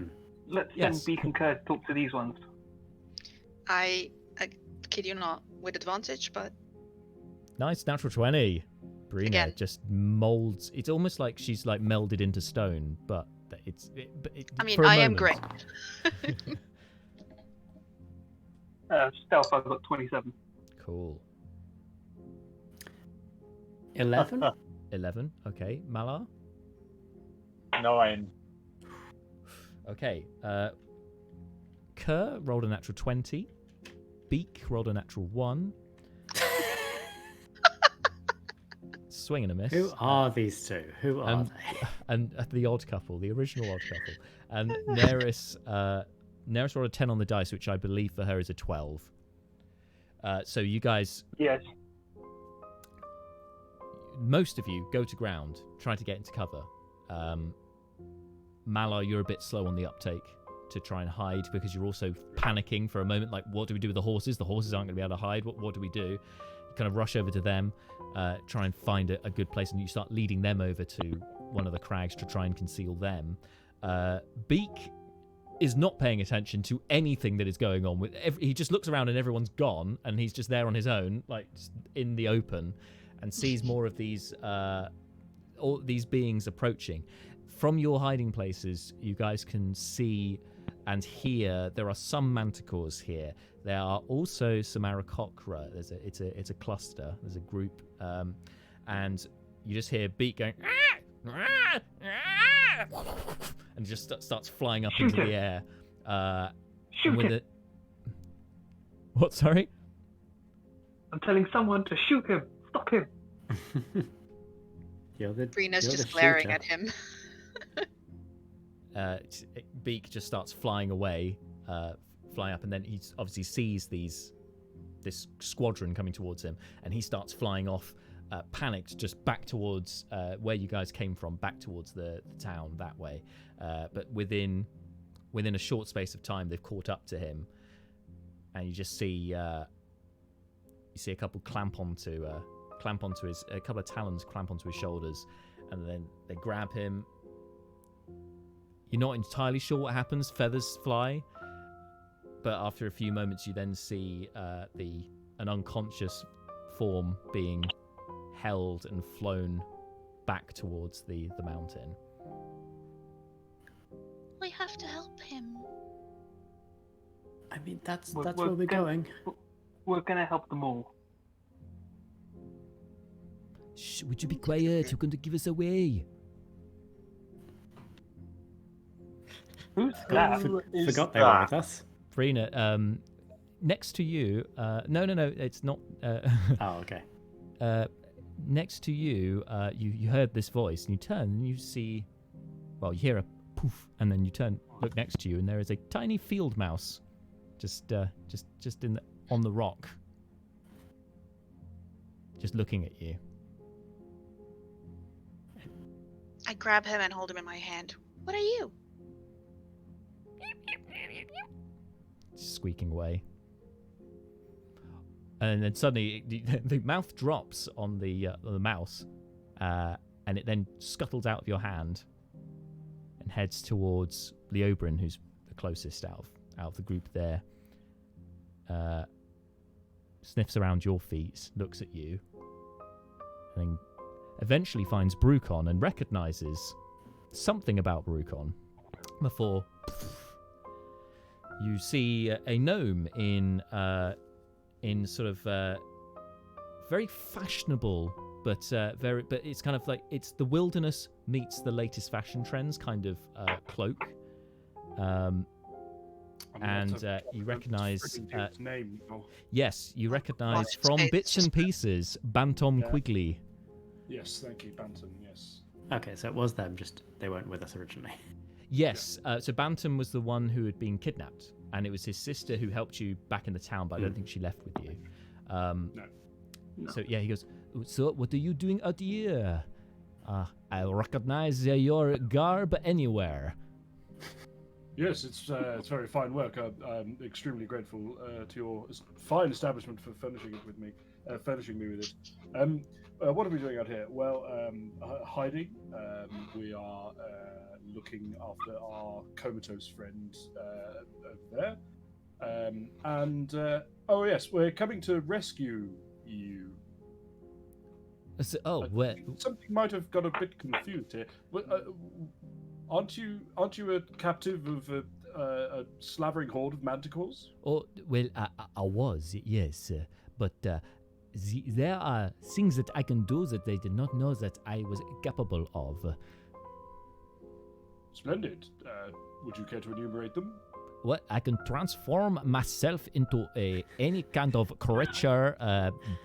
Let's Yes. send B concur to talk to these ones. I kid you not, with advantage, but Nice, natural 20. Brina Again. just molds. It's almost like she's like melded into stone, but I mean, for a I am moment. great. Stealth, I've got 27. Cool. 11? 11. Okay, Malar. 9. Okay. Kerr rolled a natural 20. Beak rolled a natural 1. Swing and a miss. Who are these two? Who are And- they? And the odd couple, the original odd couple. And Neris rolled a 10 on the dice, which I believe for her is a 12. So you guys, Yes. most of you, go to ground, try to get into cover. Malar, you're a bit slow on the uptake to try and hide because you're also panicking for a moment. Like, what do we do with the horses? The horses aren't going to be able to hide. What do we do? You kind of rush over to them, try and find a good place, and you start leading them over to one of the crags to try and conceal them. Beak is not paying attention to anything that is going on. He just looks around and everyone's gone, and he's just there on his own, like just in the open, and sees more of these all these beings approaching. From your hiding places, you guys can see and hear there are some manticores here. There are also some Aarakocra. It's a cluster. There's a group, and you just hear Beak going, "Ah! Ah! Ah!" and just starts flying up into the air. Shoot him. What? Sorry. I'm telling someone to shoot him. Stop him. Brina's you're just the glaring shooter. at him. Beak just starts flying away, flying up, and then he obviously sees this squadron coming towards him, and he starts flying off, panicked, just back towards where you guys came from, back towards the town that way. But within a short space of time, they've caught up to him, and you just see a couple clamp onto his, a couple of talons clamp onto his shoulders, and then they grab him. You're not entirely sure what happens. Feathers fly, but after a few moments, you then see an unconscious form being held and flown back towards the mountain. We have to help him. I mean, that's We're- where we're we're go- going. We're gonna help them all. Shh, would you be quiet? You're going to give us away. Who's that? Forgot they were with us. Brina, next to you, no, it's not. Oh, okay. Next to you, you heard this voice, and you turn and you see, well, you hear a poof, and then you look next to you, and there is a tiny field mouse, just on the rock, just looking at you. I grab him and hold him in my hand. What are you? Squeaking away. And then suddenly the mouth drops on the mouse, and it then scuttles out of your hand and heads towards Leobrin, who's the closest out of the group there. Sniffs around your feet, looks at you, and then eventually finds Brucon and recognizes something about Brucon before you see a gnome in sort of very fashionable, but it's kind of like it's the wilderness meets the latest fashion trends kind of cloak. and you recognise. Friggin' dude's name. Oh, Yes, you recognise it's from Space. bits and pieces Bantom Yeah. Quigley. yes, thank you, Bantam. Yes. Okay, so it was them, just they weren't with us originally. Yes, so Bantam was the one who had been kidnapped, and it was his sister who helped you back in the town, but I don't think she left with you. No. So yeah, he goes, so what are you doing out here? I recognize your garb anywhere. Yes, it's very fine work. I'm extremely grateful to your fine establishment for furnishing me with it. What are we doing out here? Well, hiding. We are looking after our comatose friend over there. Oh yes, we're coming to rescue you. So, I think something might have got a bit confused here. Aren't you a captive of a slavering horde of manticores? Oh, well, I was, yes, but there are things that I can do that they did not know that I was capable of. Splendid. Would you care to enumerate them? Well, I can transform myself into any kind of creature,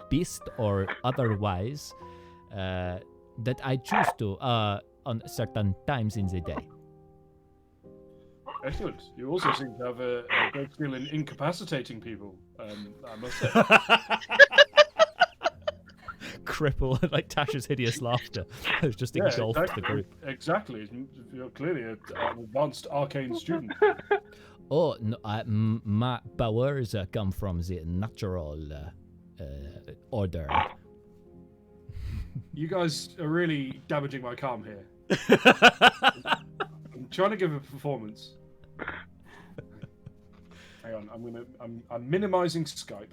beast or otherwise, that I choose to on certain times in the day. Excellent. You also seem to have a great skill in incapacitating people, I must say. Cripple, like Tasha's hideous laughter has just engulfed exactly, the group. Exactly. You're clearly an advanced arcane student. Oh, no, my powers come from the natural order. You guys are really damaging my calm here. I'm trying to give a performance. Hang on, I'm minimizing Skype.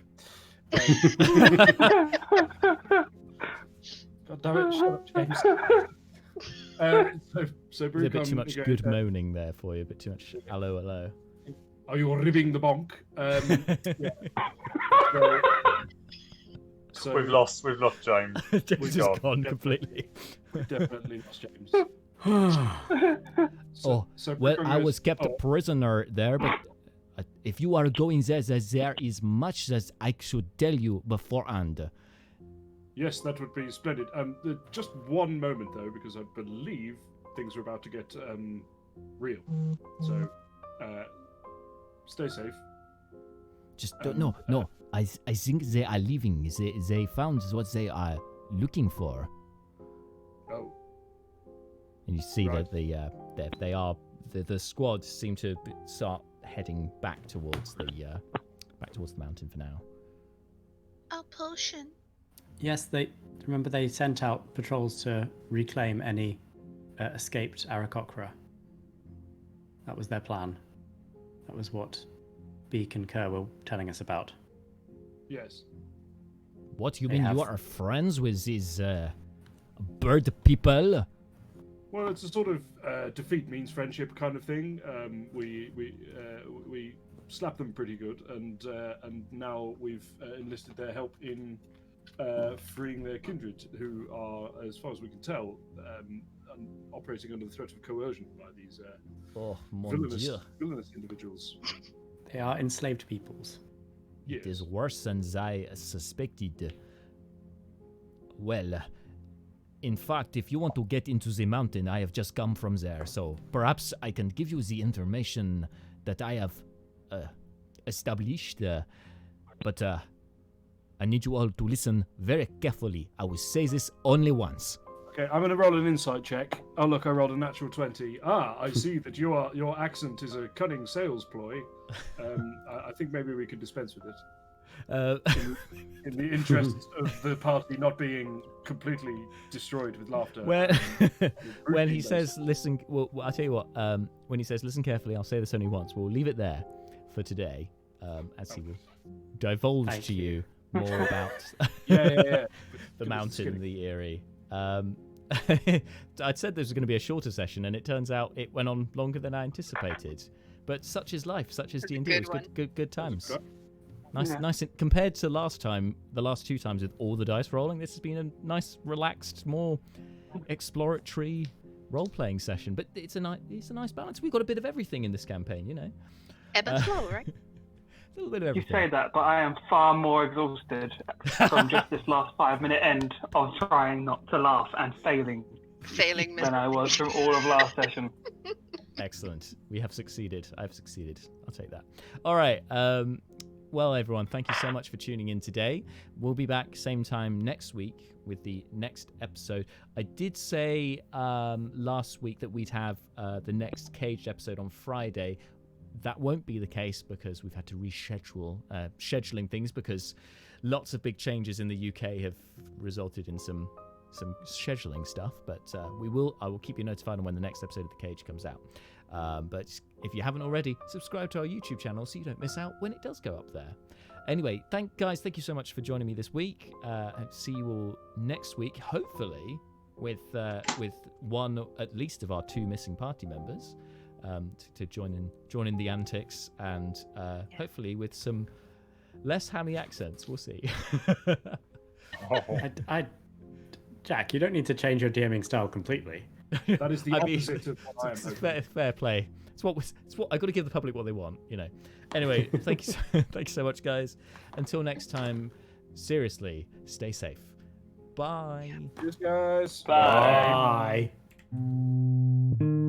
God damn it! Shut up, James. So There's a bit too much good moaning there for you. A bit too much hello. Are you ribbing the bonk? Yeah. So We've lost James. James is gone completely. we definitely lost James. Well, I was kept a prisoner there, but if you are going there is much that I should tell you beforehand. Yes, that would be splendid. Just one moment though, because I believe things are about to get real. So, stay safe. Just no. I think they are leaving. They found what they are looking for. Oh. And you see Right. that they are the squad seem to start heading back towards the mountain for now. A potion. Yes, they sent out patrols to reclaim any escaped Aarakocra. That was their plan. That was what Beak and Kerr were telling us about. Yes. What, you They mean have- you are friends with these bird people? Well, it's a sort of defeat means friendship kind of thing. We slapped them pretty good, and now we've enlisted their help in freeing their kindred, who are, as far as we can tell, operating under the threat of coercion by these Oh, mon Dieu. villainous individuals. They are enslaved peoples. Yes. It is worse than I suspected. Well, in fact, if you want to get into the mountain, I have just come from there, so perhaps I can give you the information that I have established, but I need you all to listen very carefully. I will say this only once. Okay, I'm going to roll an insight check. Oh, look, I rolled a natural 20. I see that your accent is a cunning sales ploy. I think maybe we could dispense with it. In the interest of the party not being completely destroyed with laughter. When he says listen, well, I'll tell you what. When he says listen carefully, I'll say this only once. We'll leave it there for today, as he will divulge Thank to you. you more about Yeah. the mountain, the Erie. I'd said there was going to be a shorter session, and it turns out it went on longer than I anticipated. But such is life, such is It's a D&D. It was good good times. Good. Nice. Compared to the last 2 times with all the dice rolling, this has been a nice, relaxed, more exploratory role-playing session. But it's a nice balance. We've got a bit of everything in this campaign, you know. Ebb and flow, right? A little bit of You everything. say that, but I am far more exhausted from just this last 5-minute end of trying not to laugh and failing Failing than I was from all of last session. Excellent. We have succeeded. I've succeeded. I'll take that. All right. Well, everyone, thank you so much for tuning in today. We'll be back same time next week with the next episode. I did say last week that we'd have the next Caged episode on Friday. That won't be the case because we've had to reschedule scheduling things because lots of big changes in the UK have resulted in some scheduling stuff. But I will keep you notified on when the next episode of The Cage comes out. But if you haven't already, subscribe to our YouTube channel so you don't miss out when it does go up there. Anyway, thank you so much for joining me this week. See you all next week, hopefully with one at least of our 2 missing party members. To join in the antics and hopefully with some less hammy accents. We'll see. Jack, you don't need to change your DMing style completely. That is the opposite of what I am hoping. Fair play. It's what I got to give the public what they want, you know. Anyway, thank you so much, guys. Until next time, seriously, stay safe. Bye. Cheers, guys. Bye. Bye.